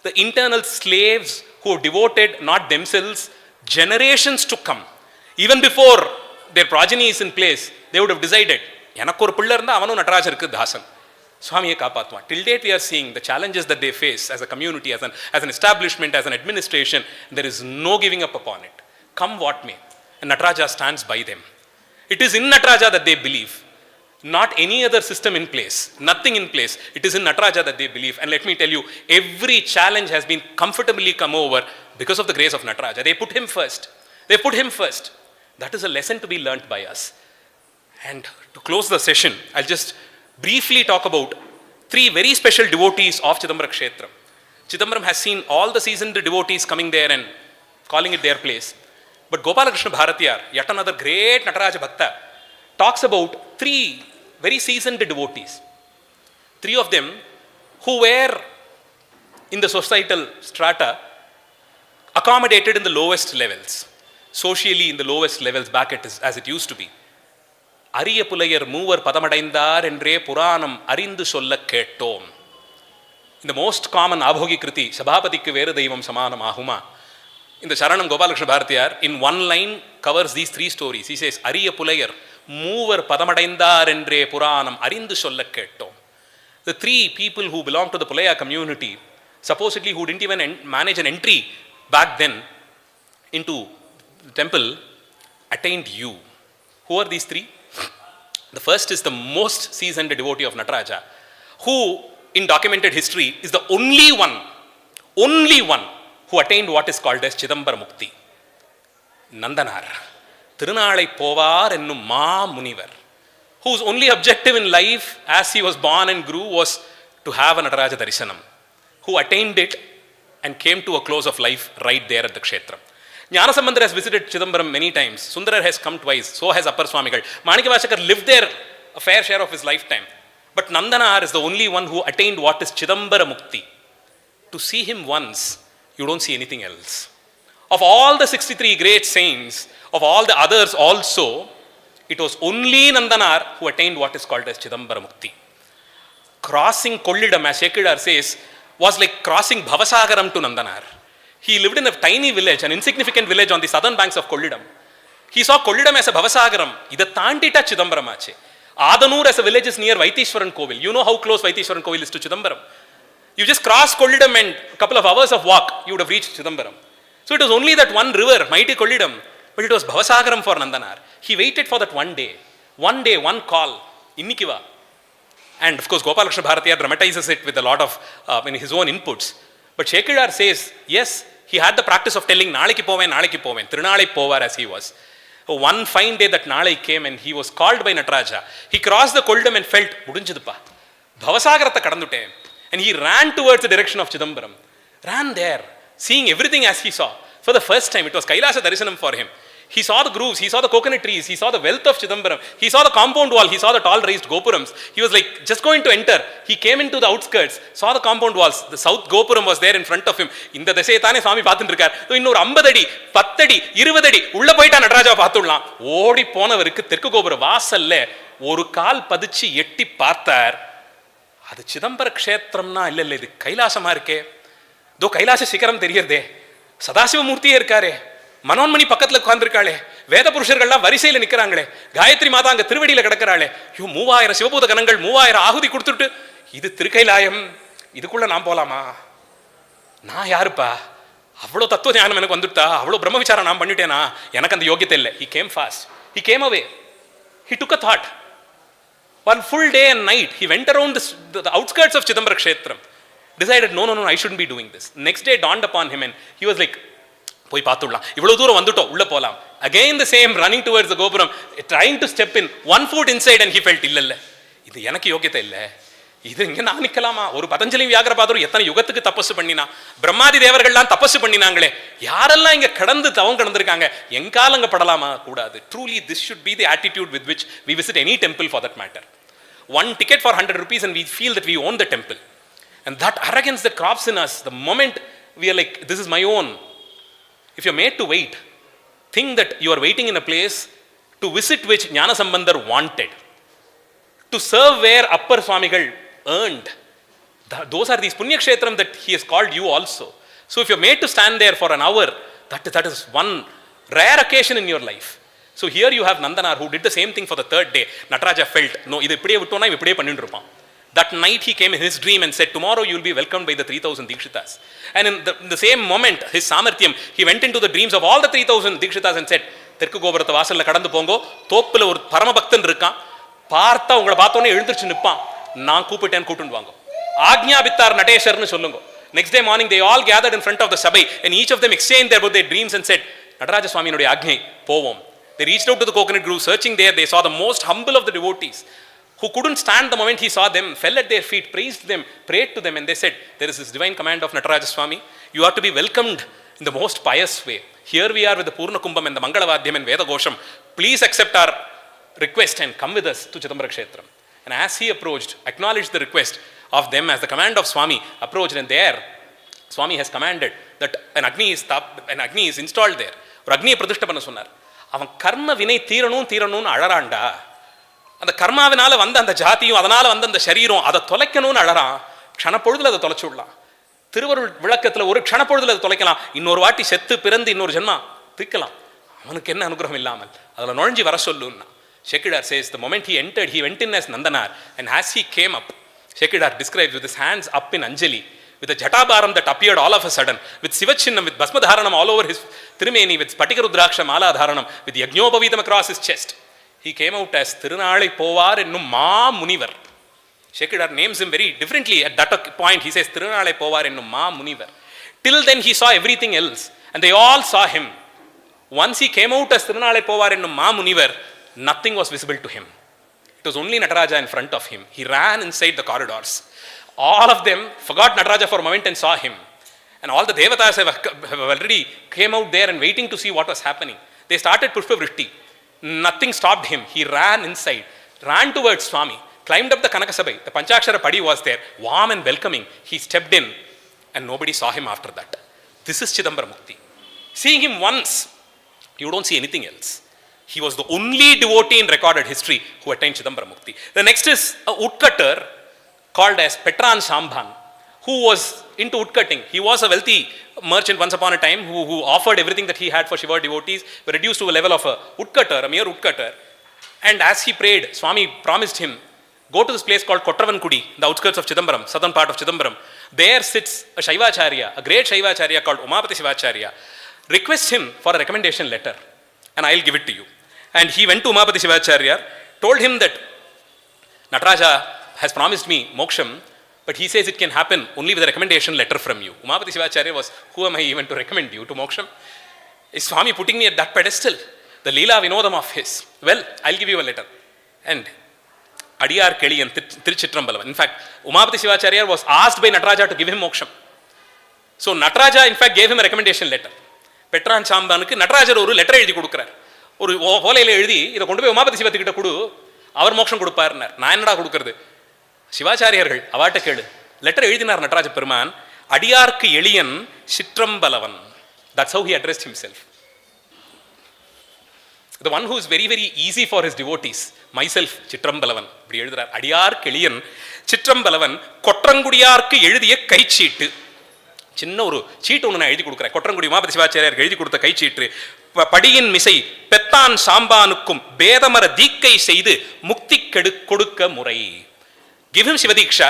the internal slaves who devoted not themselves, generations to come. Even before their progeny is in place, they would have decided, எனக்கு ஒரு பிள்ளை இருந்தால் அவனும் நடராஜருக்கு தாசன், சுவாமியை காப்பாற்றுவான். Till date we are seeing the challenges that they face as a community, as an establishment, as an administration. There is no giving up upon it. Come what may. And Nataraja stands by them. It is in Nataraja that they believe. Not any other system in place, nothing in place. It is in Nataraja that they believe. And let me tell you, every challenge has been comfortably come over because of the grace of Nataraja. They put him first. They put him first. That is a lesson to be learnt by us. And to close the session, I'll just briefly talk about 3 very special devotees of Chidambara Kshetram. Chidambaram has seen all the seasoned devotees coming there and calling it their place. But Gopalakrishna Bharatiyar, yet another great Nataraja Bhakta, talks about 3 very seasoned devotees. 3 of them who were in the societal strata accommodated in the lowest levels, socially in the lowest levels back as it used to be. Ariya Pulayar Moovar Padamadaindar endre Puranam Arindu Solla Kettom. In the most common Abhogi Kriti, Sabhapatikku Vera Deivam Samanam Ahuma. In the Charanam Gopalakrishna Bharatiyar, in one line covers these 3 stories. He says, Ariya Pulayar Moovar Padamadaindar endre Puranam Arindu Solla Kettom. The 3 people who belong to the Pulaya community, supposedly who didn't even manage an entry back then into the temple, attained you. Who are these 3? The first is the most seasoned devotee of Nataraja, who in documented history is the only one who attained what is called as Chidambara Mukti. Nandanar, Tirunalai Povar ennum Ma Munivar, whose only objective in life as he was born and grew was to have a Nataraja Darishanam, who attained it and came to a close of life right there at the Kshetram. Jnanasambandar has visited Chidambaram many times. Sundarar has come twice. So has Appar Swamigal. Manikavashakar lived there a fair share of his lifetime. But Nandanar is the only one who attained what is Chidambara Mukti. To see him once, you don't see anything else. Of all the 63 great saints, of all the others also, it was only Nandanar who attained what is called as Chidambara Mukti. Crossing Kollidam, as Shekidar says, was like crossing Bhavasagaram to Nandanar. He lived in a tiny village, an insignificant village on the southern banks of Kollidam. He saw Kollidam as a Bhavasagaram. Ida Tandita Chidambaram ache. Adanur as a village is near Vaitishwaran Kovil. You know how close Vaitishwaran Kovil is to Chidambaram. You just cross Kollidam and a couple of hours of walk, you would have reached Chidambaram. So it was only that one river, mighty Kollidam, but it was Bhavasagaram for Nandanar. He waited for that one day, one call, Innikiva. And of course, Gopalakrishna Bharatiyar dramatizes it with a lot of his own inputs. But Shekidar says, yes, he had the practice of telling, Naliki Poven, Tirunalai Povar as he was. One fine day that Nalai came and he was called by Nataraja. He crossed the Kollidam and felt, Mudinchiduppa, Bhavasagaratha Kadandute. And he ran towards the direction of Chidambaram. Ran there, seeing everything as he saw. For the first time, it was Kailasa Darishanam for him. He saw the grooves, he saw the coconut trees, he saw the wealth of Chidambaram, he saw the compound wall, he saw the tall raised gopurams. He was like just going to enter. He came into the outskirts, saw the compound walls. The south gopuram was there in front of him. இந்த திசையத்தானே சுவாமி பார்த்துட்டு இருக்கார். இன்னொரு 50 அடி 10 அடி 20 அடி உள்ள போயிட்டா நடராஜாவை பார்த்துடலாம். ஓடி போனவருக்கு தெற்கு கோபுர வாசல்ல ஒரு கால் பதிச்சு எட்டி பார்த்தார். அது சிதம்பர க்ஷேத்திரம்னா இல்ல இது கைலாசமா இருக்கே. தோ கைலாச சிகரம் தெரியறதே. சதாசிவ மூர்த்தியே இருக்காரே. மனோன்மணி பக்கத்துல உட்கார்ந்துருக்காளே, வேத புருஷர்கள்லாம் வரிசையில் நிற்கிறாங்களே, காயத்ரி மாதா அங்க திருவடியில கிடக்கிறாளே, 3000 சிவபூத கணங்கள் 3000 ஆகுதி கொடுத்துட்டு இது திருக்கைலாயம், இதுக்குள்ள நான் போலாமா? நான் யாருப்பா? அவ்வளோ தத்துவ ஞானம் எனக்கு வந்துட்டா, அவ்வளோ பிரம்ம விசாரம் நான் பண்ணிட்டேனா? எனக்கு அந்த யோகியத்தை இல்லை. He came fast. He came away. He took a thought. One full day and night, he went around the outskirts of Chidambara Kshetram. Decided, no, I shouldn't be doing this. Next day dawned upon him and he was like, போய் பார்த்துடலாம், இவ்வளோ தூரம் வந்துட்டோம், உள்ள போகலாம். Again the same running towards the gopuram, trying to step in, one foot inside and he felt, இல்ல இது எனக்கு யோகியத்தை இல்லை, இது இங்கே நான் நிற்கலாமா? ஒரு பதஞ்சலி வியாகரபாதரும் எத்தனை யுகத்துக்கு தபசு பண்ணினா, பிரம்மாதி தேவர்கள்லாம் தபசு பண்ணினாங்களே, யாரெல்லாம் இங்கே கடந்து தவம் கடந்திருக்காங்க, எங்கால அங்கே படலாமா? கூடாது. Truly this should be the attitude with which we visit any temple for that matter. One ticket for 100 rupees and we feel that we own the temple. And that arrogance that crops in us, the moment we are like, this is my own. If you're made to wait, think that you are waiting in a place to visit which Jnanasambandar wanted, to serve where Appar Swamigal earned. Those are these Punya Kshetram that he has called you also. So if you're made to stand there for an hour, that is one rare occasion in your life. So here you have Nandanar who did the same thing for the third day. Nataraja felt, no, idu ipdiye vittona ipdiye panninu irupan. That night he came in his dream and said, tomorrow you will be welcomed by the 3000 Dikshitas. And in the same moment, his Samarthyam, he went into the dreams of all the 3000 Dikshitas and said, தெற்கு கோபுரத்தை வாசல்ல கடந்து போங்கோ, தோப்புல ஒரு பரமபக்தன் இருக்கான், பார்த்தா உங்களை பார்த்தோன்னே எழுந்திருச்சு நிற்பான். நான் கூப்பிட்டேன்னு கூப்பிட்டு வாங்க. ஆக்ஞாபித்தார் நடேஷர்னு சொல்லுங்க. Next day morning they all gathered in front of the Sabai and each of them exchanged about their dreams and said, Nataraja Swamiinuடைய ஆக்ஞை போவோம். They reached out to the coconut grove, searching there they saw the most humble of the devotees who couldn't stand the moment he saw them, fell at their feet, praised them, prayed to them, and they said, there is this divine command of Nataraja Swami, you are to be welcomed in the most pious way. Here we are with the Purna Kumbham and the Mangalavadhyam and Veda Gosham. Please accept our request and come with us to Chidambara Kshetram. And as he approached, acknowledged the request of them as the command of Swami, approached, and there Swami has commanded that an Agni is installed there. ஒரு அக்னியை பிரதிஷ்டை பண்ண சொன்னார். அவன் கர்ம வினை தீரணும்னு அழறான்டா. அந்த கர்மாவினால வந்த அந்த ஜாதியும் அதனால வந்த அந்த சரீரம் அதை தொலைக்கணும்னு அழறான். க்ஷணப்பொழுதுல அதை தொலைச்சு விடலாம். திருவருள் விளக்கத்துல ஒரு க்ஷணப்பொழுதுல அதை தொலைக்கலாம். இன்னொரு வாட்டி செத்து பிறந்து இன்னொரு ஜென்மா தீர்க்கலாம். அவனுக்கு என்ன அனுகிரகம் இல்லாமல் அதுல நுழைஞ்சி வர சொல்லுன்னா. Shekidar says the moment he entered, he went in as Nandanar, and as he came up, Shekidar describes with his hands up in Anjali, with a jatabaram that appeared all of a sudden, with Sivachinnam, with Bhasmadharanam all over his Tirumeni, with Spatikrudraksha Mala Dharanam, with Yajnopavitam across his chest. He came out as Tirunalai Povar ennum Ma Munivar. Shekidar names him very differently at that point. He says Tirunalai Povar ennum Ma Munivar. Till then he saw everything else, and they all saw him. Once he came out as Tirunalai Povar ennum Ma Munivar, nothing was visible to him. It was only Nataraja in front of him. He ran inside the corridors. All of them forgot Nataraja for a moment and saw him. And all the Devatas have already came out there and waiting to see what was happening. They started Pushpa Vrishti. Nothing stopped him. He ran inside, ran towards Swami, climbed up the Kanakasabai. The Panchakshara Padi was there, warm and welcoming. He stepped in and nobody saw him after that. This is Chidambara Mukti. Seeing him once, you don't see anything else. He was the only devotee in recorded history who attained Chidambara Mukti. The next is a woodcutter called as Petran Shambhan, who was into woodcutting. He was a wealthy merchant once upon a time who offered everything that he had for Shiva devotees, reduced to a level of a woodcutter, a mere woodcutter. And as he prayed, Swami promised him, go to this place called Kotravankudi, the outskirts of Chidambaram, southern part of Chidambaram. There sits a Shaivacharya, a great Shaivacharya called Umapati Shivacharya. Request him for a recommendation letter and I'll give it to you. And he went to Umapati Shivacharya, told him that Nataraja has promised me moksham, but he says it can happen only with a recommendation letter from you. Umapati Shivacharya was, who am I even to recommend you to moksham? Is Swami putting me at that pedestal? The leela vinodam of his. Well, I'll give you a letter. And Adiyar Keliyan Tiruchitrambalam. In fact, Umapati Shivacharya was asked by Nataraja to give him moksham. So Nataraja in fact gave him a recommendation letter. Petran Shambanuக்கு Natarajar ஒரு letter எழுதி கொடுக்குறார். ஒரு ஓலையில் எழுதி இதை கொண்டு போய் உமாபதி சிவத்துக்கிட்ட கொடு, அவர் மோட்சம் கொடுப்பாருன்னார். நான் என்னடா கொடுக்கறது? சிவாச்சாரியர்கள் அவாட்ட கேளு. லெட்டர் எழுதினார் நடராஜ பெருமான். அடியார்க்கு எளியன் சிற்றம்பலவன். That's how he addressed himself. The one who is very very easy for his devotees, myself சிற்றம்பலவன். இப்படி எழுதுறார். அடியார்க்கு எளியன் சிற்றம்பலவன் கொற்றங்குடியார்க்கு எழுதிய கைச்சீட்டு. சின்ன ஒரு சீட்டு ஒன்று நான் எழுதி கொடுக்குறேன். கொற்றங்குடி உமாபதி சிவாச்சாரியார் எழுதி கொடுத்த கைச்சீட்டு. படியின் மிசை பெத்தான் சாம்பானுக்கும் பேதமர தீக்கை செய்து முக்தி கொடுக்க முறை. Give him Shivadiksha.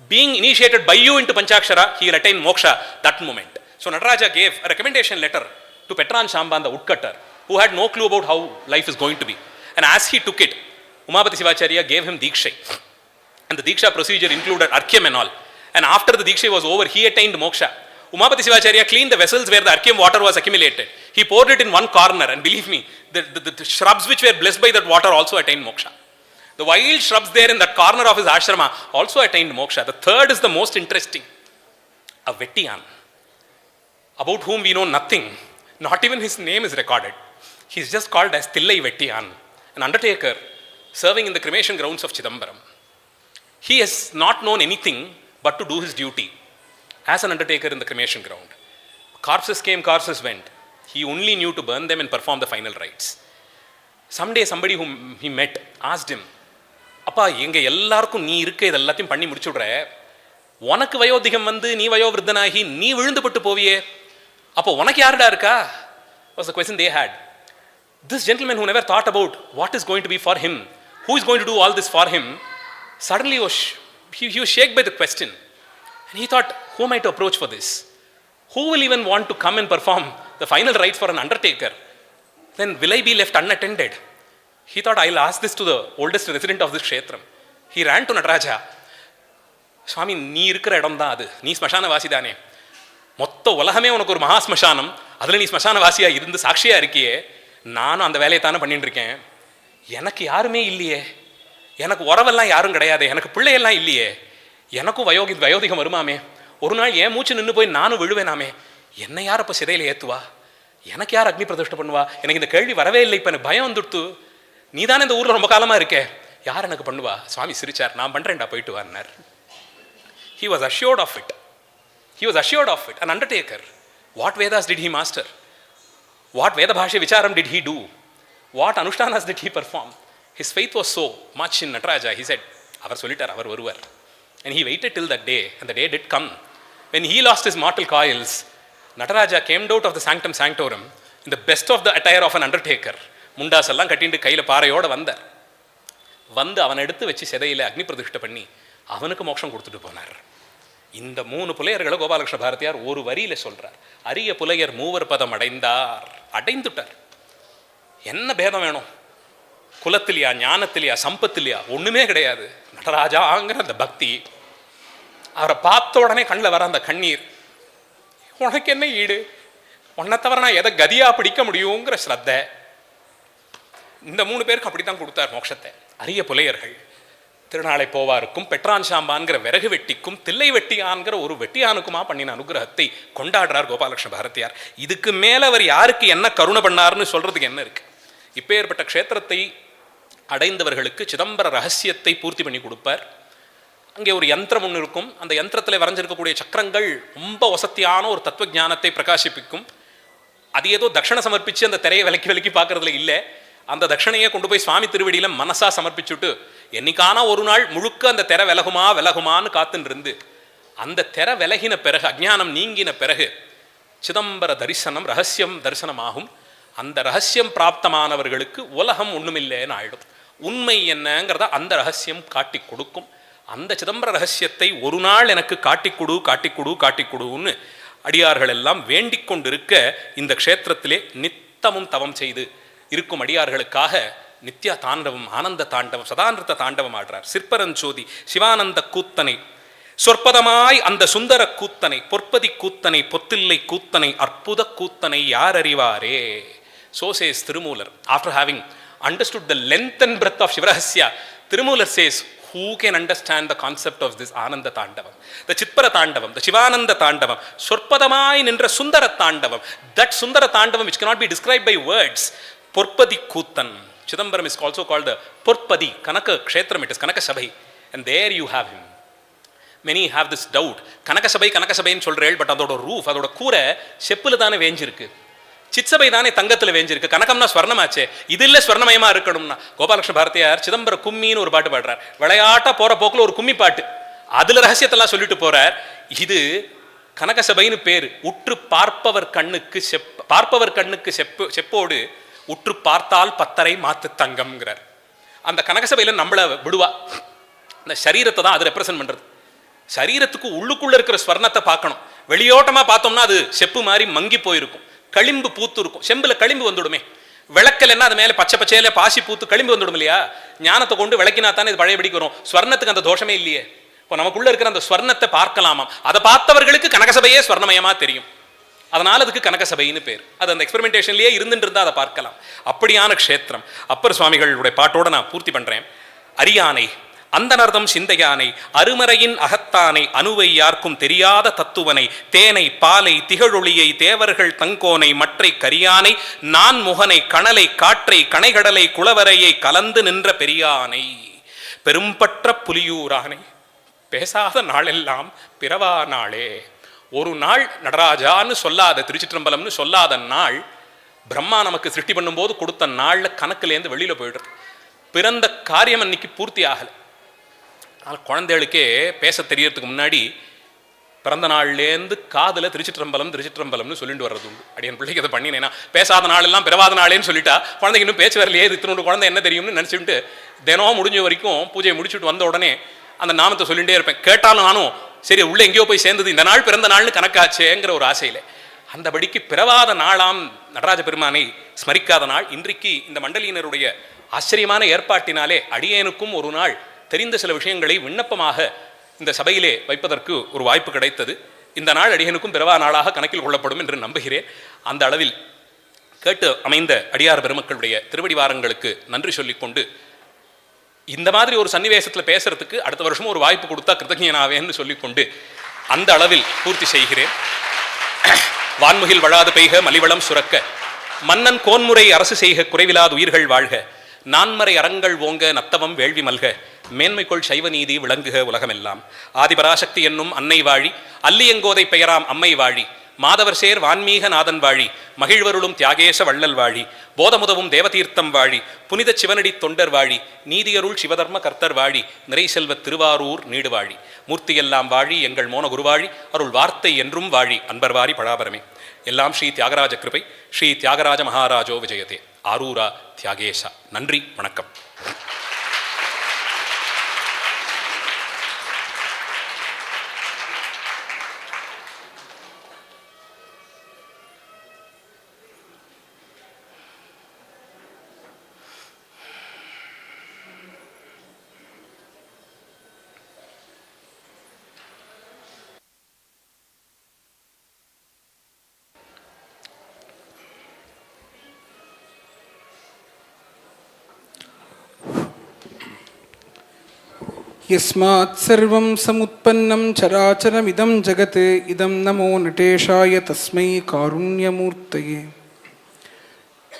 Being initiated by you into Panchakshara, he will attain moksha that moment. So Nataraja gave a recommendation letter to Petran Shamban, the woodcutter, who had no clue about how life is going to be. And as he took it, Umapati Shivacharya gave him Diksha. And the Diksha procedure included Arkyam and all. And after the Diksha was over, he attained moksha. Umapati Shivacharya cleaned the vessels where the Arkyam water was accumulated. He poured it in one corner, and believe me, the shrubs which were blessed by that water also attained moksha. The wild shrubs there in that corner of his ashrama also attained moksha. The third is the most interesting. A Vettiyan, about whom we know nothing. Not even his name is recorded. He is just called as Tillai Vettiyan, an undertaker serving in the cremation grounds of Chidambaram. He has not known anything but to do his duty as an undertaker in the cremation ground. Corpses came, corpses went. He only knew to burn them and perform the final rites. Someday somebody whom he met asked him, அப்பா எங்க எல்லாருக்கும் நீ இருக்க இதெல்லாத்தையும் பண்ணி முடிச்சுடுற, உனக்கு வயோதிகம் வந்து நீ வயோவிருத்தனாகி நீ விழுந்துபட்டு போவியே, அப்போ உனக்கு யாருடா இருக்கா? Was the question they had. This gentleman who never thought about what is going to be for him, who is going to do all this for him, suddenly he was shaken by the question. And he thought, who am I to approach for this? Who will even want to come and perform the final rites for an undertaker? Then will I be left unattended? He thought, I'll ask this to the oldest resident of this kshetram. He ran to Nataraja. சுவாமி, நீ இருக்கிற இடம் தான் அது, நீ ஸ்மசான வாசி தானே, மொத்த உலகமே உனக்கு ஒரு மகா ஸ்மசானம், அதில் நீ ஸ்மசான வாசியா இருந்து சாட்சியா இருக்கியே, நானும் அந்த வேலையை தானே பண்ணிட்டு இருக்கேன், எனக்கு யாருமே இல்லையே, எனக்கு உறவெல்லாம் யாரும் கிடையாது, எனக்கு பிள்ளையெல்லாம் இல்லையே, எனக்கும் வயோதிகம் வருமாமே, ஒரு நாள் என் மூச்சு நின்று போய் நானும் விழுவேனாமே, என்ன யார் அப்போ சிதையில் ஏற்றுவா, எனக்கு யார் அக்னி பிரதிஷ்டை பண்ணுவா, எனக்கு இந்த கேள்வி வரவே இல்லை, இப்போ எனக்கு பயம் வந்துடுத்து, நீ தானே இந்த ஊரில் ரொம்ப காலமாக இருக்கே, யார் எனக்கு பண்ணுவா? சுவாமி சிரிச்சார், நான் பண்ணுறேன்டா, போயிட்டு வான்னார். He was assured of it. He was assured of it. An undertaker. What Vedas did he master? What Veda Bhashya Vicharam did he do? What Anushtanas did he perform? His faith was so much in Nataraja. He said, Avar solitar, Avar Varuvar. And he waited till that day, and the day did come. When he lost his mortal coils, Nataraja came out of the sanctum sanctorum in the best of the attire of an undertaker. முண்டாஸ் எல்லாம் கட்டிட்டு கையில் பாறையோடு வந்தார். வந்து அவனை எடுத்து வச்சு சிதையில் அக்னி பிரதிஷ்டை பண்ணி அவனுக்கு மோட்சம் கொடுத்துட்டு போனார். இந்த 3 புலையர்களை கோபாலகிருஷ்ண பாரதியார் ஒரு வரியில சொல்றார். அரிய புலையர் மூவர் பதம் அடைந்தார், அடைந்துட்டார். என்ன பேதம் வேணும்? குலத்திலையா, ஞானத்திலையா, சம்பத்திலையா, ஒண்ணுமே கிடையாது. நடராஜாங்கிற அந்த பக்தி, அவரை பார்த்த உடனே கண்ணில் வர அந்த கண்ணீர், உனக்கு என்ன ஈடு, உன்னை தவிர நான் எதை கதியா பிடிக்க முடியுங்கிற ஸ்ரத்தை, இந்த 3 பேருக்கு அப்படித்தான் கொடுத்தார் மோட்சத்தை. அரிய புலையர்கள். திருநாளை போவாருக்கும் பெட்ரான் சாம்பான்கிற விறகு வெட்டிக்கும் தில்லை வெட்டியான்கிற ஒரு வெட்டியானுக்குமா பண்ணின அனுகிரகத்தை கொண்டாடுறார் கோபாலகிருஷ்ண பாரதியார். இதுக்கு மேல அவர் யாருக்கு என்ன கருணை பண்ணார்னு சொல்றதுக்கு என்ன இருக்கு? இப்பேற்பட்ட க்ஷேத்திரத்தை அடைந்தவர்களுக்கு சிதம்பர ரகசியத்தை பூர்த்தி பண்ணி கொடுப்பார். அங்கே ஒரு யந்திரம் ஒன்று இருக்கும். அந்த யந்திரத்தில் வரைஞ்சிருக்கக்கூடிய சக்கரங்கள் ரொம்ப வசத்தியான ஒரு தத்துவ ஞானத்தை பிரகாசிப்பிக்கும். அது ஏதோ தட்சணை சமர்ப்பிச்சு அந்த திரையை விலக்கி பார்க்கறதுல இல்லை. அந்த தட்சணையை கொண்டு போய் சுவாமி திருவடியில மனசா சமர்ப்பிச்சுட்டு என்னைக்கான ஒரு நாள் முழுக்க அந்த திரை விலகுமான்னு காத்துன்னு இருந்து அந்த திரை விலகின பிறகு, அஜ்ஞானம் நீங்கின பிறகு சிதம்பர தரிசனம், ரகசியம் தரிசனமாகும். அந்த ரகசியம் பிராப்தமானவர்களுக்கு உலகம் ஒண்ணுமில்லைன்னு ஆயிடும். உண்மை என்னங்கிறத அந்த ரகசியம் காட்டி கொடுக்கும். அந்த சிதம்பர ரகசியத்தை ஒரு நாள் எனக்கு காட்டிக்கொடுன்னு அடியார்கள் எல்லாம் வேண்டிக் கொண்டிருக்க இந்த க்ஷேத்திரத்திலே நித்தமும் தவம் செய்து இருக்கும் அடியார்களுக்காக நித்யா தாண்டவம், ஆனந்த தாண்டவம், சதானிருத்த தாண்டவம் ஆடுறார். சிற்பரஞ்சோதி சிவானந்த கூத்தனை, சொற்பதமாய் அந்த சுந்தர கூத்தனை, பொற்பதி கூத்தனை, பொத்தில்லை கூத்தனை, அற்புத கூத்தனை யார் அறிவாரே. So says Tirumular. After having understood the length and breadth of Shivarahasya, Tirumular says, who can understand the concept of this Ananda Tandavam, the Chitpara Tandavam, the Shivananda Tandavam, Sorpadamai Nindra Sundara Tandavam, that Sundara Tandavam which cannot be described by words. Porpadi Kutan. Chidambaram is also called the Porpadi, Kanaka Kshetram, it is Kanaka Sabai, and there you have him. Many have this doubt. Kanaka Sabai in சொல்றேள், but அதோட roof, அதோட கூரை செப்புல தானே வேஞ்சிருக்கு, சித்சபை தானே தங்கத்துல வேஞ்சிருக்கு, கனகம்னா ஸ்வர்ணமாச்சே, இது இல்ல ஸ்வர்ணமயமா இருக்கணும்னா. கோபாலகிருஷ்ண பாரதியார் சிதம்பர கும்மின்னு ஒரு பாட்டு பாடுறார். விளையாட்டா போற போக்குல ஒரு கும்மி பாட்டு, அதுல ரகசியத்தெல்லாம் சொல்லிட்டு போறார். இது கனகசபைன்னு பேரு. உற்று பார்ப்பவர் கண்ணுக்கு செப்போடு உற்று பார்த்தால் 10 மாத்து தங்கம்ங்கிறார். அந்த கனகசபையில நம்மள விடுவா, அந்த சரீரத்தை தான் அது ரெப்ரசன்ட் பண்றது. சரீரத்துக்கு உள்ளுக்குள்ள இருக்கிற ஸ்வர்ணத்தை பார்க்கணும். வெளியோட்டமா பார்த்தோம்னா அது செப்பு மாதிரி மங்கி போயிருக்கும், களிம்பு பூத்து இருக்கும். செம்புல களிம்பு வந்துடுமே, விளக்கல் என்ன அது மேல பச்சை பச்சையில பாசி பூத்து களிம்பு வந்துடும் இல்லையா? ஞானத்தை கொண்டு விளக்கினா தானே இது பழையபடிக்கு வரும். ஸ்வர்ணத்துக்கு அந்த தோஷமே இல்லையே. இப்போ நமக்குள்ள இருக்கிற அந்த ஸ்வர்ணத்தை பார்க்கலாமாம். அதை பார்த்தவர்களுக்கு கனகசபையே ஸ்வர்ணமயமா தெரியும். அதனால அதுக்கு கனகசபைன்னு பேர். அது அந்த எக்ஸ்பெரிமெண்டேஷன்லயே இருந்துட்டு இருந்தா அதை பார்க்கலாம். அப்படியான க்ஷேத்திரம். அப்பர் சுவாமிகளுடைய பாட்டோட நான் பூர்த்தி பண்றேன். அரியானை அந்தனர்தம் சிந்தையானை, அருமறையின் அகத்தானை, அணுவை யாருக்கும் தெரியாத தத்துவனை, தேனை பாலை திகழொளியை தேவர்கள் தங்கோனை, மற்றை கரியானை, நான் முகனை, கணலை காற்றை கனைகடலை குளவரையை கலந்து நின்ற பெரியானை, பெரும்பற்ற புலியூரானை, பேசாத நாளெல்லாம் பிறவா நாளே. ஒரு நாள் நடராஜான்னு சொல்லாத, திருச்சிற்றம்பலம்னு சொல்லாத நாள், பிரம்மா நமக்கு சிருஷ்டி பண்ணும்போது கொடுத்த நாள்ல கணக்குலேருந்து வெளியில போயிடுறது. பிறந்த காரியம் அன்னைக்கு பூர்த்தி ஆகலை. ஆனால் குழந்தைகளுக்கே பேச தெரியறதுக்கு முன்னாடி பிறந்த நாள்லேருந்து காதில் திருச்சிற்றம்பலம்னு சொல்லிட்டு வர்றது உண்டு. அடியன் பிள்ளைக்கு அதை பண்ணினேன்னா, பேசாத நாளெல்லாம் பிறவாத நாளேன்னு சொல்லிட்டா குழந்தைக்கு இன்னும் பேச்சு வரலையே, இத்தினோட குழந்தை என்ன தெரியும்னு நினச்சிட்டு தினம் முடிஞ்ச வரைக்கும் பூஜையை முடிச்சுட்டு வந்த உடனே அந்த நாமத்தை சொல்லிகிட்டே இருப்பேன். கேட்டாலும் நானும் சரி உள்ளே எங்கேயோ போய் சேர்ந்தது, இந்த நாள் பிறந்த நாள்னு கணக்காச்சேங்கிற ஒரு ஆசையில். அந்தபடிக்கு பிறவாத நாளாம் நடராஜ பெருமானை ஸ்மரிக்காத நாள் இன்றைக்கு இந்த மண்டலியினருடைய ஆச்சரியமான ஏற்பாட்டினாலே அடியேனுக்கும் ஒரு நாள் தெரிந்த சில விஷயங்களை விண்ணப்பமாக இந்த சபையிலே வைப்பதற்கு ஒரு வாய்ப்பு கிடைத்தது. இந்த நாள் அடியனுக்கும் பிறவா நாளாக கணக்கில் கொள்ளப்படும் என்று நம்புகிறேன். அந்த அளவில் கேட்டு அமைந்த அடியார் பெருமக்களுடைய திருவடிவாரங்களுக்கு நன்றி சொல்லிக்கொண்டு, இந்த மாதிரி ஒரு சன்னிவேசத்தில் பேசுறதுக்கு அடுத்த வருஷமும் ஒரு வாய்ப்பு கொடுத்தா கிருத்தஜனாவேன்னு சொல்லிக்கொண்டு அந்த அளவில் பூர்த்தி செய்கிறேன். வான்முகில் வளாது பெய்க மலிவளம் சுரக்க, மன்னன் கோன்முறை அரசு செய்க குறைவிலாது உயிர்கள் வாழ்க, நான்மறை அறங்கள் ஓங்க நத்தவம் வேள்வி மல்க, மேன்மைக்குள் சைவ நீதி விளங்குக உலகமெல்லாம், ஆதிபராசக்தி என்னும் அன்னை வாழி, அல்லியங்கோதை பெயராம் அம்மை வாழி, மாதவர் சேர் வான்மீக நாதன் வாழி, மகிழ்வருளும் தியாகேச வள்ளல் வாழி, போதமுதவும் தேவதீர்த்தம் வாழி, புனித சிவனடி தொண்டர் வாழி, நீதியருள் சிவதர்ம கர்த்தர் வாழி, நிறை செல்வ திருவாரூர் நீடு வாழி, மூர்த்தியெல்லாம் வாழி எங்கள் மோன குருவாழி, அருள் வார்த்தை என்றும் வாழி அன்பர் வாரி பழாபரமே. எல்லாம் ஸ்ரீ தியாகராஜ கிருபை. ஸ்ரீ தியாகராஜ மகாராஜோ விஜயதே. ஆரூரா தியாகேசா. நன்றி, வணக்கம். यस्मात् सर्वं समुत्पन्नं चराचरमिदं जगत् इदं नमो नटेशाय तस्मै कारुण्यमूर्तये.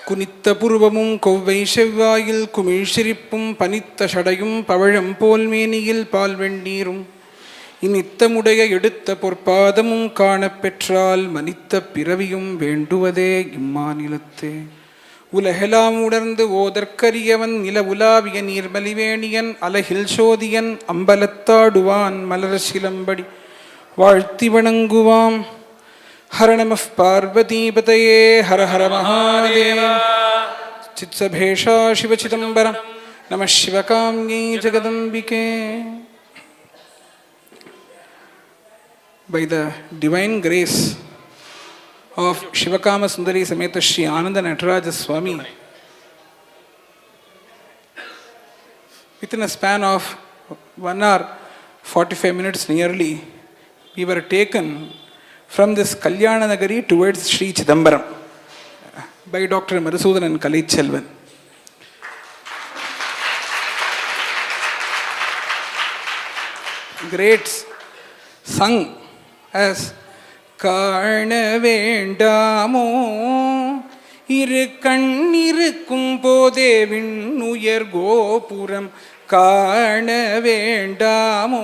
குனித்தபுருவமும் கொவ்வை செவ்வாயில் குமிழ்சிரிப்பும் பனித்த சடையும் பவழம் போல் மேனியில் பால் வெண்ணீரும் இனித்தமுடைய எடுத்த பொற்பாதமும் காணப்பெற்றால் மனித்த பிறவியும் வேண்டுவதே இம்மாநிலத்தே. உலகெலாம் உணர்ந்து ஓதற்கரியவன் நில உலாவிய நீர்மலிவேணியன் அலகில் சோதியன் அம்பலத்தாடுவான் மலர் சிலம்படி வாழ்த்தி வணங்குவாம். ஹர நம பார்வதீபதயே ஹர ஹர மகாதேவ. சித்சபேஷா சிவ சிதம்பரம் நம சிவகாம்யை ஜெகதம்பிகே. By the divine grace of Shivakama Sundari Sameta Shri Anandatandava Swami, within a span of 1 hour 45 minutes nearly, we were taken from this Kalyana Nagari towards Sri Chidambaram by Dr. Madhusudan and Kalichelvan. Greats sung as காண வேண்டாமோ இரு கண்ணிருக்கும் போதே விண்ணுயர் கோபுரம் காண வேண்டாமோ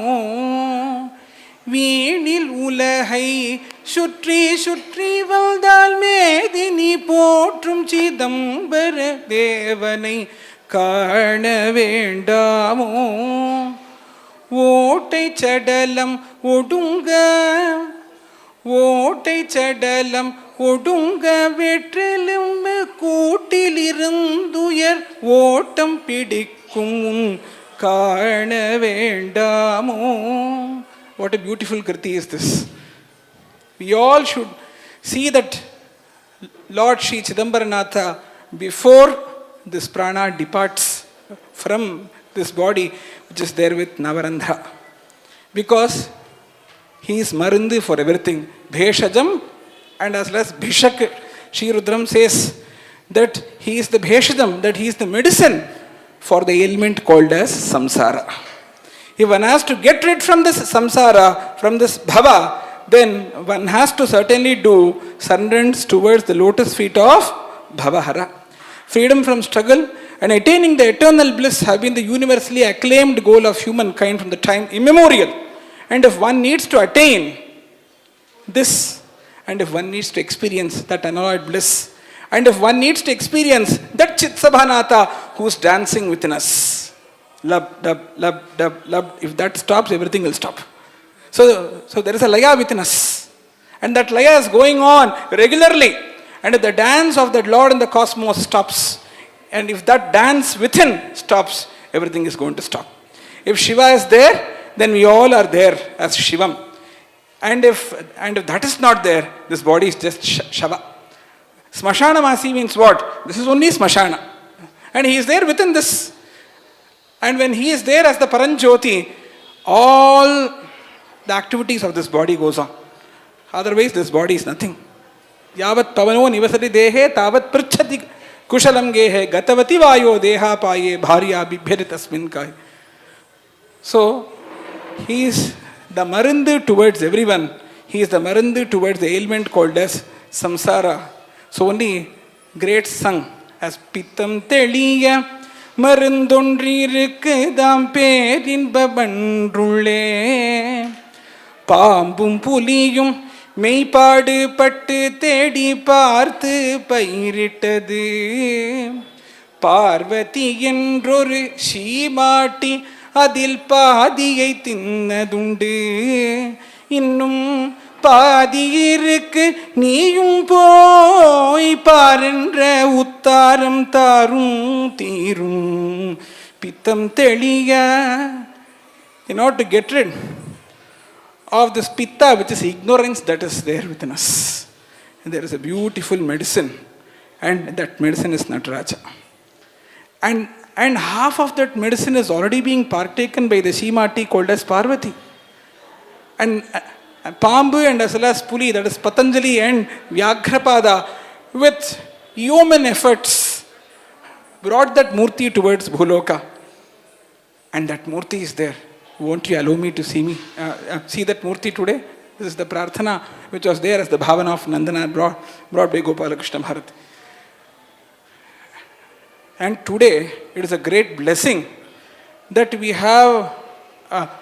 வீணில் உலகை சுற்றி சுற்றி வந்தால் மேதினி போற்றும் சிதம்பர தேவனை காண வேண்டாமோ ஓட்டை சடலம் ஒடுங்க ஓட்டை சடலம் ஒடுங்க வெற்றிலும் கூட்டிலிருந்துயர் ஓட்டம் பிடிக்கும் காண வேண்டாமோ. What a beautiful kirti is this. We all should see that Lord Sri Chidambaranatha, before this prana departs from this body which is there with Navarandha, because he is Marindu for everything. Bheshajam, and as well as Bhishak, Shri Rudram says that he is the Bheshajam, that he is the medicine for the ailment called as samsara. If one has to get rid from this samsara, from this bhava, then one has to certainly do surrenders towards the lotus feet of Bhavahara. Freedom from struggle and attaining the eternal bliss have been the universally acclaimed goal of humankind from the time immemorial. And if one needs to attain this, and if one needs to experience that unalloyed bliss, and if one needs to experience that Chitsabhanatha who is dancing within us, lab, dub, lab, dub, lab, if that stops, everything will stop. So there is a laya within us, and that laya is going on regularly. And if the dance of that Lord in the cosmos stops, and if that dance within stops, everything is going to stop. If Shiva is there, then we all are there as Shivam. And if that is not there, this body is just Shava. Smashana Masi means what? This is only Smashana. And he is there within this. And when he is there as the Paranjyoti, all the activities of this body goes on. Otherwise, this body is nothing. Yavat pavano nivasati dehe tavat pritchati kushalam gehe gatavati vayo deha paye bharya bibhyati tasmin kai. So, he is the marindu towards everyone. He is the marindu towards the ailment called as samsara. So only great sung as Pittam Teliya Marundondrirukku Dam Perinbabandrulle Pambum Puliyum மெய்ப்பாடு பட்டு தேடி பார்த்து பயிரிட்டது பார்வதி என்றொரு சீமாட்டி அதில் பாதியை தின்னதுண்டு இன்னும் பாதி இருக்கு நீயும் போய் பாருன்ற உத்தாரம் தாரும் தீரும் பித்தம் தெளிய. In order to get rid of this pitta, which is ignorance that is there within us, and there is a beautiful medicine, and that medicine is Nataraja. And half of that medicine is already being partaken by the Shimati called as Parvati. And Pambu and as well as Puli, that is Patanjali and Vyagrapada, with human efforts, brought that Murti towards Bhuloka. And that Murti is there. Won't you allow me to see that Murti today? This is the Prarthana which was there as the Bhavana of Nandana brought by Gopala Krishna Bharati. And today, it is a great blessing that we have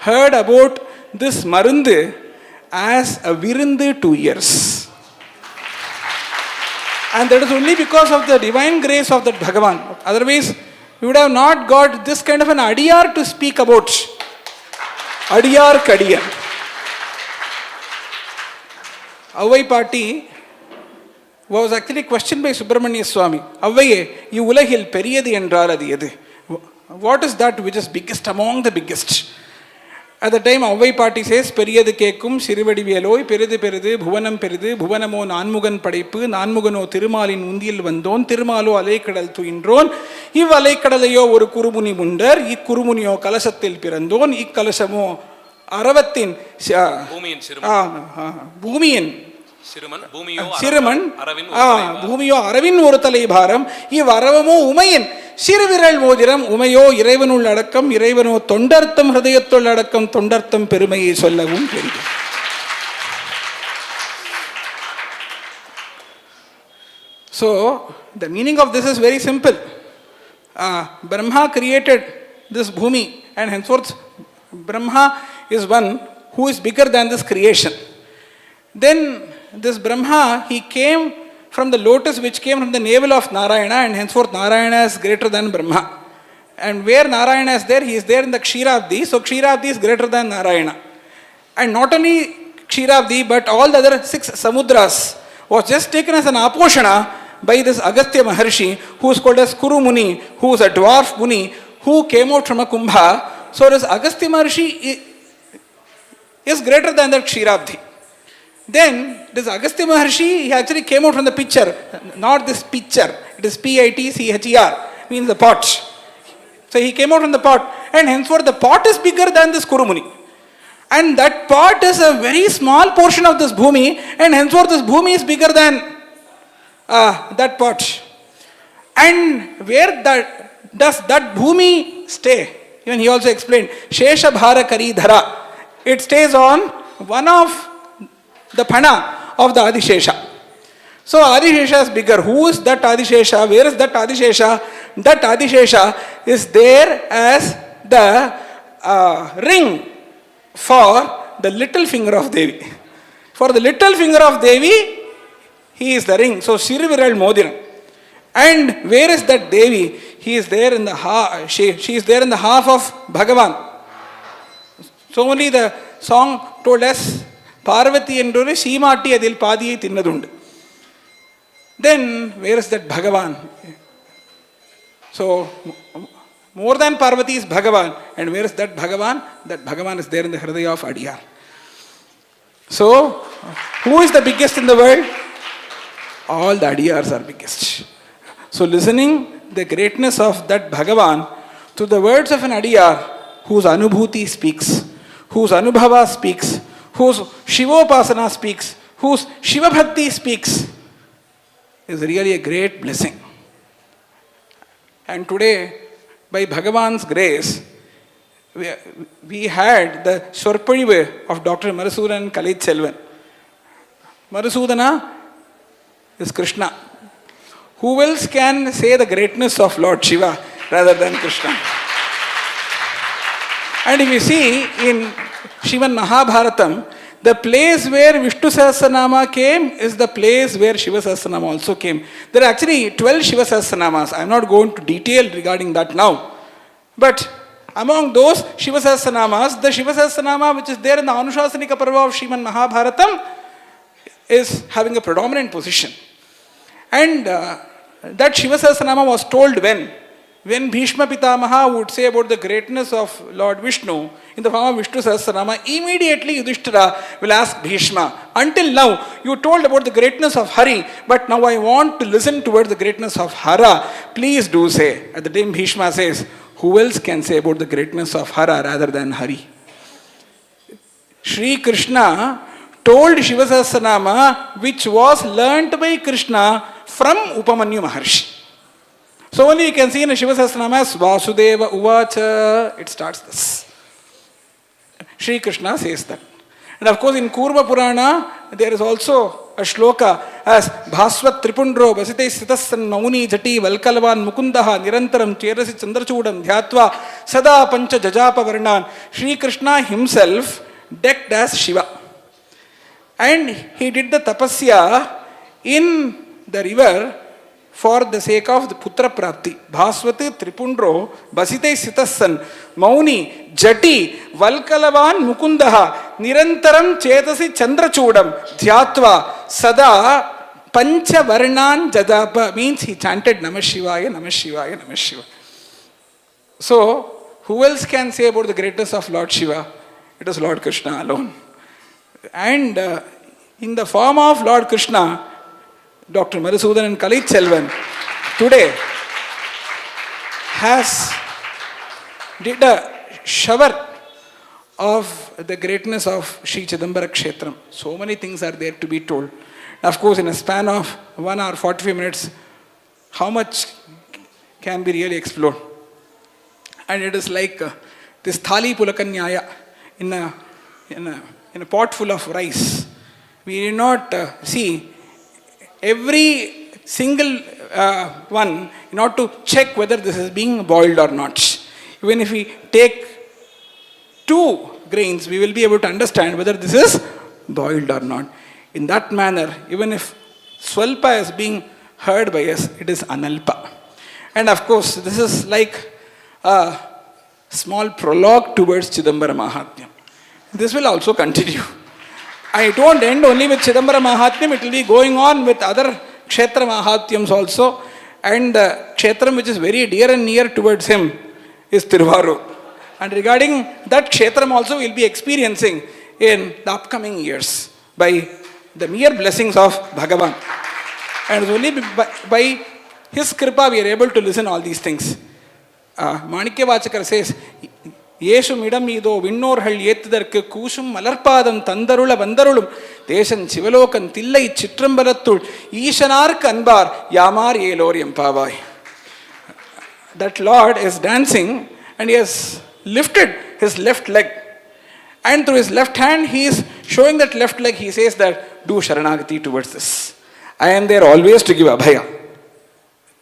heard about this Marundu as a Virundu 2 years. And that is only because of the divine grace of that Bhagavan. Otherwise, we would have not got this kind of an Adiyar to speak about. Adiyar Kadiyar. Avai Party was actually questioned by Subramanya Swami. Avvaye, you ulahil periyadu என்றால் அது எது? What is that which is biggest among the biggest? At the time, Avvai Party says, பெரியது கேட்கும் சிறுவடி வேலோய் பெரிது பெரிது புவனம் பெரிது புவனமோ நான்முகன் படைப்பு நான்முகனோ திருமாலின் உந்தியில் வந்தோன் திருமாலோ அலைக்கடல் துயின்றோன் இவ்வலைக்கடலையோ ஒரு குருமுனி முண்டர் இக்குருமுனியோ கலசத்தில் பிறந்தோன் இக்கலசமோ அரவத்தின் பூமியின் சிறுமன் பூமியோ அரவின் ஒரு தலை பாரம் இவ்வரவமோ உமையின் சிறுவிரல் மோதிரம் உமையோ இறைவனுள் அடக்கம் இறைவனோ தொண்டர்த்தம் ஹிருதயத்துள் அடக்கம் தொண்டர்த்தம் பெருமையை சொல்லவும் பெரிது. So, the meaning of this is very simple. Brahma created this bhumi, and henceforth Brahma is one who is bigger than this creation. Then this Brahma, he came from the lotus which came from the navel of Narayana, and henceforth Narayana is greater than Brahma. And where Narayana is there, he is there in the Kshiravdi, so Kshiravdi is greater than Narayana. And not only Kshiravdi, but all the other 6 samudras was just taken as an aposhana by this Agastya Maharshi, who is called as Kuru Muni, who is a dwarf Muni, who came out from a kumbha. So this Agastya Maharshi is greater than that Kshiravdi. Then, this Agastya Maharshi, he actually came out from the pitcher, not this pitcher, it is Pitcher, means the pot. So he came out from the pot, and henceforth the pot is bigger than this Kurumuni. And that pot is a very small portion of this bhumi, and henceforth this bhumi is bigger than that pot. And where does that bhumi stay? Even he also explained, Shesha Bhara Kari Dhara. It stays on one of the Pana of the Adishesha. So Adishesha is bigger. Who is that Adishesha? Where is that Adishesha? That Adishesha is there as the ring for the little finger of Devi. For the little finger of Devi, he is the ring. So Siruviral Modiram. And where is that Devi? He is there in the she is there in the half of Bhagavan. So only the song told us, Parvati endore Shimati adil padiyai thinnadundu. Then where is that Bhagavan? So more than Parvati is Bhagavan. And where is that Bhagavan? That Bhagavan is there in the Hridaya of Adiyar. So who is the biggest in the world? All the Adiyars are biggest. So listening the greatness of that Bhagavan to the words of an Adiyar whose Anubhuti speaks, whose Anubhava speaks, whose Shivopasana speaks, whose Shiva Bhakti speaks, is really a great blessing. And today, by Bhagavan's grace, we had the Swarpadivu of Dr. Madhusudan Kalitselvan. Madhusudana is Krishna. Who else can say the greatness of Lord Shiva rather than Krishna? And if you see in Shivan Mahabharatam, the place where Vishnu Sahasranama came is the place where Shiva Sahasranama also came. There are actually 12 Shiva Sahasranamas. I am not going to detail regarding that now. But among those Shiva Sahasranamas, the Shiva Sahasranama which is there in the Anushasanika Parva of Shivan Mahabharatam is having a predominant position. And that Shiva Sahasranama was told when Bhishma Pitamaha would say about the greatness of Lord Vishnu in the form of Vishnu Sahasranama, immediately Yudhishthira will ask Bhishma, until now you told about the greatness of Hari, but now I want to listen towards the greatness of Hara. Please do say. At the time Bhishma says, who else can say about the greatness of Hara rather than Hari? Shri Krishna told Shiva Sahasranama which was learnt by Krishna from Upamanyu Maharshi. So only you can see in Shiva Sahasranama as Vasudeva Uvacha, it starts this. Shri Krishna says that. And of course in Kurma Purana, there is also a shloka as Bhasvat Tripundro Basite Sitasan Mauni Jati Valkalvan Mukundaha Nirantaram Cherasi Chandrachudam Dhyatva Sada Pancha Jajapa Varnan. Shri Krishna himself decked as Shiva. And he did the tapasya in the river for the sake of the Putra Prapti. Bhasvati Tripundro Basite Sitasan Mauni Jati Valkalavan Mukundaha Nirantaram Chetasi Chandrachudam Dhyatva Sada Pancha Varnan Jadapa, means he chanted Namah Shivaya, Namah Shivaya, Namah Shivaya. So, who else can say about the greatness of Lord Shiva? It is Lord Krishna alone. And in the form of Lord Krishna, Dr. Madhusudan and Kalitselvan today did a shower of the greatness of Sri Chidambara Kshetram. So many things are there to be told. Of course, in a span of 1 hour 45 minutes, how much can be really explored? And it is like this Thali Pulakanyaya in a pot full of rice. We did not see every single one in order to check whether this is being boiled or not. Even if we take 2 grains, we will be able to understand whether this is boiled or not. In that manner, even if Swalpa is being heard by us, it is Analpa. And of course, this is like a small prologue towards Chidambara Mahatmyam. This will also continue. I don't end only with Chidambara Mahatmyam, it will be going on with other Kshetra Mahatmyams also. And the Kshetram which is very dear and near towards him is Tiruvarur. And regarding that Kshetram also we will be experiencing in the upcoming years by the mere blessings of Bhagavan. And only by his kripa we are able to listen all these things. Manikya Vachakar says, Yeshum idamido vinnor hal yethadarku kushum malarpadam tandarula vandarulum deshan chivalokan thillai chitrambalathul Ishanark anbar yamar yelor empavai. That Lord is dancing and he has lifted his left leg. And through his left hand he is showing that left leg. He says that do Sharanagati towards this. I am there always to give abhaya.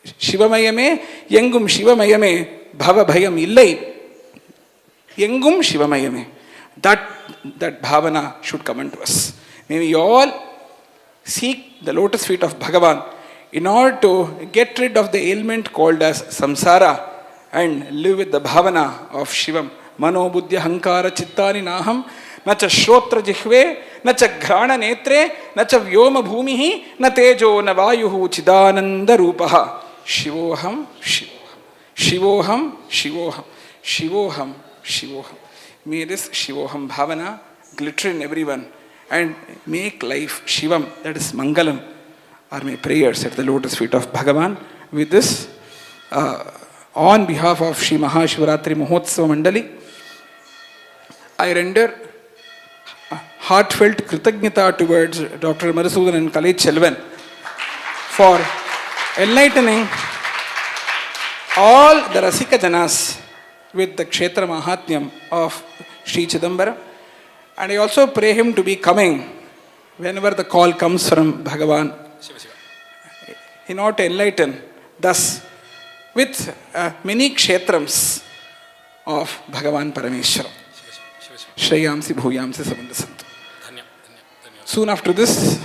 Shivamayame yengum Shivamayame bhava bhayam illai. Yengum Shivamayame. That bhavana should come unto us. May we all seek the lotus feet of Bhagavan in order to get rid of the ailment called as samsara and live with the bhavana of Shivam. Mano buddhya hankara chittani naham nacha shrotra jihve nacha ghrana netre nacha vyoma bhumihi na tejo na vayuhu chidananda rupaha. Shivoham, Shivoham, Shivoham, Shivoham, Shivoham. May this Shivoham bhavana glitter in everyone and make life Shivam, that is Mangalam, are my prayers at the lotus feet of Bhagavan. With this, on behalf of Shri Mahashivarathri Mahotsava Mandali, I render heartfelt Kritagnyata towards Dr. Madhusudan and Kalai Chelvan for enlightening all the Rasika Janas with the Kshetra Mahatmyam of Sri Chidambara. And I also pray him to be coming whenever the call comes from Bhagavan in order to enlighten thus with many kshetrams of Bhagavan Parameshwara. Shreyamsi Bhuyamsi Samandasantu. Soon after this,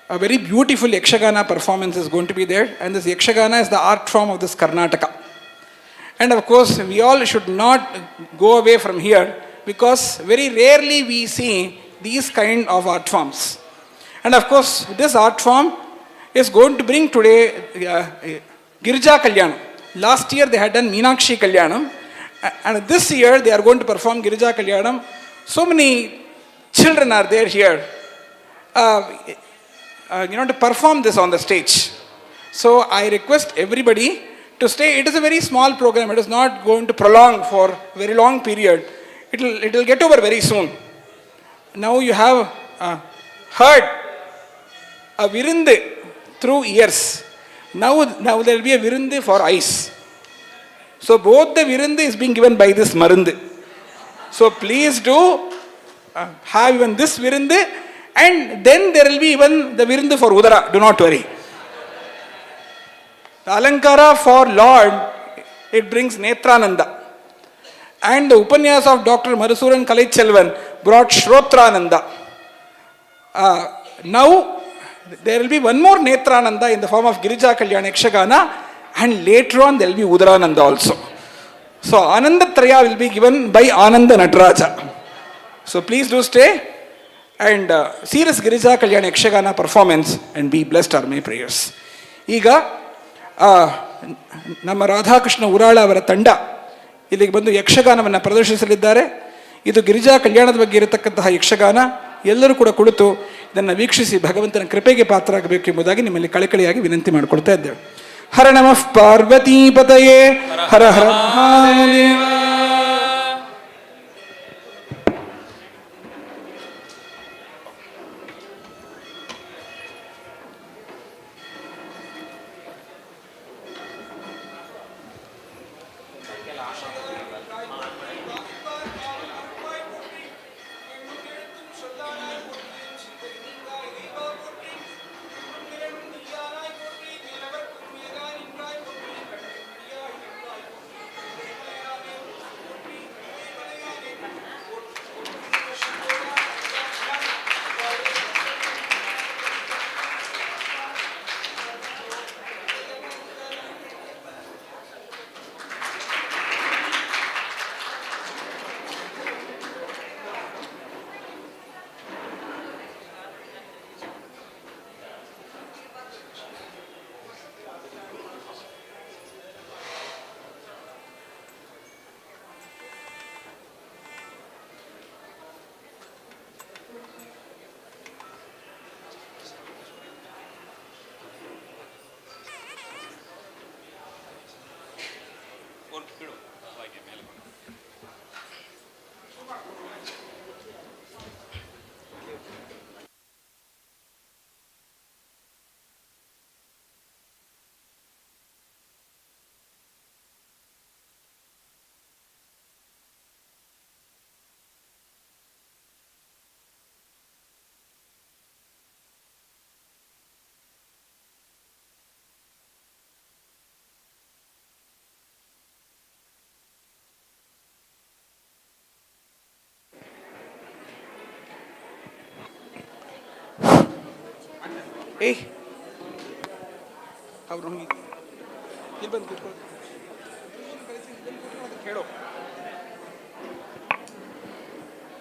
a very beautiful Yakshagana performance is going to be there, and this Yakshagana is the art form of this Karnataka. And of course, we all should not go away from here because very rarely we see these kind of art forms. And of course, this art form is going to bring today Girija Kalyanam. Last year they had done Meenakshi Kalyanam, and this year they are going to perform Girija Kalyanam. So many children are there here, to perform this on the stage. So I request everybody to stay. It is a very small program. It is not going to prolong for a very long period. It will get over very soon. Now you have heard a virinde through ears. Now there will be a virinde for eyes. So both the virinde is being given by this marinde. So please do have even this virinde, and then there will be even the virinde for udara. Do not worry. The Alankara for Lord, it brings Netrananda. And the Upanyas of Dr. Madhusudan Kalai Chelvan brought Shrotrananda. Now, there will be one more Netrananda in the form of Girija Kalyana Yakshagana, and later on there will be Udarananda also. So, Anandatraya will be given by Ananda Nataraja. So, please do stay and see this Girija Kalyana Yakshagana performance and be blessed are my prayers. Iga, ನಮ್ಮ ರಾಧಾಕೃಷ್ಣ ಉರಾಳ ಅವರ ತಂಡ ಇಲ್ಲಿಗೆ ಬಂದು ಯಕ್ಷಗಾನವನ್ನು ಪ್ರದರ್ಶಿಸಲಿದ್ದಾರೆ. ಇದು ಗಿರಿಜಾ ಕಲ್ಯಾಣದ ಬಗ್ಗೆ ಇರತಕ್ಕಂತಹ ಯಕ್ಷಗಾನ. ಎಲ್ಲರೂ ಕೂಡ ಕುಳಿತು ಇದನ್ನು ವೀಕ್ಷಿಸಿ ಭಗವಂತನ ಕೃಪೆಗೆ ಪಾತ್ರರಾಗಬೇಕು ಎಂಬುದಾಗಿ ನಿಮ್ಮಲ್ಲಿ ಕಳಕಳಿಯಾಗಿ ವಿನಂತಿ ಮಾಡಿಕೊಳ್ತಾ ಇದ್ದೇವೆ. ಹರ ನಮಃ ಪಾರ್ವತೀಪತಯೇ ಹರ ಹರ ಮಹಾದೇವ. ಏಯ್ ಅವರು ಇಲ್ಲಿ ಬಂದು ಕೂತ್ಕೊಳ್ಳಿ. ಕೇಳೋ